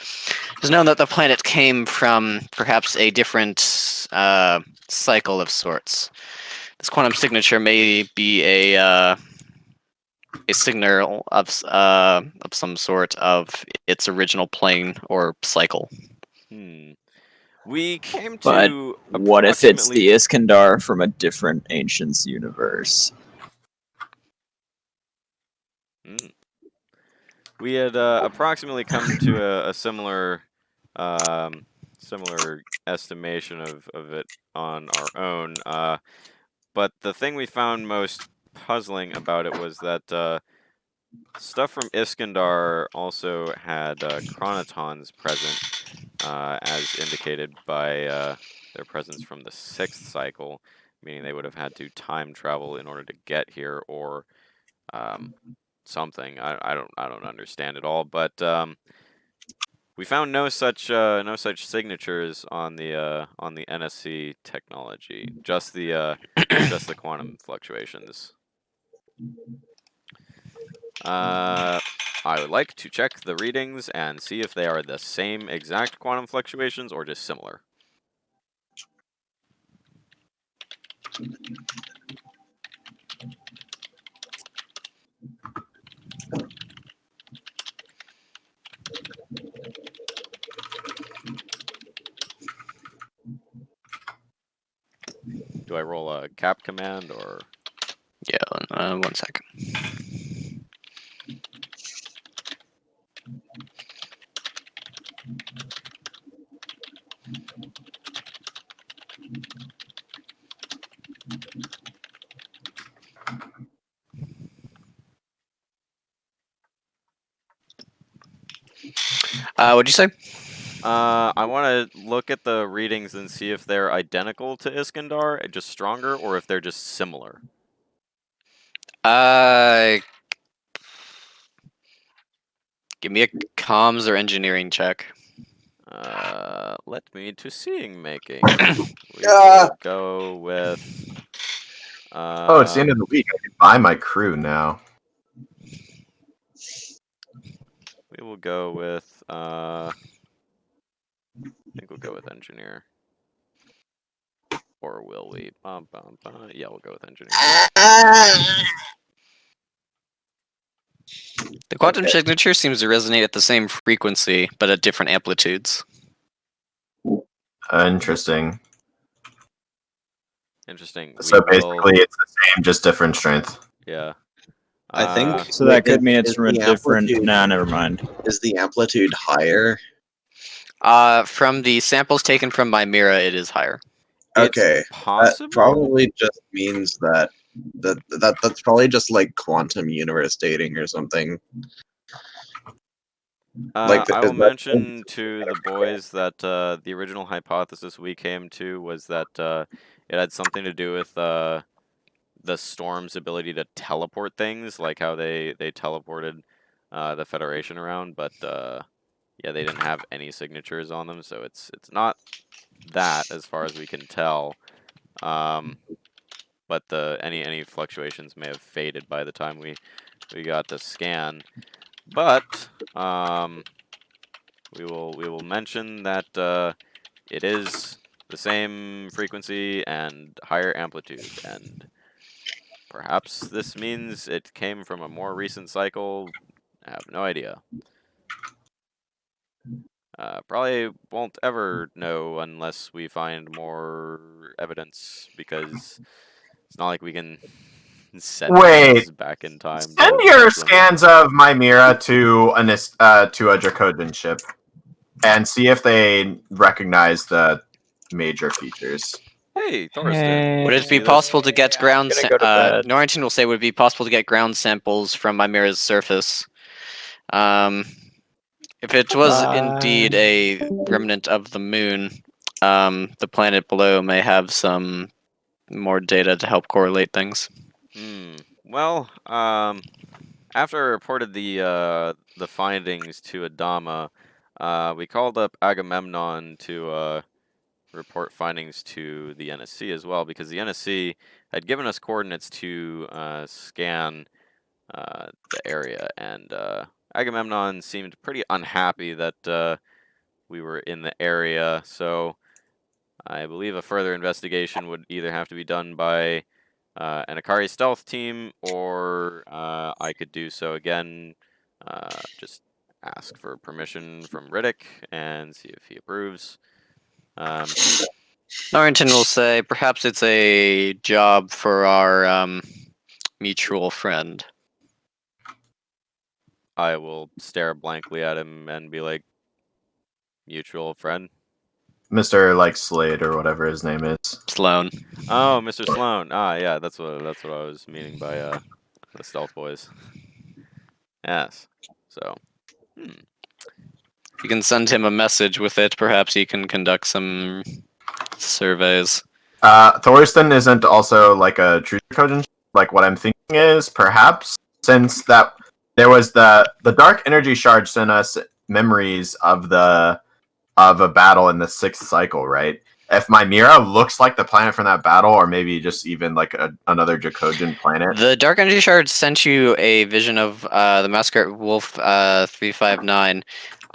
S2: it's known that the planet came from perhaps a different cycle of sorts. This quantum signature may be a signal of some sort of its original plane or cycle.
S3: We came
S4: But
S3: to
S4: what if it's
S3: approximately-
S4: the Iskandar from a different Ancients universe?
S3: We had approximately come to a similar estimation of it on our own. But the thing we found most puzzling about it was that stuff from Iskandar also had chronotons present, as indicated by their presence from the 6th cycle, meaning they would have had to time travel in order to get here, or something. I don't understand it all, but we found no such signatures on the NSC technology. Just the quantum fluctuations. I would like to check the readings and see if they are the same exact quantum fluctuations or just similar. Do I roll a cap command or?
S2: Yeah, 1 second. What'd you say?
S3: I want to look at the readings and see if they're identical to Iskandar, just stronger, or if they're just similar.
S2: Give me a comms or engineering check.
S3: Let me to seeing making. We will go with.
S1: Oh, it's the end of the week. I can buy my crew now.
S3: We will go with. I think we'll go with engineer. Or will we? Yeah, we'll go with engineer.
S2: The quantum signature seems to resonate at the same frequency, but at different amplitudes.
S1: Interesting.
S3: Interesting.
S1: So basically, it's the same, just different strength.
S3: Yeah.
S6: I think
S4: So that could mean it's
S6: is
S4: from a
S6: the
S4: different.
S6: amplitude-
S4: Nah, never mind.
S6: Is the amplitude higher?
S2: From the samples taken from my mirror, it is higher.
S6: Okay,
S3: It's possible.
S6: that probably just means that's probably just like quantum universe dating or something. Like,
S3: I will
S6: is that-
S3: mention to the boys that the original hypothesis we came to was that it had something to do with the storm's ability to teleport things, like how they teleported the Federation around, but yeah, they didn't have any signatures on them, so it's not that as far as we can tell. But any fluctuations may have faded by the time we got the scan. But we will mention that it is the same frequency and higher amplitude, and perhaps this means it came from a more recent cycle. I have no idea. Probably won't ever know unless we find more evidence, because it's not like we can send
S1: Wait.
S3: things back in time.
S1: Send
S3: to
S1: your
S3: test them.
S1: scans of Mimira to a Dracodian ship, and see if they recognize the major features.
S3: Hey, Thorsten.
S2: Would it be
S3: See this?
S2: possible to get ground?
S4: gonna go to bed.
S2: Norrington will say, would it be possible to get ground samples from Mimira's surface? If it was indeed a remnant of the moon, the planet below may have some more data to help correlate things.
S3: Well, after I reported the findings to Adama, we called up Agamemnon to report findings to the NSC as well, because the NSC had given us coordinates to scan the area, and Agamemnon seemed pretty unhappy that we were in the area, so I believe a further investigation would either have to be done by an Akari stealth team, or I could do so again, just ask for permission from Riddick and see if he approves.
S2: Norrington will say, perhaps it's a job for our mutual friend.
S3: I will stare blankly at him and be like, mutual friend?
S1: Mr. like Slade or whatever his name is.
S2: Sloan.
S3: Oh, Mr. Sloan. Ah, yeah, that's what I was meaning by the stealth boys. Yes. So,
S2: You can send him a message with it. Perhaps he can conduct some surveys.
S1: Thorsten isn't also like a true Dracodian. Like what I'm thinking is perhaps since that there was the dark energy shard sent us memories of a battle in the 6th cycle, right? If Mimira looks like the planet from that battle, or maybe just even like another Dracodian planet.
S2: The Dark Energy Shard sent you a vision of the Masquerade Wolf 359.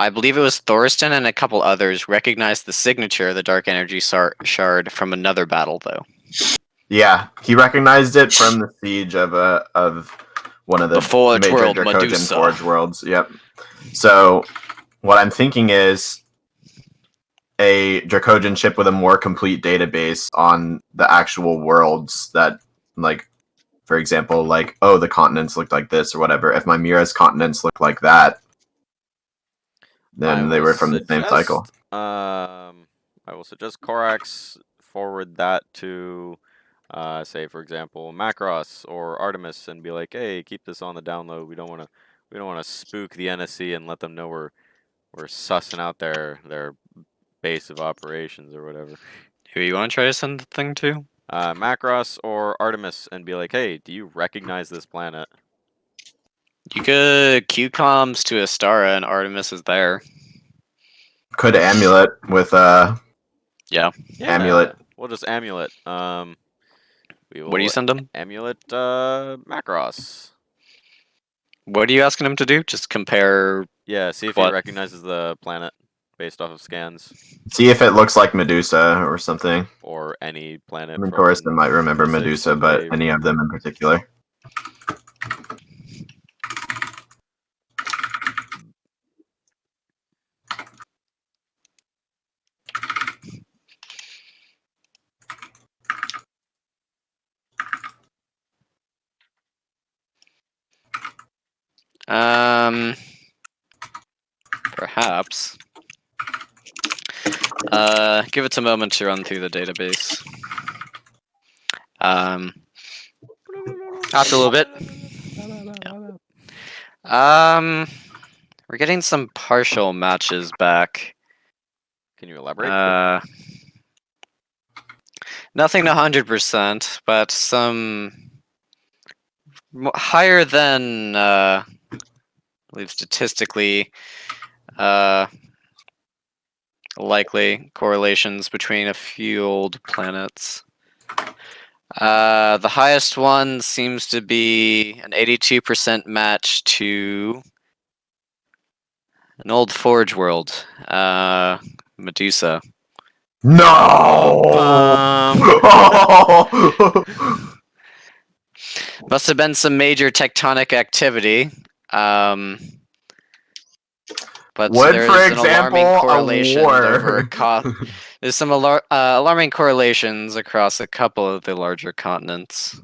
S2: I believe it was Thorsten and a couple others recognized the signature of the Dark Energy Shard from another battle, though.
S1: Yeah, he recognized it from the siege of one of the
S2: Forge
S1: major
S2: World,
S1: Dracodian
S2: Medusa.
S1: Forge worlds. Yep. So, what I'm thinking is a Dracodian ship with a more complete database on the actual worlds that, like, for example, like, oh, the continents looked like this or whatever. If Mimira's continents look like that, then they were from the same cycle.
S3: I will suggest Korax forward that to, say, for example, Macross or Artemis, and be like, "Hey, keep this on the down low. We don't want to spook the NSC and let them know we're sussing out their base of operations or whatever."
S2: Who you want to try to send the thing to?
S3: Macross or Artemis, and be like, "Hey, do you recognize this planet?"
S2: You could Q-comms to Astara and Artemis is there.
S1: Could amulet with
S2: Yeah.
S1: Amulet.
S3: We'll just amulet. We will
S2: What do you send him?
S3: amulet Macross.
S2: What are you asking him to do? Just compare.
S3: Yeah, see if
S2: What?
S3: he recognizes the planet based off of scans,
S1: See if it looks like Medusa or something.
S3: or any planet.
S1: I mean,
S3: from
S1: Thorsten might remember
S3: the
S1: Medusa,
S3: sixth
S1: but
S3: wave.
S1: any of them in particular.
S2: Perhaps. Give it a moment to run through the database. After a little bit. Yeah. We're getting some partial matches back.
S3: Can you elaborate?
S2: Nothing 100%, but some higher than I believe statistically likely correlations between a few old planets. The highest one seems to be an 82% match to an old Forge world, Medusa.
S1: No!
S2: Must have been some major tectonic activity. But
S1: Would,
S2: there's
S1: for
S2: an alarming
S1: example, a
S2: correlation
S1: war.
S2: over there's some alarming correlations across a couple of the larger continents.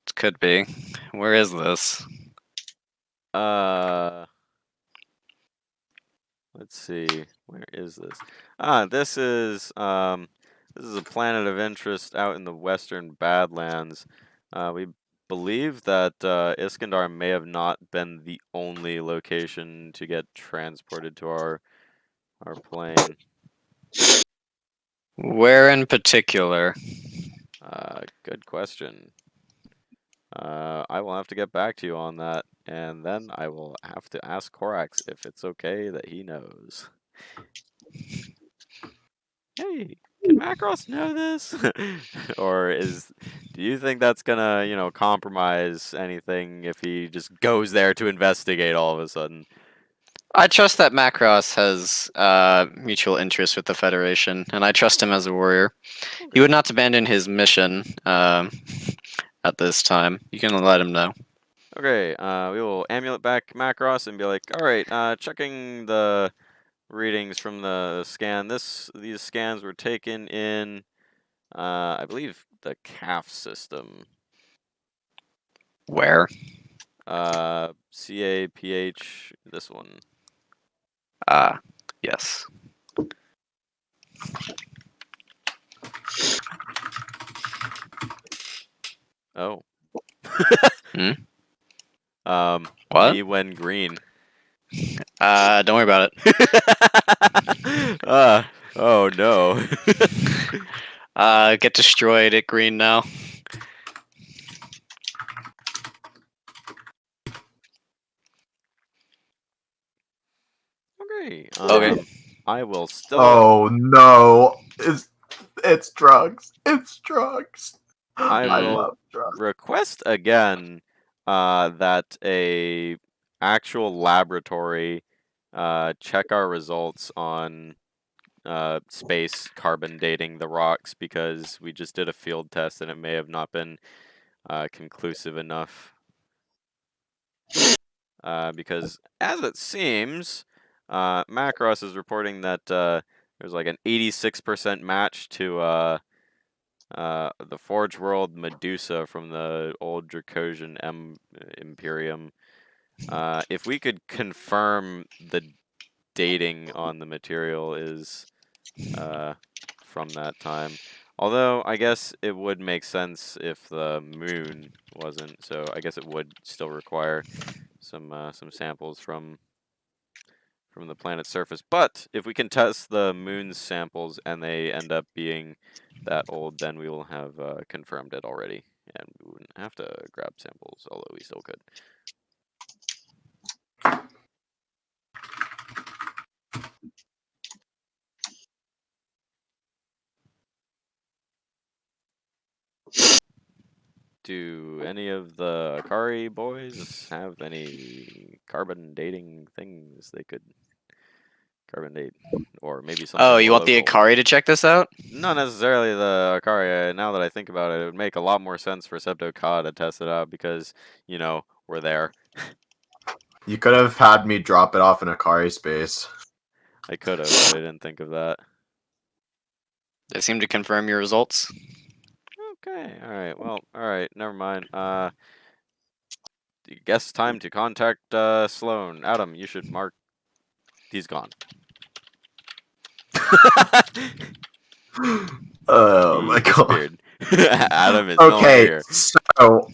S2: It could be. Where is this?
S3: Let's see. Where is this? This is a planet of interest out in the western Badlands. We believe that Iskandar may have not been the only location to get transported to our plane.
S2: Where in particular?
S3: Good question. I will have to get back to you on that, and then I will have to ask Korax if it's okay that he knows. Hey, can Macross know this? Or do you think that's gonna, compromise anything if he just goes there to investigate all of a sudden?
S2: I trust that Macross has mutual interest with the Federation, and I trust him as a warrior. He would not abandon his mission at this time. You can let him know.
S3: Okay, we will amulet back Macross and be like, all right, checking the readings from the scan. These scans were taken in, I believe, the CAF system.
S2: Where?
S3: CAPH, this one.
S2: Yes.
S3: Oh.
S2: Hmm?
S3: Me
S2: What?
S3: when green.
S2: Don't worry about
S3: it. Oh no.
S2: Get destroyed at green now.
S3: Okay.
S2: Okay.
S3: I will still.
S1: Oh no! It's drugs. It's drugs.
S3: I will
S1: love drugs.
S3: request again that a actual laboratory check our results on space carbon dating the rocks, because we just did a field test and it may have not been conclusive enough. Because as it seems, Macross is reporting that there's like an 86% match to the Forge World Medusa from the old Dracosian Imperium. If we could confirm the dating on the material is from that time. Although, I guess it would make sense if the moon wasn't, so I guess it would still require some samples from the planet's surface. But if we can test the moon's samples and they end up being that old, then we will have confirmed it already, and we wouldn't have to grab samples, although we still could. Do any of the Akari boys have any carbon dating things they could carbon date? Or maybe something
S2: Oh, you
S3: more
S2: want the
S3: local?
S2: Akari to check this out?
S3: Not necessarily the Akari. Now that I think about it, it would make a lot more sense for Septo-Ka to test it out because, we're there.
S1: You could have had me drop it off in Akari space.
S3: I could have, but I didn't think of that.
S2: They seem to confirm your results.
S3: Okay, alright, well, alright, never mind. Guess time to contact Sloan. Adam, you should mark. He's gone.
S1: Oh
S3: He
S1: my god.
S3: disappeared. Adam is no longer
S1: Okay,
S3: here.
S1: so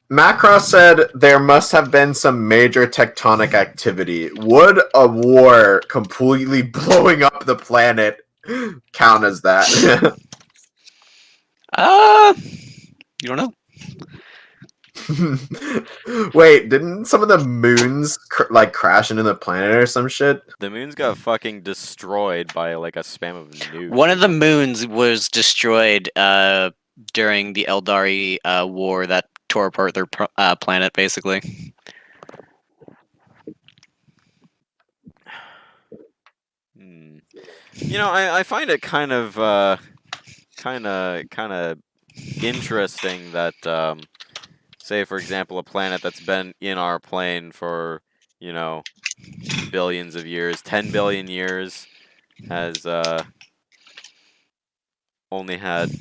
S1: Macross said there must have been some major tectonic activity. Would a war completely blowing up the planet count as that?
S2: You don't know.
S1: Wait, didn't some of the moons like crash into the planet or some shit?
S3: The moons got fucking destroyed by like a spam of nukes.
S2: One
S3: or
S2: of the
S3: something.
S2: moons was destroyed during the Eldari war that tore apart their planet, basically.
S3: Hmm. You know, I find it kind of interesting that say for example a planet that's been in our plane for, you know, billions of years, 10 billion years, has only had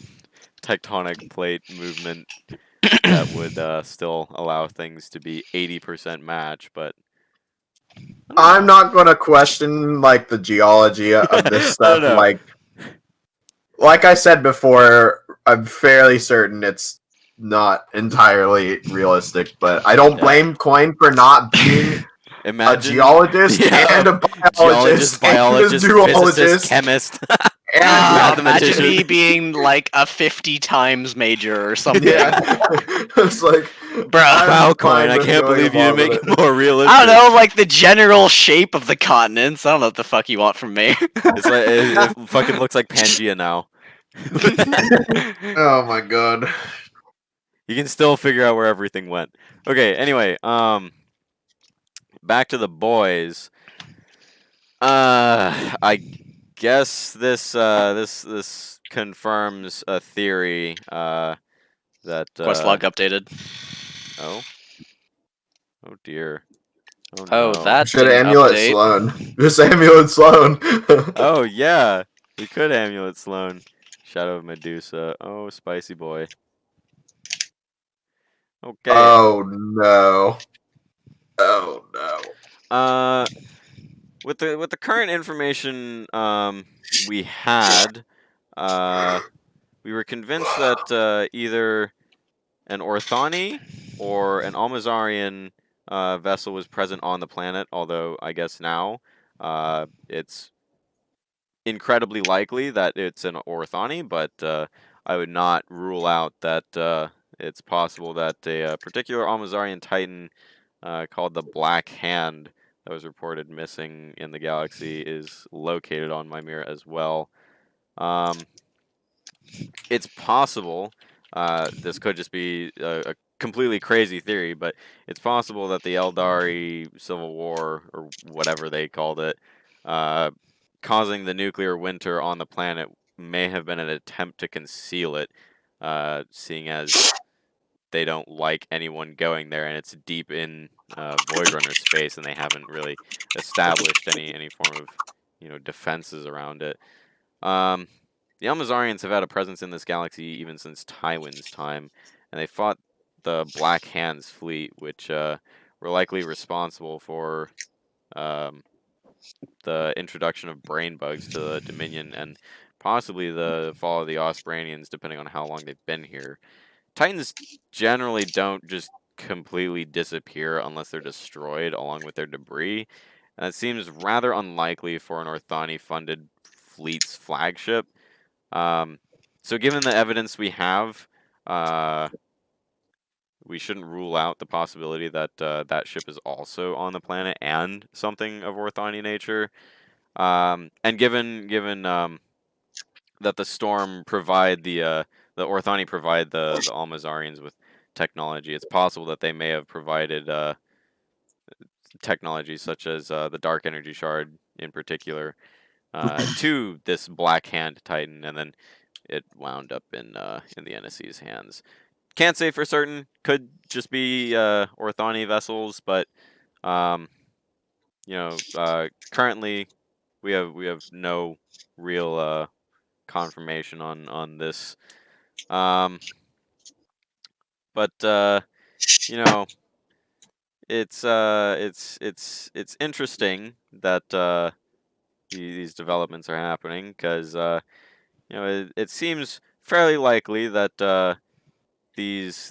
S3: tectonic plate movement that would still allow things to be 80% match, but I don't
S1: I'm
S3: know.
S1: not gonna question like the geology of this
S3: I don't
S1: stuff.
S3: know.
S1: Like I said before, I'm fairly certain it's not entirely realistic, but I don't
S3: Yeah.
S1: blame Coin for not being a
S3: Imagine
S1: geologist and a
S3: geologist,
S1: biologist and a
S3: biologist, physicist,
S1: zoologist
S3: chemist,
S1: and
S2: Imagine
S3: mathematician.
S2: me being like a 50 times major or something.
S1: yeah. It's like,
S2: Bruh.
S1: I'm
S3: Wow, Coin,
S1: fine
S3: I
S1: with
S3: can't
S1: going
S3: believe you didn't
S1: along
S3: make
S1: with
S3: it more realistic.
S2: I don't know, like the general shape of the continents. I don't know what the fuck you want from me.
S3: It's like it fucking looks like Pangea now.
S1: Oh my god.
S3: You can still figure out where everything went. Okay, anyway, back to the boys. I guess this confirms a theory that
S2: Quest log updated.
S3: oh dear. Oh
S2: Oh,
S3: no.
S2: that
S1: Should
S2: didn't
S1: amulet
S2: update.
S1: Sloan. Just amulet Sloan.
S3: Oh yeah, we could amulet Sloan. Shadow of Medusa. Oh, spicy boy. Okay.
S1: Oh no. Oh no.
S3: With the current information we had, we were convinced that either an Orthani or an Almazarian vessel was present on the planet. Although I guess now it's incredibly likely that it's an Orthani, but I would not rule out that it's possible that a particular Almazarian Titan called the Black Hand that was reported missing in the galaxy is located on Mimir as well. It's possible, this could just be a completely crazy theory, but it's possible that the Eldari Civil War, or whatever they called it, causing the nuclear winter on the planet may have been an attempt to conceal it, seeing as they don't like anyone going there, and it's deep in Void Runner space, and they haven't really established any form of, you know, defenses around it. The Almazarians have had a presence in this galaxy even since Tywin's time, and they fought the Black Hands fleet, which were likely responsible for the introduction of brain bugs to the Dominion and possibly the fall of the Ospranians, depending on how long they've been here. Titans generally don't just completely disappear unless they're destroyed along with their debris, and it seems rather unlikely for an Orthani-funded fleet's flagship. So given the evidence we have, we shouldn't rule out the possibility that that ship is also on the planet and something of Orthani nature. And given that the Storm provide the Orthani provide the Almazarians with technology, it's possible that they may have provided technology such as the Dark Energy Shard in particular to this Black Hand Titan, and then it wound up in the NSC's hands. Can't say for certain. Could just be Orthani vessels, but you know, currently we have no real confirmation on this. But you know, it's interesting that these developments are happening because you know it seems fairly likely that these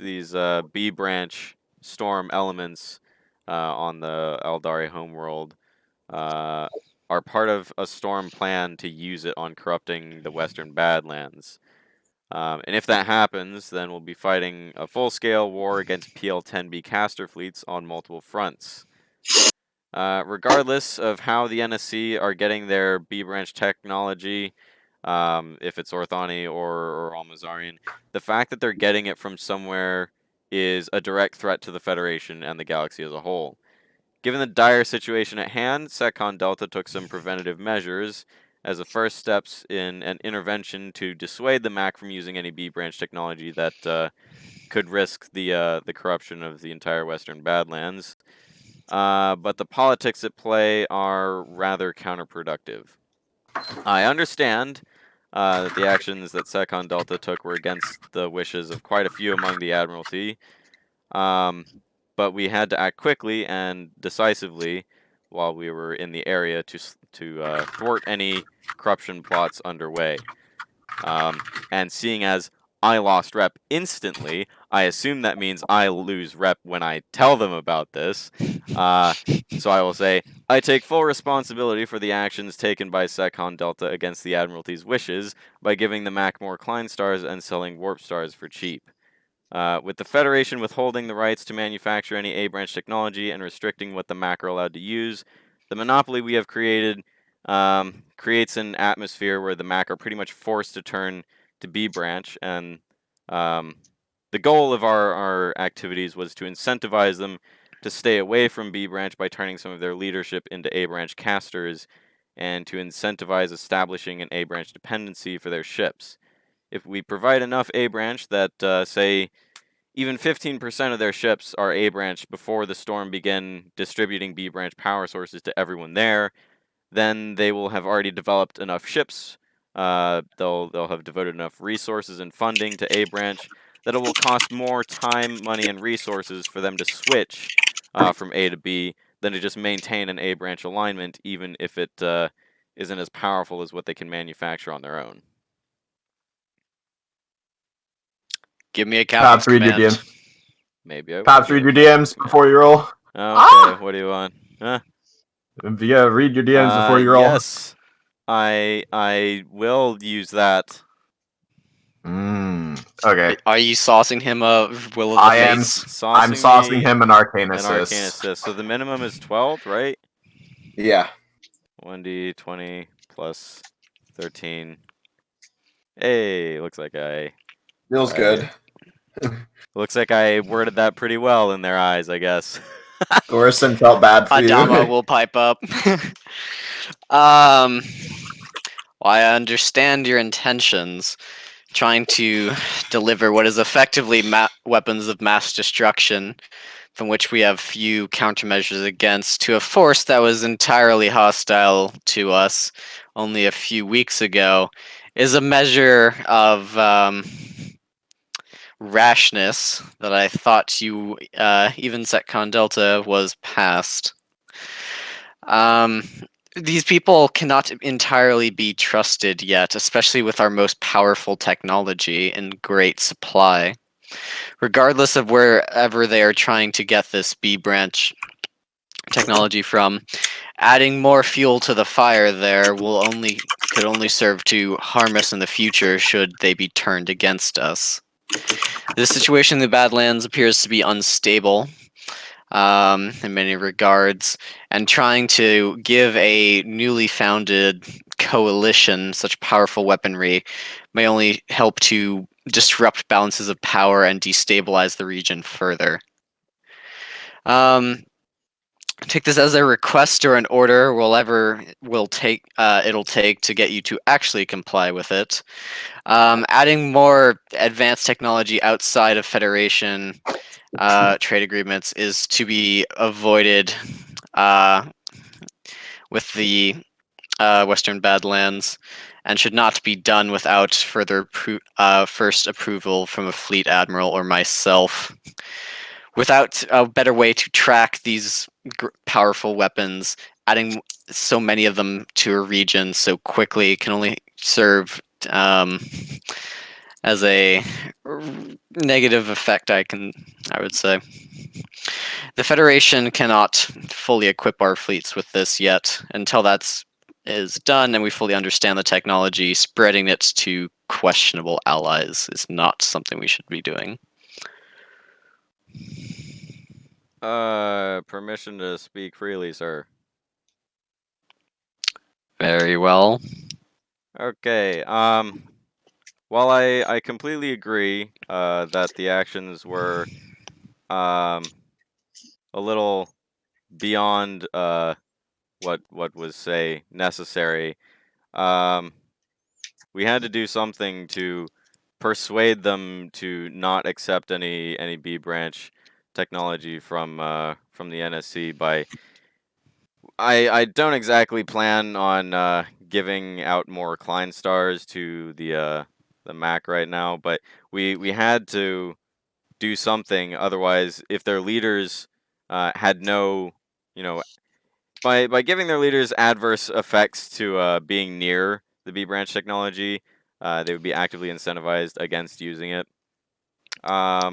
S3: B branch storm elements on the Eldari homeworld are part of a storm plan to use it on corrupting the Western Badlands. And if that happens, then we'll be fighting a full-scale war against PL-10B caster fleets on multiple fronts. Regardless of how the NSC are getting their B-branch technology, if it's Orthani or Almazarian, the fact that they're getting it from somewhere is a direct threat to the Federation and the galaxy as a whole. Given the dire situation at hand, Secon Delta took some preventative measures as the first steps in an intervention to dissuade the MAC from using any B-branch technology that could risk the corruption of the entire Western Badlands. But the politics at play are rather counterproductive. I understand that the actions that Secon Delta took were against the wishes of quite a few among the Admiralty, but we had to act quickly and decisively while we were in the area to thwart any corruption plots underway. And seeing as I lost rep instantly, I assume that means I lose rep when I tell them about this. So I will say, I take full responsibility for the actions taken by Secon Delta against the Admiralty's wishes by giving the MAC more Klein stars and selling warp stars for cheap. With the Federation withholding the rights to manufacture any A-branch technology and restricting what the MAC are allowed to use, the monopoly we have created creates an atmosphere where the MAC are pretty much forced to turn to B-branch, and the goal of our activities was to incentivize them to stay away from B-branch by turning some of their leadership into A-branch casters, and to incentivize establishing an A-branch dependency for their ships. If we provide enough A-branch that, say, even 15% of their ships are A-branch before the Storm begin distributing B-branch power sources to everyone there, then they will have already developed enough ships, they'll have devoted enough resources and funding to A-branch that it will cost more time, money, and resources for them to switch from A to B than to just maintain an A-branch alignment, even if it isn't as powerful as what they can manufacture on their own.
S2: Give me a captain's
S1: Pops, read your
S2: command.
S1: DM.
S3: Maybe I will
S1: Pops,
S3: do
S1: read
S3: it.
S1: your DMs before you roll.
S3: Okay, what do you want? Huh?
S1: Yeah, read your DMs before you roll.
S3: Yes, I will use that.
S1: Okay.
S2: Are you saucing him a Will of the
S1: I am.
S2: Fates?
S1: I'm saucing him an arcane
S3: an arcane
S1: assist.
S3: assist. So the minimum is 12, right?
S1: Yeah.
S3: 1d20 plus 13. Hey, looks like
S1: Feels good.
S3: I worded that pretty well in their eyes, I guess.
S1: Thorson felt bad for
S2: Adama
S1: you.
S2: will pipe up. Well, I understand your intentions, trying to deliver what is effectively weapons of mass destruction, from which we have few countermeasures against, to a force that was entirely hostile to us only a few weeks ago, is a measure of rashness that I thought you, even Secon Delta, was past. These people cannot entirely be trusted yet, especially with our most powerful technology in great supply. Regardless of wherever they are trying to get this B branch technology from, adding more fuel to the fire there could only serve to harm us in the future should they be turned against us. This situation in the Badlands appears to be unstable in many regards, and trying to give a newly founded coalition such powerful weaponry may only help to disrupt balances of power and destabilize the region further. Take this as a request or an order, it'll take to get you to actually comply with it. Adding more advanced technology outside of Federation trade agreements is to be avoided with the Western Badlands, and should not be done without further first approval from a fleet admiral or myself. Without a better way to track these powerful weapons, adding so many of them to a region so quickly can only serve as a negative effect, I would say. The Federation cannot fully equip our fleets with this yet. Until that's is done and we fully understand the technology, spreading it to questionable allies is not something we should be doing.
S3: Permission to speak freely, sir.
S2: Very well.
S3: Okay, while I completely agree that the actions were a little beyond what was, say, necessary, um, we had to do something to persuade them to not accept any B branch technology from the NSC. I don't exactly plan on giving out more Klein stars to the Mac right now, but we had to do something. Otherwise, if their leaders had no, you know, by giving their leaders adverse effects to being near the B branch technology, they would be actively incentivized against using it. Let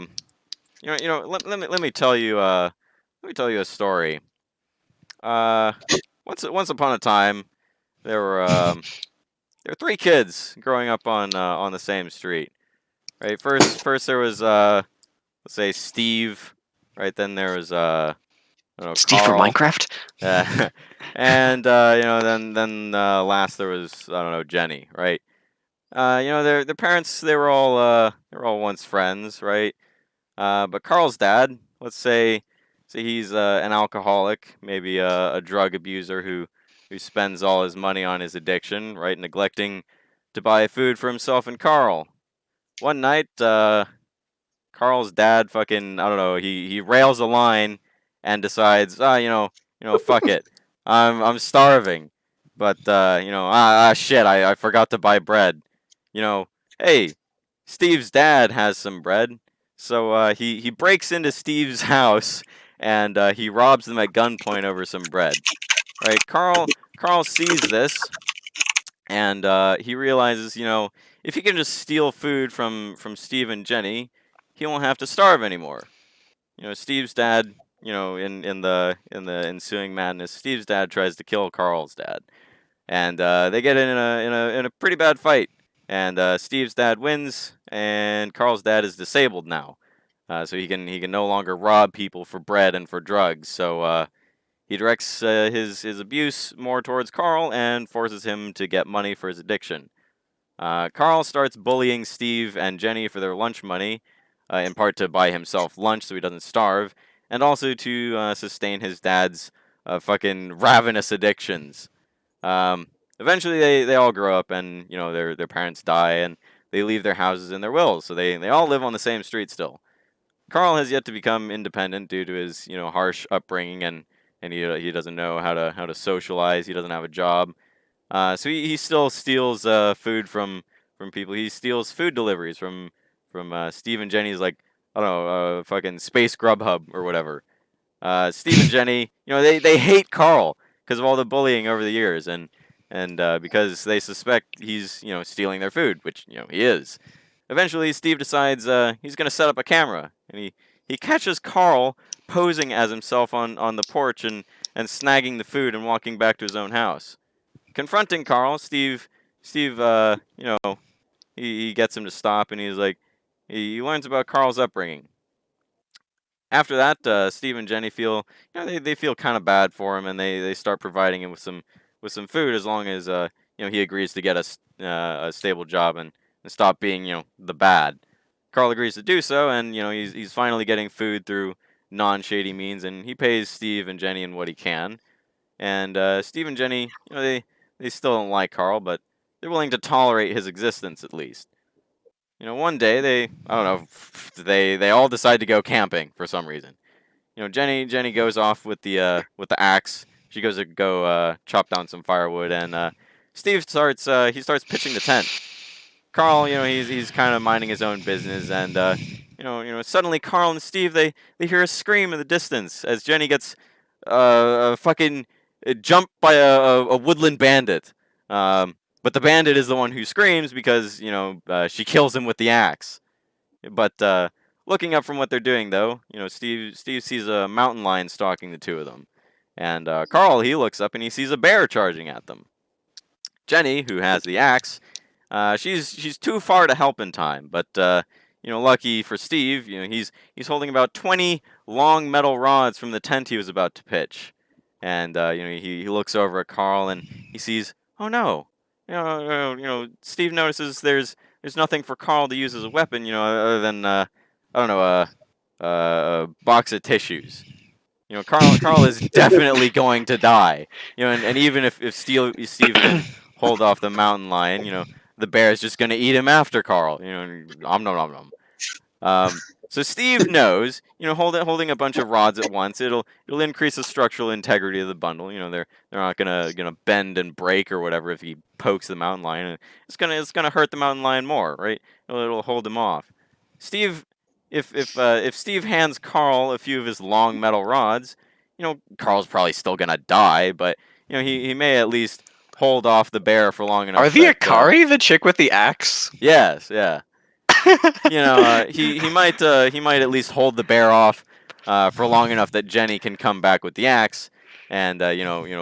S3: me tell you a story. Uh, once upon a time, there were three kids growing up on the same street. Right. First there was let's say Steve. Right. Then there was I don't know,
S2: Steve from
S3: Carl.
S2: Minecraft?
S3: And then last there was, I don't know, Jenny. Right. Their parents, they were all once friends. Right. But Carl's dad, let's say he's an alcoholic, maybe a drug abuser who spends all his money on his addiction, right, neglecting to buy food for himself and Carl. One night, Carl's dad fucking, I don't know, he rails a line and decides, fuck it, I'm starving, but shit, I forgot to buy bread. You know, hey, Steve's dad has some bread, so he breaks into Steve's house and he robs them at gunpoint over some bread. Right, Carl sees this and he realizes, if he can just steal food from Steve and Jenny, he won't have to starve anymore. Steve's dad, in the ensuing madness, Steve's dad tries to kill Carl's dad, and they get in a pretty bad fight. And Steve's dad wins, and Carl's dad is disabled now, so he can no longer rob people for bread and for drugs. So he directs his abuse more towards Carl and forces him to get money for his addiction. Carl starts bullying Steve and Jenny for their lunch money, in part to buy himself lunch so he doesn't starve, and also to sustain his dad's fucking ravenous addictions. Eventually, they all grow up, and their parents die, and they leave their houses and their wills, so they all live on the same street still. Carl has yet to become independent due to his harsh upbringing, and he doesn't know how to socialize. He doesn't have a job. So he still steals food from people. He steals food deliveries from Steve and Jenny's, like, I don't know, fucking Space Grubhub or whatever. Steve and Jenny, they hate Carl because of all the bullying over the years, and because they suspect he's stealing their food, which he is. Eventually, Steve decides he's gonna set up a camera, and he catches Carl posing as himself on the porch and snagging the food and walking back to his own house. Confronting Carl, Steve, he gets him to stop, and he's like, he learns about Carl's upbringing. After that, Steve and Jenny feel, they feel kind of bad for him, and they start providing him with some food as long as he agrees to get a stable job and stop being the bad. Carl agrees to do so, and he's finally getting food through non-shady means, and he pays Steve and Jenny in what he can. And Steve and Jenny, they still don't like Carl, but they're willing to tolerate his existence at least. One day I don't know, they all decide to go camping for some reason. Jenny goes off with the axe. She goes to go chop down some firewood, and Steve starts pitching the tent. Carl, he's kind of minding his own business, and suddenly Carl and Steve they hear a scream in the distance as Jenny gets fucking jumped by a woodland bandit. But the bandit is the one who screams because she kills him with the axe. But looking up from what they're doing, though, Steve sees a mountain lion stalking the two of them, and Carl, he looks up and he sees a bear charging at them. Jenny, who has the axe, she's too far to help in time, but lucky for Steve, he's holding about 20 long metal rods from the tent he was about to pitch, and he looks over at Carl and he sees, oh no, Steve notices there's nothing for Carl to use as a weapon, other than I don't know, a box of tissues. Carl is definitely going to die. And even if Steve can hold off the mountain lion, the bear is just going to eat him after Carl. Nom nom nom nom. So Steve knows, holding a bunch of rods at once, it'll increase the structural integrity of the bundle. They're not gonna bend and break or whatever if he pokes the mountain lion. It's gonna hurt the mountain lion more, right? It'll hold him off. Steve, if Steve hands Carl a few of his long metal rods, Carl's probably still gonna die, but he may at least hold off the bear for long enough.
S2: Are the Akari the chick with the axe?
S3: Yes, yeah. He might at least hold the bear off for long enough that Jenny can come back with the axe, and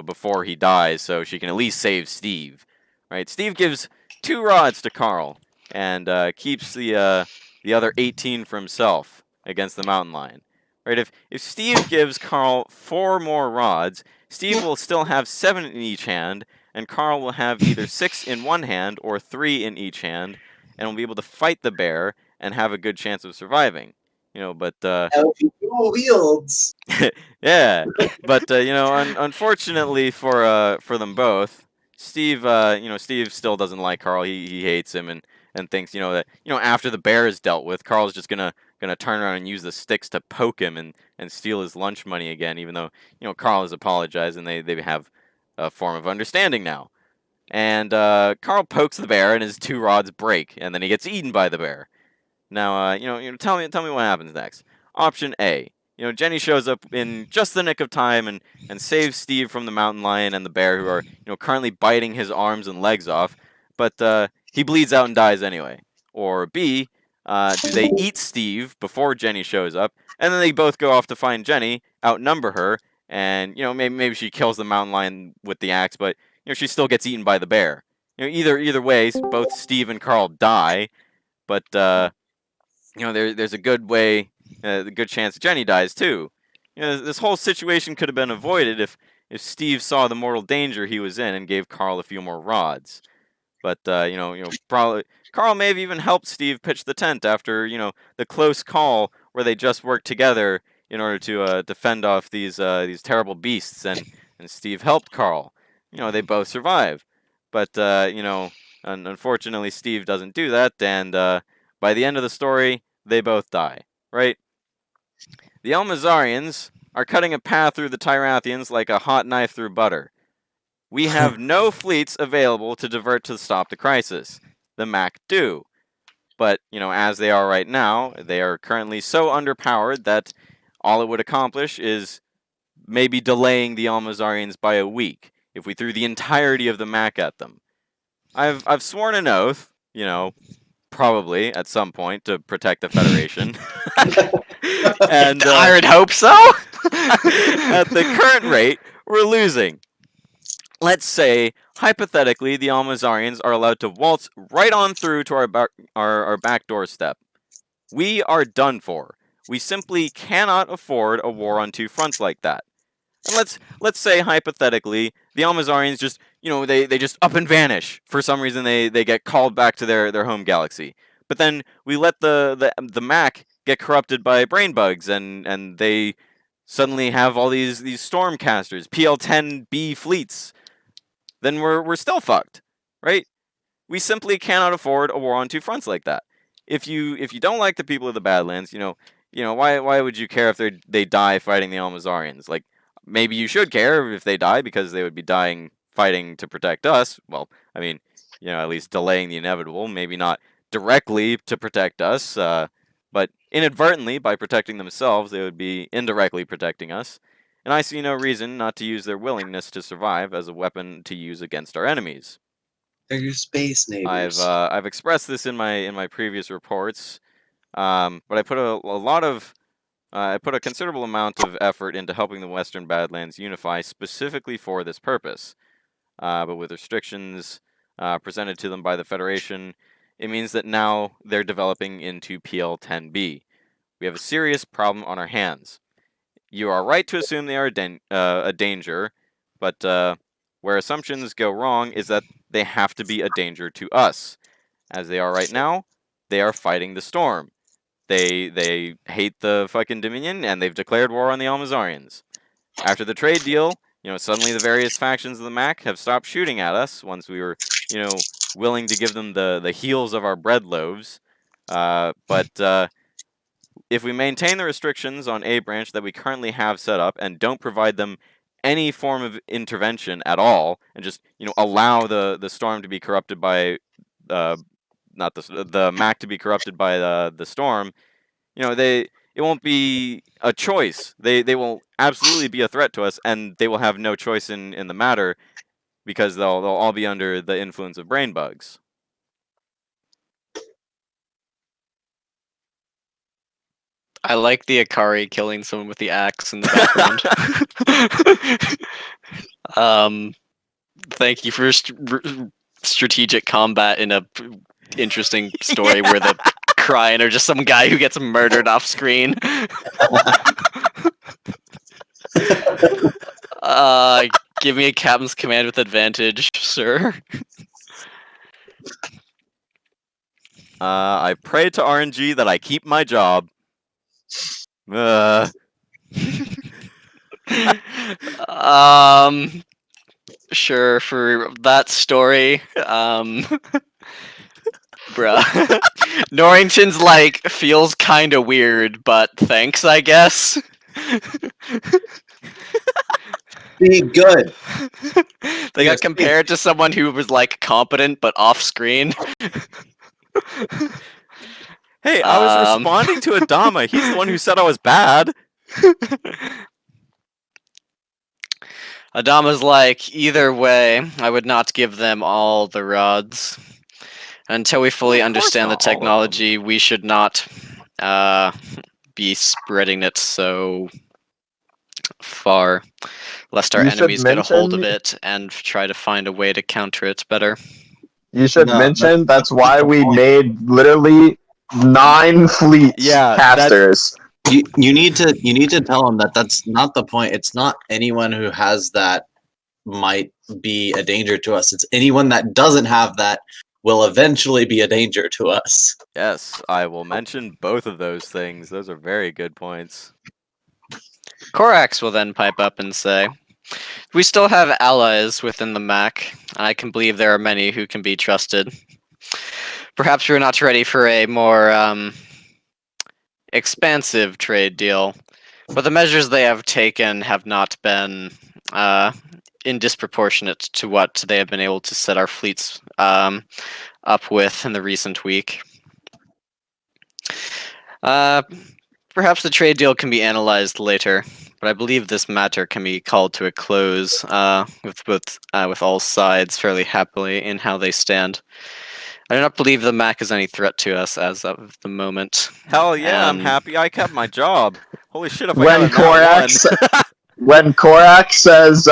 S3: before he dies, so she can at least save Steve. Right? Steve gives 2 rods to Carl, and keeps the other 18 for himself against the mountain lion. Right? If Steve gives Carl 4 more rods, Steve will still have 7 in each hand, and Carl will have either 6 in one hand or 3 in each hand, and will be able to fight the bear and have a good chance of surviving. But
S6: wields.
S3: yeah, but unfortunately for them both, Steve Steve still doesn't like Carl. He hates him and thinks that after the bear is dealt with, Carl's just gonna turn around and use the sticks to poke him and steal his lunch money again. Even though Carl has apologized and they have a form of understanding now. And Carl pokes the bear, and his 2 rods break, and then he gets eaten by the bear. Now, tell me what happens next. Option A. Jenny shows up in just the nick of time and saves Steve from the mountain lion and the bear, who are currently biting his arms and legs off, but he bleeds out and dies anyway. Or B. Do they eat Steve before Jenny shows up, and then they both go off to find Jenny, outnumber her, and maybe she kills the mountain lion with the axe, but she still gets eaten by the bear. Either way, both Steve and Carl die, but there's a good chance Jenny dies too. This whole situation could have been avoided if Steve saw the mortal danger he was in and gave Carl a few more rods. But probably Carl may have even helped Steve pitch the tent after the close call where they just worked together in order to fend off these terrible beasts, and Steve helped Carl. They both survive, but unfortunately Steve doesn't do that, and by the end of the story they both die. Right? The Elmazarians are cutting a path through the Tyrathians like a hot knife through butter. We have no fleets available to divert to stop the crisis. The Mac do. But, as they are right now, they are currently so underpowered that all it would accomplish is maybe delaying the Almazarians by a week if we threw the entirety of the Mac at them. I've sworn an oath, probably at some point, to protect the Federation. And
S2: I would hope so.
S3: at the current rate, we're losing. Let's say, hypothetically, the Almazarians are allowed to waltz right on through to our back doorstep. We are done for. We simply cannot afford a war on 2 fronts like that. And let's say, hypothetically, the Almazarians just, they just up and vanish. For some reason, they get called back to their home galaxy. But then we let the Mac get corrupted by brain bugs, and they suddenly have all these Stormcasters, PL-10B fleets. Then we're still fucked, right? We simply cannot afford a war on 2 fronts like that. If you don't like the people of the Badlands, why would you care if they die fighting the Almazarians? Like, maybe you should care if they die because they would be dying fighting to protect us. Well, I mean, at least delaying the inevitable. Maybe not directly to protect us, but inadvertently by protecting themselves, they would be indirectly protecting us. And I see no reason not to use their willingness to survive as a weapon to use against our enemies.
S6: They're your space neighbors.
S3: I've expressed this in my previous reports, but I put I put a considerable amount of effort into helping the Western Badlands unify specifically for this purpose. But with restrictions presented to them by the Federation, it means that now they're developing into PL-10B. We have a serious problem on our hands. You are right to assume they are a danger, but where assumptions go wrong is that they have to be a danger to us. As they are right now, they are fighting the storm. They hate the fucking Dominion, and they've declared war on the Almazarians. After the trade deal, suddenly the various factions of the MAC have stopped shooting at us once we were, willing to give them the heels of our bread loaves. But if we maintain the restrictions on A branch that we currently have set up and don't provide them any form of intervention at all, and just allow the storm to be corrupted by not the MAC to be corrupted by the storm, it won't be a choice. They will absolutely be a threat to us, and they will have no choice in the matter because they'll all be under the influence of brain bugs.
S2: I like the Akari killing someone with the axe in the background. Thank you for strategic combat in a interesting story where the crying are just some guy who gets murdered off screen. Give me a captain's command with advantage, sir.
S3: I pray to RNG that I keep my job.
S2: Sure, for that story, bruh. Norrington's feels kind of weird, but thanks, I guess.
S6: Be good.
S2: They got compared to someone who was competent but off screen.
S3: Hey, I was responding to Adama. He's the one who said I was bad.
S2: Adama's either way, I would not give them all the rods. Until we fully understand the technology, we should not be spreading it so far, lest our enemies get a hold of it and try to find a way to counter it better.
S1: You should mention that's why we made literally 9 fleets casters.
S6: You need to tell them that that's not the point. It's not anyone who has that might be a danger to us. It's anyone that doesn't have that will eventually be a danger to us.
S3: Yes, I will mention both of those things. Those are very good points.
S2: Korax will then pipe up and say, "We still have allies within the MAC, and I can believe there are many who can be trusted. Perhaps we're not ready for a more expansive trade deal, but the measures they have taken have not been indisproportionate to what they have been able to set our fleets up with in the recent week. Perhaps the trade deal can be analyzed later, but I believe this matter can be called to a close with all sides fairly happily in how they stand. I do not believe the MAC is any threat to us as of the moment."
S3: Hell yeah, I'm happy I kept my job. Holy shit, if I
S1: When Korax says,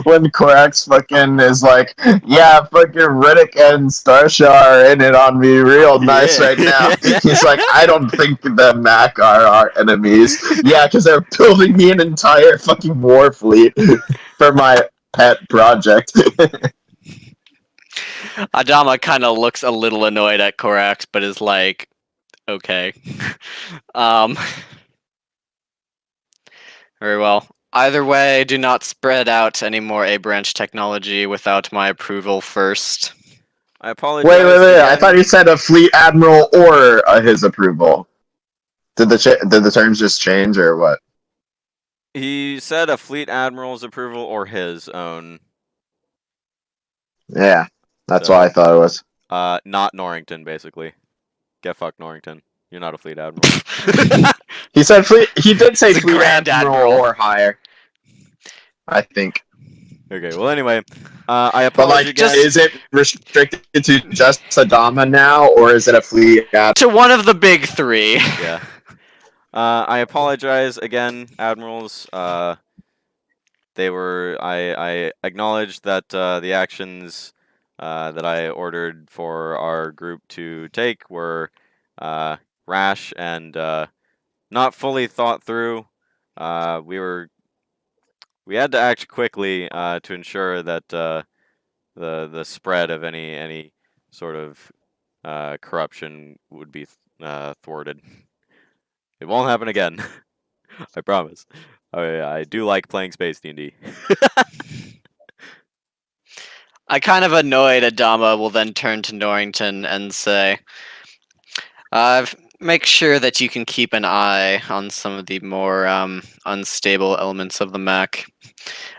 S1: when Korax fucking is like, yeah, fucking Riddick and Starshaw are in it on me real nice right now. He's like, I don't think the MAC are our enemies. Yeah, because they're building me an entire fucking war fleet for my pet project.
S2: Adama kind of looks a little annoyed at Korax, but is like, okay. Very well. Either way, do not spread out any more A-branch technology without my approval first.
S3: I apologize.
S1: Wait. I thought you said a fleet admiral or his approval. Did the terms just change or what?
S3: He said a fleet admiral's approval or his own.
S1: Yeah, that's what I thought it was.
S3: Not Norrington, basically. Get fucked, Norrington. You're not a fleet admiral.
S1: He said fleet. He did say
S2: It's a
S1: fleet
S2: grand
S1: admiral or higher. I think.
S3: Okay. Well, anyway, I apologize.
S1: But is it restricted to just Adama now, or is it a fleet admiral?
S2: To one of the big three.
S3: Yeah. I apologize again, admirals. I acknowledge that the actions that I ordered for our group to take were rash and not fully thought through. We had to act quickly to ensure that the spread of any sort of corruption would be thwarted. It won't happen again. I promise. I do like playing Space D&D.
S2: I kind of annoyed Adama will then turn to Norrington and say, make sure that you can keep an eye on some of the more unstable elements of the mech.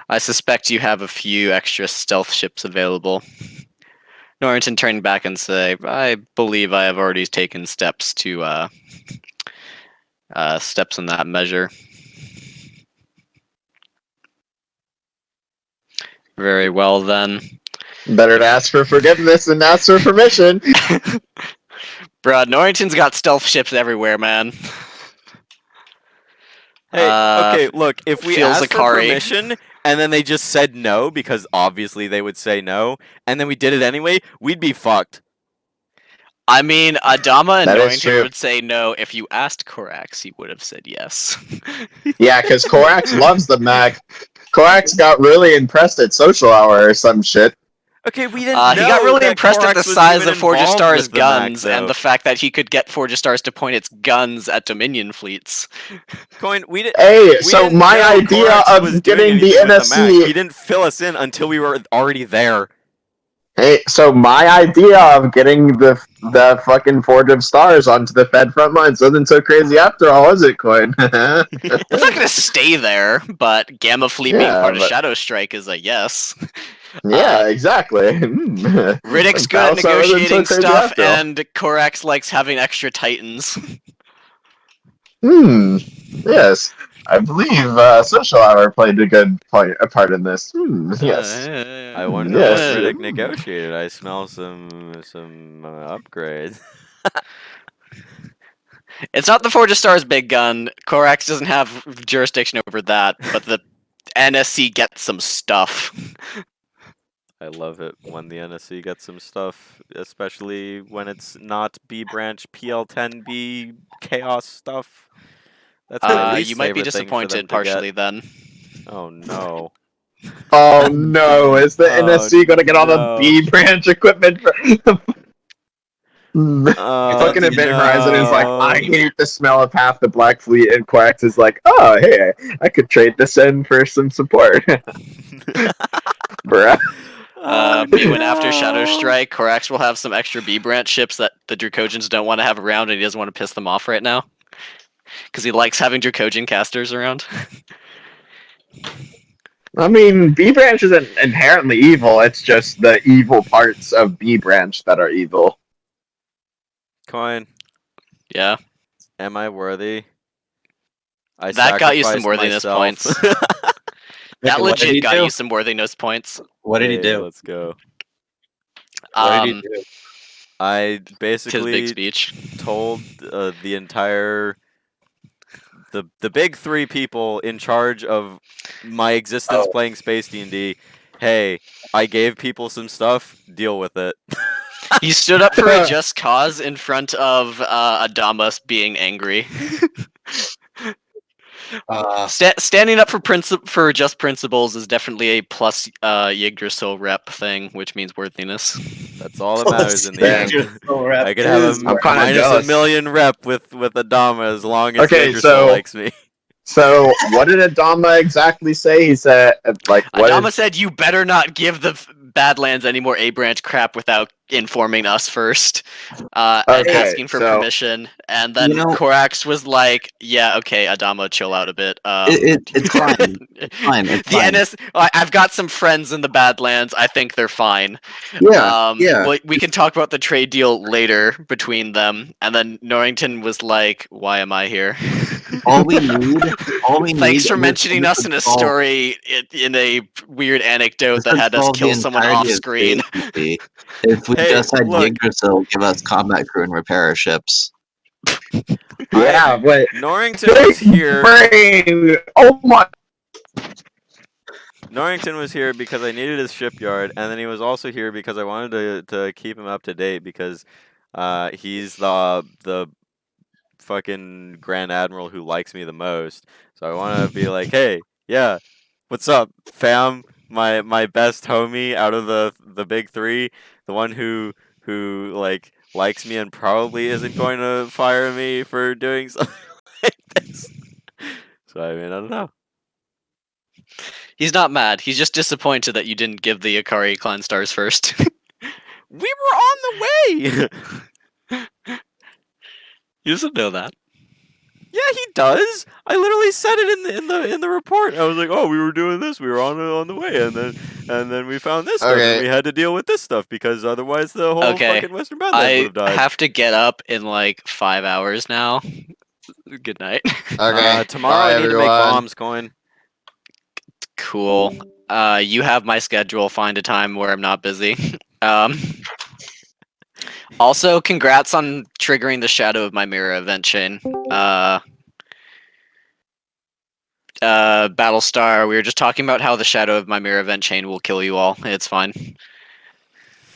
S2: I suspect you have a few extra stealth ships available. Norrington turned back and say, I believe I have already taken steps to steps in that measure. Very well then.
S7: Better to ask for forgiveness than ask for permission.
S2: Bruh, Norrington's got stealth ships everywhere, man.
S3: Hey, okay, look, if we
S2: feels
S3: asked for
S2: Akari.
S3: permission and then they just said no, because obviously they would say no, and then we did it anyway, we'd be fucked.
S2: I mean, Adama and
S7: That is
S2: Norrington
S7: true.
S2: would say no. If you asked Korax, he would have said yes.
S7: Yeah, because Korax loves the Mac. Korax got really impressed at Social Hour or some shit.
S3: Okay, we didn't
S2: He got really
S3: that
S2: impressed at the
S3: Korax was
S2: size
S3: even
S2: of Forger
S3: involved
S2: Star's
S3: with the Mac,
S2: guns and
S3: though.
S2: the fact that he could get Forger Stars to point its guns at Dominion fleets.
S3: Coin, we
S7: Hey, so
S3: didn't
S7: my
S3: know
S7: idea
S3: Korax was
S7: of
S3: doing
S7: getting the
S3: anything with Mac.
S7: NSC.
S3: He didn't fill us in until we were already there.
S7: Hey, so my idea of getting the fucking Forge of Stars onto the Fed front lines wasn't so crazy after all, was it, Coin?
S2: It's not going to stay there, but Gamma Fleet being
S7: Yeah,
S2: part of
S7: but-
S2: Shadow Strike is a yes.
S7: Yeah, exactly.
S2: Riddick's good at negotiating stuff, and Korax likes having extra Titans.
S7: Yes. I believe Social Hour played a good part in this. Yes.
S3: I wonder
S7: Yes.
S3: what Riddick negotiated. I smell some upgrades.
S2: It's not the Forge Star's big gun. Korax doesn't have jurisdiction over that, but the NSC gets some stuff.
S3: I love it when the NSC gets some stuff, especially when it's not B branch PL10B chaos stuff. That's my least
S2: You might be
S3: favorite thing for them
S2: disappointed
S3: to get.
S2: partially then.
S3: Oh no.
S7: Oh no, is the
S3: Oh,
S7: NSC gonna get all the
S3: no.
S7: B branch equipment? Fucking Event Horizon is like, I hate the smell of half the Black Fleet, and Quax is like, oh hey, I could trade this in for some support. Bruh.
S2: Maybe when after Shadow Strike, Korax will have some extra B branch ships that the Dracogans don't want to have around, and he doesn't want to piss them off right now. Because he likes having Dracogan casters around.
S7: I mean, B branch isn't inherently evil, it's just the evil parts of B branch that are evil.
S3: Coin,
S2: Yeah.
S3: am I worthy? I
S2: That got you some
S3: sacrificed
S2: worthiness
S3: myself.
S2: points.
S6: What
S2: That
S6: did
S2: legit
S6: he
S2: got
S6: do?
S2: you some worthiness points.
S6: What did he
S3: Hey,
S6: do?
S3: Let's go.
S6: What did he do?
S3: I
S2: His big
S3: basically
S2: speech.
S3: told the entire the big three people in charge of my existence playing Space D&D, hey, I gave people some stuff, deal with it.
S2: He stood up for a just cause in front of Adamas being angry. Standing up for just principles is definitely a plus Yggdrasil rep thing, which means worthiness.
S3: That's all that matters in the end. I could have a
S7: I'm kinda
S3: minus
S7: jealous.
S3: a million rep with Adama as long as
S7: Okay,
S3: Yggdrasil
S7: so-
S3: likes me.
S7: So, what did Adama exactly say? He said, like, what
S2: Adama
S7: is...
S2: said you better not give the Badlands any more A-branch crap without informing us first, and
S7: Okay,
S2: asking for
S7: so-
S2: permission. And then
S6: You know-
S2: Korax was like, "Yeah, okay, Adama, chill out a bit."
S6: It's fine. It's fine. It's
S2: The
S6: fine.
S2: I've got some friends in the Badlands. I think they're fine.
S6: Yeah, yeah.
S2: We can talk about the trade deal later between them. And then Norrington was like, "Why am I here?"
S6: All we need.
S2: Thanks for
S6: is-
S2: mentioning
S6: this
S2: us
S6: would
S2: in a
S6: solve-
S2: story in a weird anecdote
S6: this
S2: that
S6: would
S2: had us
S6: solve
S2: kill
S6: the
S2: someone
S6: entirety
S2: off
S6: of
S2: screen.
S6: safety if we
S3: Hey,
S6: just had
S3: look.
S6: Yggdrasil give us combat crew and repair ships.
S7: Yeah, but...
S3: Norrington was here.
S7: Brain! Oh my...
S3: Norrington was here because I needed his shipyard, and then he was also here because I wanted to keep him up to date because he's the fucking Grand Admiral who likes me the most. So I want to be like, hey, yeah, what's up, fam? My best homie out of the big three, the one who like likes me and probably isn't going to fire me for doing something like this. So I mean, I don't know.
S2: He's not mad. He's just disappointed that you didn't give the Akari clan stars first.
S3: We were on the way.
S2: He doesn't know that.
S3: Yeah, he does. I literally said it in the report. I was like, "Oh, we were doing this. We were on the way, and then we found this stuff,
S1: Okay.
S3: and we had to deal with this stuff because otherwise the whole
S2: Okay.
S3: fucking Western Badlands would
S2: I
S3: have died."
S2: have to get up in like 5 hours now. Good night.
S1: Okay.
S3: Tomorrow
S1: Bye,
S3: I need to make
S1: everyone.
S3: bombs, Coin.
S2: Cool. You have my schedule. Find a time where I'm not busy. Also, congrats on triggering the Shadow of my Mirror event chain. Battlestar, we were just talking about how the Shadow of my Mirror event chain will kill you all. It's fine.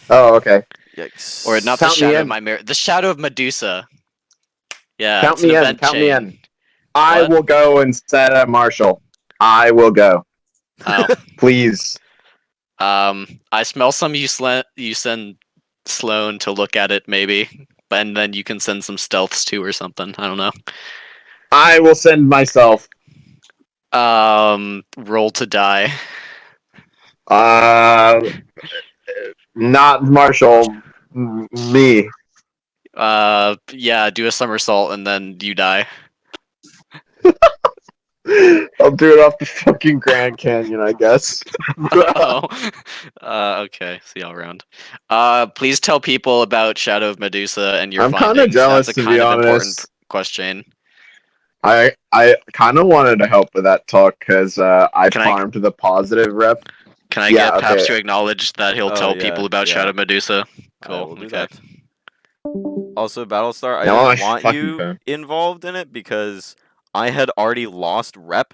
S7: Oh, okay.
S3: Yikes.
S2: Or not
S7: Count
S2: the
S7: me
S2: Shadow
S7: in.
S2: of my Mirror. The Shadow of Medusa. Yeah,
S7: Count
S2: it's an
S7: me in.
S2: event
S7: Count
S2: chain.
S7: me in. I
S2: What?
S7: will go and set a marshal. I will go.
S2: Oh.
S7: Please.
S2: I smell some you send Sloan to look at it, maybe. And then you can send some stealths too or something. I don't know.
S7: I will send myself.
S2: Roll to die.
S7: Not marshal. Me.
S2: Yeah, do a somersault and then you die.
S7: I'll do it off the fucking Grand Canyon, I guess.
S2: Oh. Okay, see y'all around. Please tell people about Shadow of Medusa and your
S7: I'm kinda
S2: findings.
S7: jealous,
S2: That's a
S7: to
S2: kind
S7: be
S2: of important
S7: honest.
S2: question.
S7: I kind of wanted to help with that talk because I
S2: Can I-
S7: farmed the positive rep.
S2: Can I
S7: Yeah,
S2: get Paps
S7: okay.
S2: to acknowledge that he'll
S3: Oh,
S2: tell
S3: yeah,
S2: people about
S3: yeah.
S2: Shadow of Medusa?
S3: I
S2: Cool.
S3: will do
S2: Okay.
S3: that. Also, Battlestar, I
S7: No, I
S3: didn't want
S7: fucking
S3: you
S7: don't.
S3: involved in it because I had already lost rep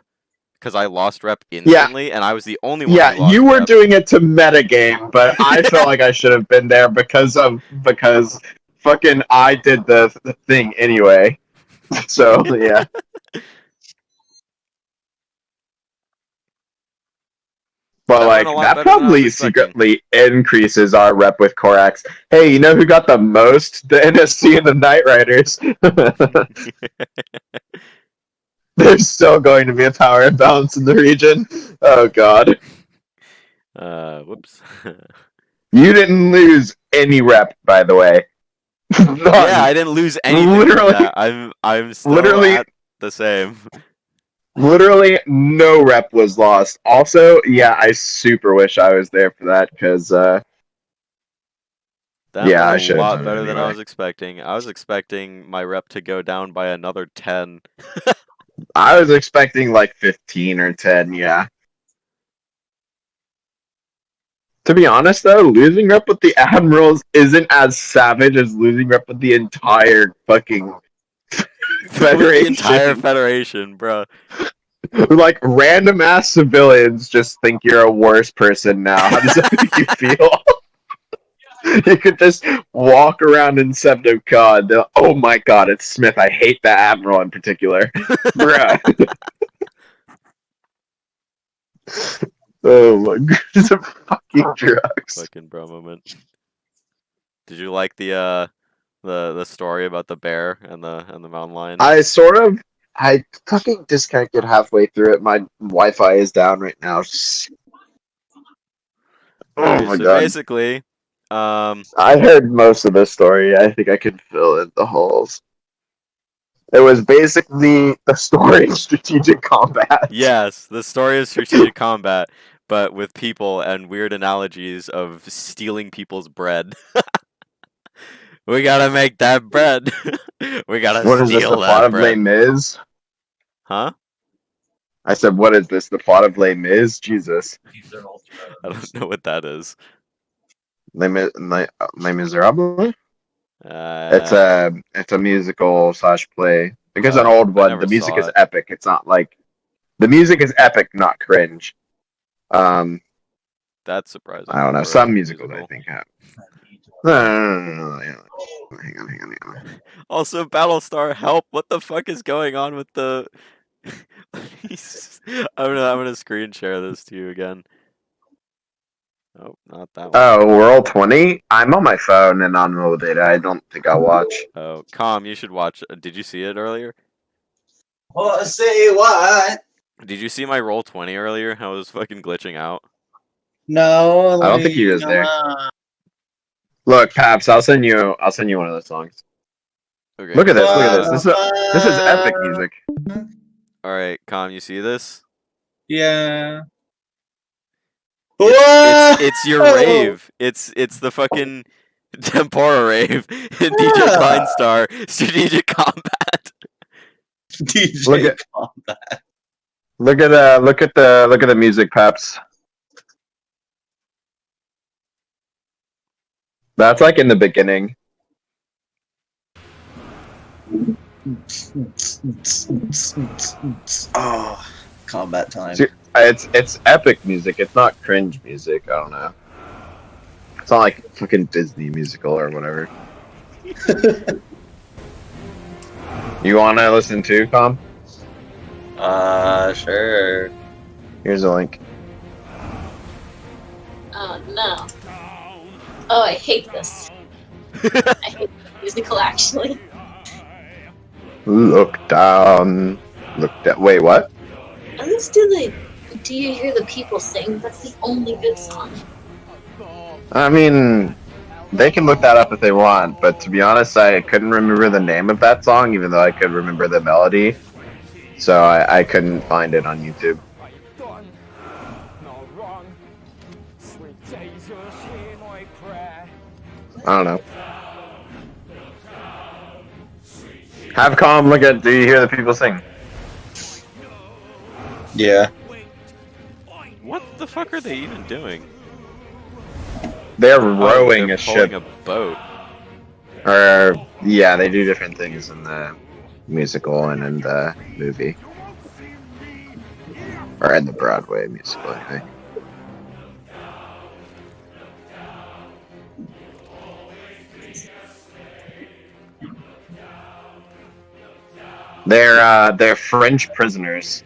S3: because I lost rep instantly, and I was the only one
S7: Yeah,
S3: who lost
S7: you were
S3: rep.
S7: doing it to metagame, but I felt like I should have been there because fucking I did the thing anyway. So yeah. But
S3: That went
S7: like
S3: a lot
S7: that
S3: better than I was
S7: probably
S3: expecting.
S7: secretly increases our rep with Korax. Hey, you know who got the most? The NSC and the Knight Riders. There's still going to be a power imbalance in the region. Oh god.
S3: Whoops.
S7: You didn't lose any rep, by the way. None.
S3: Yeah, I didn't lose anything from
S7: Literally-
S3: that. I'm still
S7: literally-
S3: at the same.
S7: Literally no rep was lost. Also, yeah, I super wish I was there for that because
S3: That
S7: Yeah, I
S3: went a
S7: should've
S3: lot
S7: done it
S3: better than I
S7: anyway.
S3: was expecting. I was expecting my rep to go down by another 10.
S7: I was expecting like 15 or 10, yeah. To be honest though, losing rep with the Admirals isn't as savage as losing rep with the entire fucking Federation.
S3: With the entire Federation, bro.
S7: Like random ass civilians just think you're a worse person now. How does that make you feel? You could just walk around in Septicon. Oh my god, it's Smith. I hate the Admiral in particular. Bruh. Oh my god, it's a fucking drugs.
S3: Fucking bro moment. Did you like the story about the bear and the mountain lion?
S7: I fucking disconnected halfway through it. My Wi-Fi is down right now. Oh
S3: Alright,
S7: my
S3: so
S7: god.
S3: basically,
S7: I heard most of the story. I think I could fill in the holes. It was basically the story of strategic combat.
S3: yes, the story of strategic combat, but with people and weird analogies of stealing people's bread. We gotta make that bread. We gotta
S7: What is this,
S3: steal
S7: the plot
S3: that
S7: of Les
S3: bread.
S7: Mis?
S3: Huh?
S7: I said, what is this, the plot of Les Mis? Jesus.
S3: I don't know what that is.
S7: Les Miserables?
S3: Uh,
S7: It's a musical / play. Because an
S3: Oh,
S7: old
S3: I
S7: one,
S3: never
S7: the music
S3: saw
S7: is
S3: it.
S7: epic. It's not like the music is epic, not cringe.
S3: That's surprising.
S1: I don't know.
S3: for a
S1: Some musicals I think have. No. Hang on.
S3: Also, Battlestar, help! What the fuck is going on with the? I'm gonna screen share this to you again. Oh, not that one.
S1: Oh, Roll 20? I'm on my phone and on mobile data. I don't think I'll watch.
S3: Oh, Com, you should watch. Did you see it earlier?
S6: Well, say what?
S3: Did you see my Roll 20 earlier? I was fucking glitching out.
S6: No,
S1: I don't think he was there. Look, Paps, I'll send you one of the songs.
S3: Okay.
S1: Look at this. This is epic music.
S3: All right, Com, you see this?
S6: Yeah.
S3: It's your rave. It's the fucking Tempora rave in DJ Kleinstar Strategic Combat.
S6: DJ
S1: Look at the music, Paps. That's like in the beginning.
S6: Oh, combat time.
S1: It's epic music. It's not cringe music. I don't know. It's not like fucking Disney musical or whatever. You want to listen to, Com?
S6: Sure.
S1: Here's a link.
S5: Oh no. Oh, I hate this. I hate the musical actually.
S1: Look down. Wait, what?
S5: And let's do the Do You Hear the People Sing? That's the only good song.
S1: I mean, they can look that up if they want, but to be honest, I couldn't remember the name of that song, even though I could remember the melody. So I couldn't find it on YouTube. I don't know. Have calm look at Do You Hear the People Sing?
S6: Yeah.
S3: What the fuck are they even doing?
S1: They're
S3: Oh,
S1: rowing
S3: they're
S1: a ship.
S3: pulling a boat.
S1: Or, yeah, they do different things in the musical and in the movie. Or in the Broadway musical, anyway. They're French prisoners.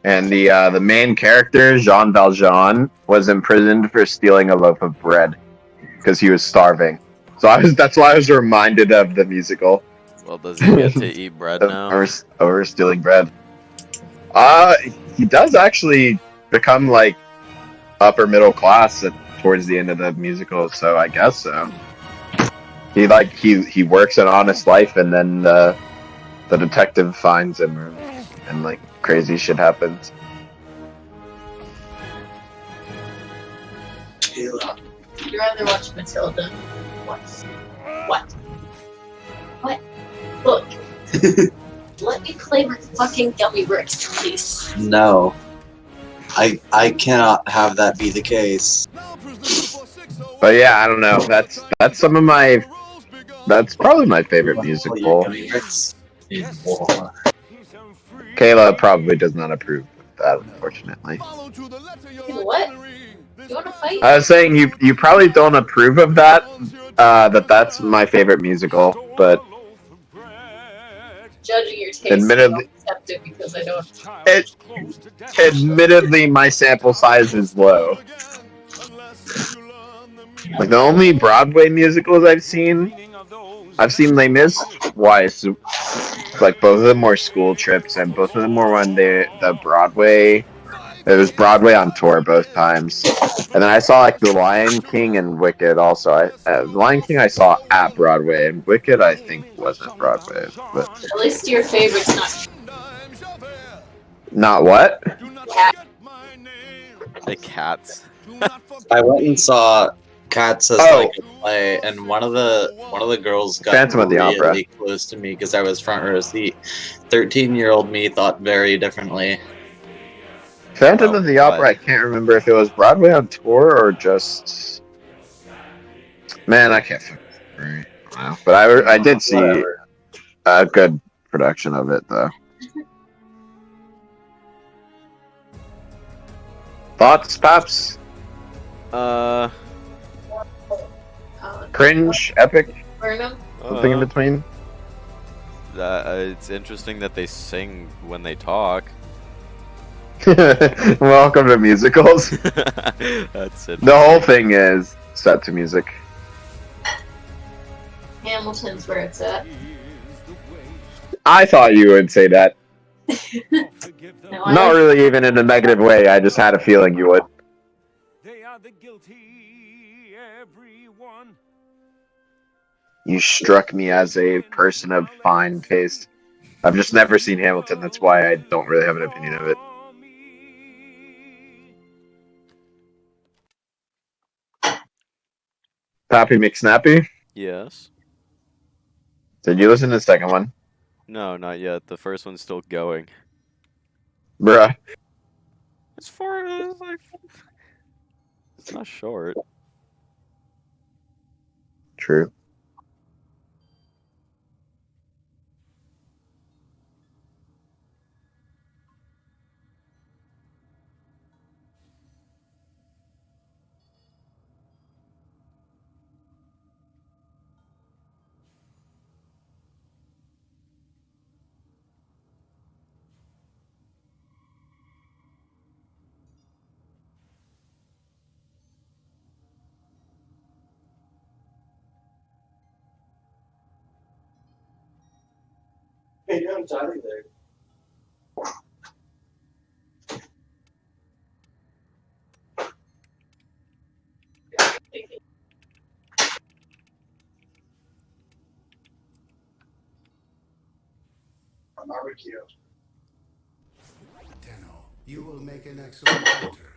S1: And the main character, Jean Valjean, was imprisoned for stealing a loaf of bread because he was starving. So that's why I was reminded of the musical.
S3: Well, does he get to eat bread now?
S1: Over stealing bread. He does actually become like upper middle class towards the end of the musical, so I guess so. He works an honest life, and then the detective finds him, and like crazy shit happens.
S5: You'd rather watch Matilda. What? Look. Let me play with fucking gummy bears, please.
S6: No. I cannot have that be the case.
S1: But yeah, I don't know. That's some of my. That's probably my favorite musical. Kayla probably does not approve of that, unfortunately.
S5: What? You want to fight?
S1: I was saying you probably don't approve of that. That's my favorite musical, but
S5: Judging your taste,
S1: admittedly,
S5: I don't accept it because I don't.
S1: admittedly, my sample size is low. Like the only Broadway musicals I've seen Les Mis twice. Like both of them were school trips, and both of them were when the Broadway. It was Broadway on tour both times, and then I saw like The Lion King and Wicked. Also, The Lion King I saw at Broadway, and Wicked I think wasn't Broadway. But
S5: At least your favorite's
S1: not what?
S5: cat.
S3: The cats.
S6: I went and saw Cats as like a play, and one of the girls got
S1: Phantom of the
S6: really
S1: Opera.
S6: close to me because I was front row seat. 13-year-old me thought very differently.
S1: Phantom of the Opera, I can't remember if it was Broadway on tour or just. Man, I can't remember. But I did see.
S6: Whatever.
S7: A good production of it, though. Thoughts, Paps? Cringe, epic,
S5: Burnham?
S7: something in between.
S3: It's interesting that they sing when they talk.
S7: Welcome to musicals.
S3: That's it.
S7: The whole thing is set to music.
S5: Hamilton's where it's at.
S7: I thought you would say that.
S5: No, I
S7: Not
S5: like-
S7: really even in a negative way, I just had a feeling you would.
S8: They are the guilty, everyone.
S7: You struck me as a person of fine taste. I've just never seen Hamilton, that's why I don't really have an opinion of it. Pappy McSnappy,
S3: Yes.
S7: did you listen to the second one?
S3: No, not yet. The first one's still going.
S7: Bruh.
S3: As far as like, it's not short.
S7: True.
S9: Hey, I'm Johnny there. Barbecue.
S10: Tenno, you will make an excellent hunter.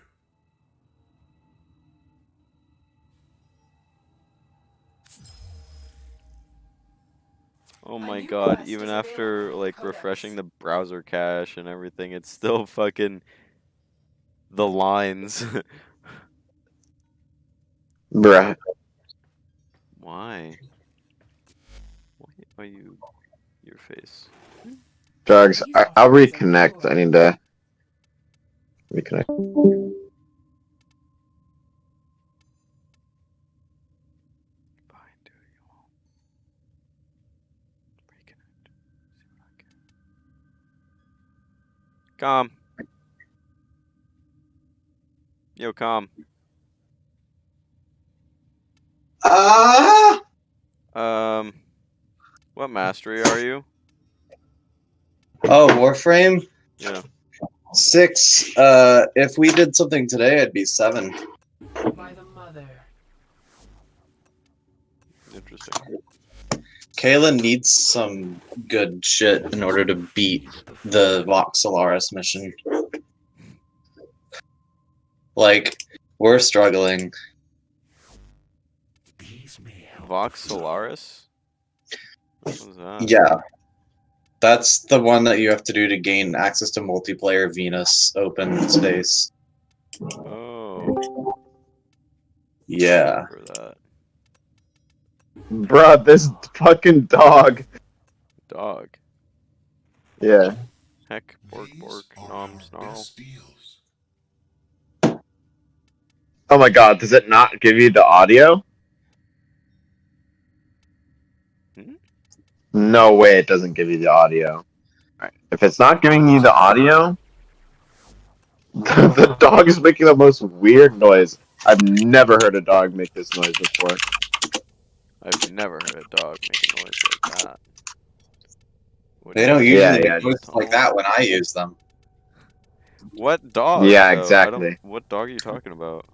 S3: Oh my god, even after like refreshing the browser cache and everything, it's still fucking the lines.
S7: Bruh.
S3: Why? Why are you your face?
S7: Drugs, I'll reconnect. I need to reconnect.
S3: Fine, dude, you won't. Reconnect. See what I get. Calm. Yo, calm. What mastery are you?
S6: Oh, Warframe?
S3: Yeah.
S6: 6. If we did something today, it'd be 7.
S11: By the mother.
S3: Interesting.
S6: Kayla needs some good shit in order to beat the Vox Solaris mission. Like, we're struggling.
S3: Vox Solaris? What was that?
S6: Yeah. That's the one that you have to do to gain access to multiplayer Venus open space.
S3: Oh.
S6: Yeah.
S3: For that.
S7: Bruh, this fucking dog.
S3: Dog.
S7: Yeah.
S3: Heck, bork, nom, snarl.
S7: Oh my god, does it not give you the audio?
S3: Hmm?
S7: No way it doesn't give you the audio. Alright. If it's not giving you the audio, the dog is making the most weird noise. I've never heard a dog make this noise before.
S3: I've never heard a dog make a noise like that. What
S6: They
S3: is
S6: don't
S3: it?
S6: usually
S7: Yeah,
S6: make noises like that when I use them.
S3: What dog?
S7: Yeah,
S3: though? I
S7: exactly.
S3: don't- What dog are you talking about?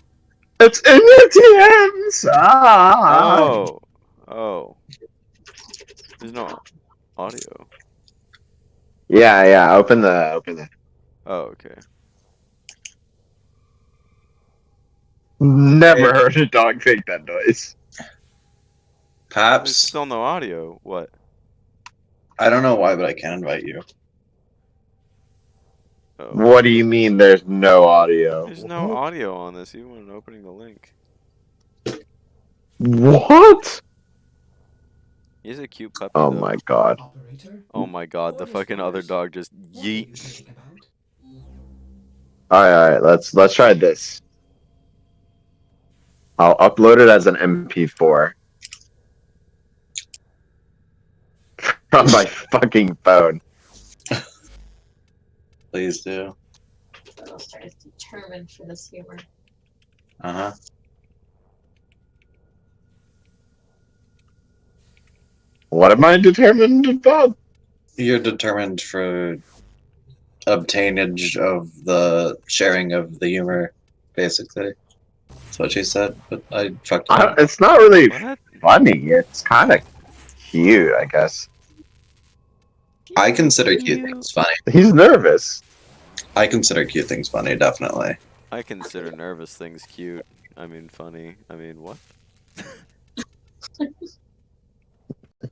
S7: It's in your DMs! Ah!
S3: Oh. Oh. There's no audio.
S7: Yeah, open the.
S3: Oh, okay.
S7: Never heard a dog make that noise.
S3: There's
S6: Paps,
S3: still no audio. What?
S6: I don't know why, but I can invite you.
S3: Oh.
S7: What do you mean there's no audio?
S3: There's no audio on this, even when opening the link.
S7: What?
S3: He's a cute puppy.
S7: Oh
S3: though.
S7: my god.
S11: Operator,
S3: Oh my god, the fucking other dog just
S11: what are you
S3: yeet.
S11: thinking about?
S7: Alright, let's try this. I'll upload it as an MP4 from my fucking phone.
S6: Please do.
S5: I'll start determined for this humor.
S6: Uh-huh.
S7: What am I determined about?
S6: You're determined for obtainage of the sharing of the humor, basically. That's what she said, but I fucked it up.
S7: It's not really
S3: What?
S7: funny. It's kind of cute, I guess.
S6: I consider cute things funny.
S7: He's nervous.
S6: I consider cute things funny, definitely.
S3: I consider nervous things cute. I mean funny. I mean what?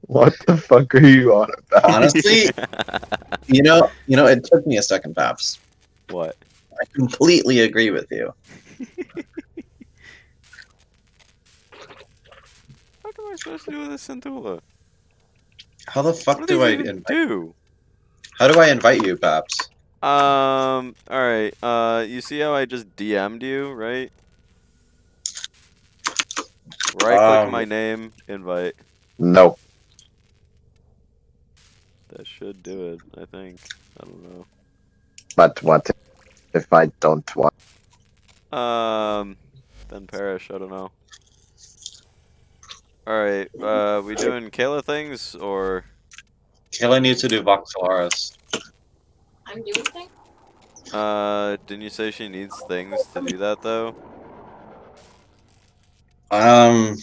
S7: What the fuck are you on about?
S6: Honestly, you know, it took me a second, Paps.
S3: What?
S6: I completely agree with you.
S3: What am I supposed to do with a Centula?
S6: How the fuck
S3: What
S6: do
S3: do
S6: I
S3: these even
S6: invite?
S3: do?
S6: How do I invite you, Paps?
S3: Alright, you see how I just DM'd you, right? Right click my name, invite.
S7: No.
S3: That should do it, I think. I don't know.
S7: But what if I don't want?
S3: Then perish, I don't know. Alright, we doing Kayla things, or?
S6: Kayla needs to do Voxelaris.
S5: I'm doing things?
S3: Didn't you say she needs things to do that, though?
S6: I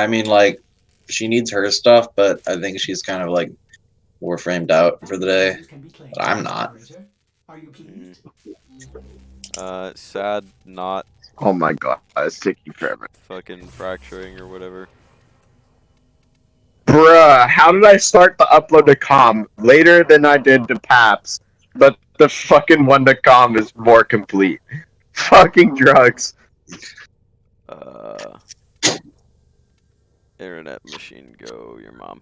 S6: mean, like, she needs her stuff, but I think she's kind of, like, warframed out for the day. But I'm not.
S11: Are you pleased?
S3: Sad not
S7: Oh my god, it's taking forever.
S3: fucking fracturing or whatever.
S7: Bruh, how did I start the upload to com later than I did to Paps, but the fucking one to com is more complete? Fucking drugs.
S3: Internet machine go, your mom.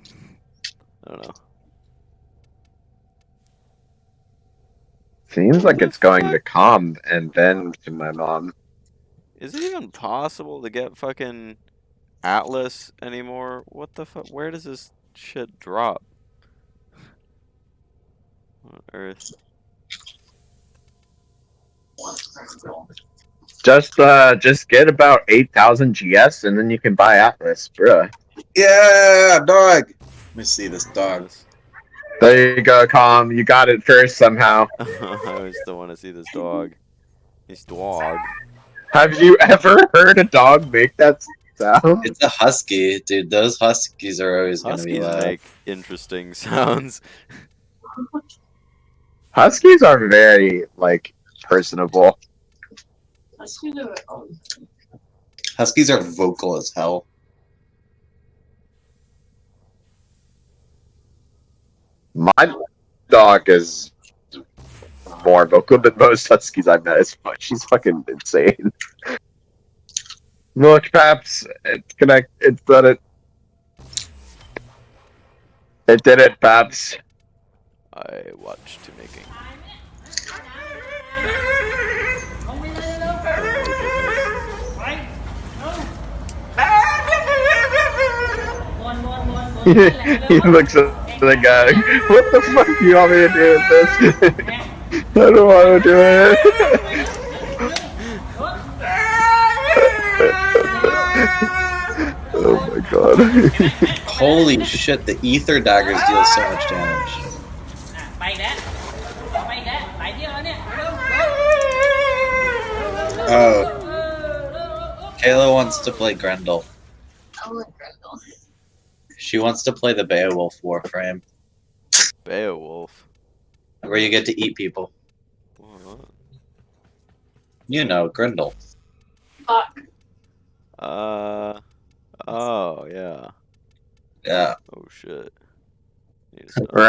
S3: I don't know.
S7: Seems
S3: What
S7: like
S3: the
S7: it's going
S3: fuck?
S7: to com and then to my mom.
S3: Is it even possible to get fucking Atlas anymore? What the fuck? Where does this shit drop? On Earth.
S7: Just get about 8,000 GS and then you can buy Atlas, bruh.
S6: Yeah, dog! Let me see this dog.
S7: There you go, com. You got it first somehow.
S3: I still want to see this dog. This dog.
S7: Have you ever heard a dog make that sound?
S6: It's a husky, dude. Those huskies are always going to be
S3: Huskies
S6: loud.
S3: make interesting sounds.
S7: Huskies are very, like, personable.
S6: Huskies are vocal as hell.
S7: My dog is more vocal than most huskies I've met. She's fucking insane. Look, Paps, it's it's done it. It did it, Paps.
S3: I watched to making.
S7: He looks at the guy. What the fuck do you want me to do with this? I don't want to do it. Oh my god.
S6: Holy shit, the ether daggers deal so much damage. Oh. Kayla wants to play Grendel.
S5: I want Grendel.
S6: She wants to play the Beowulf Warframe.
S3: Beowulf?
S6: Where you get to eat people.
S3: What?
S6: You know, Grendel.
S5: Fuck.
S3: Oh, yeah.
S6: Yeah.
S3: Oh, shit.
S7: Right.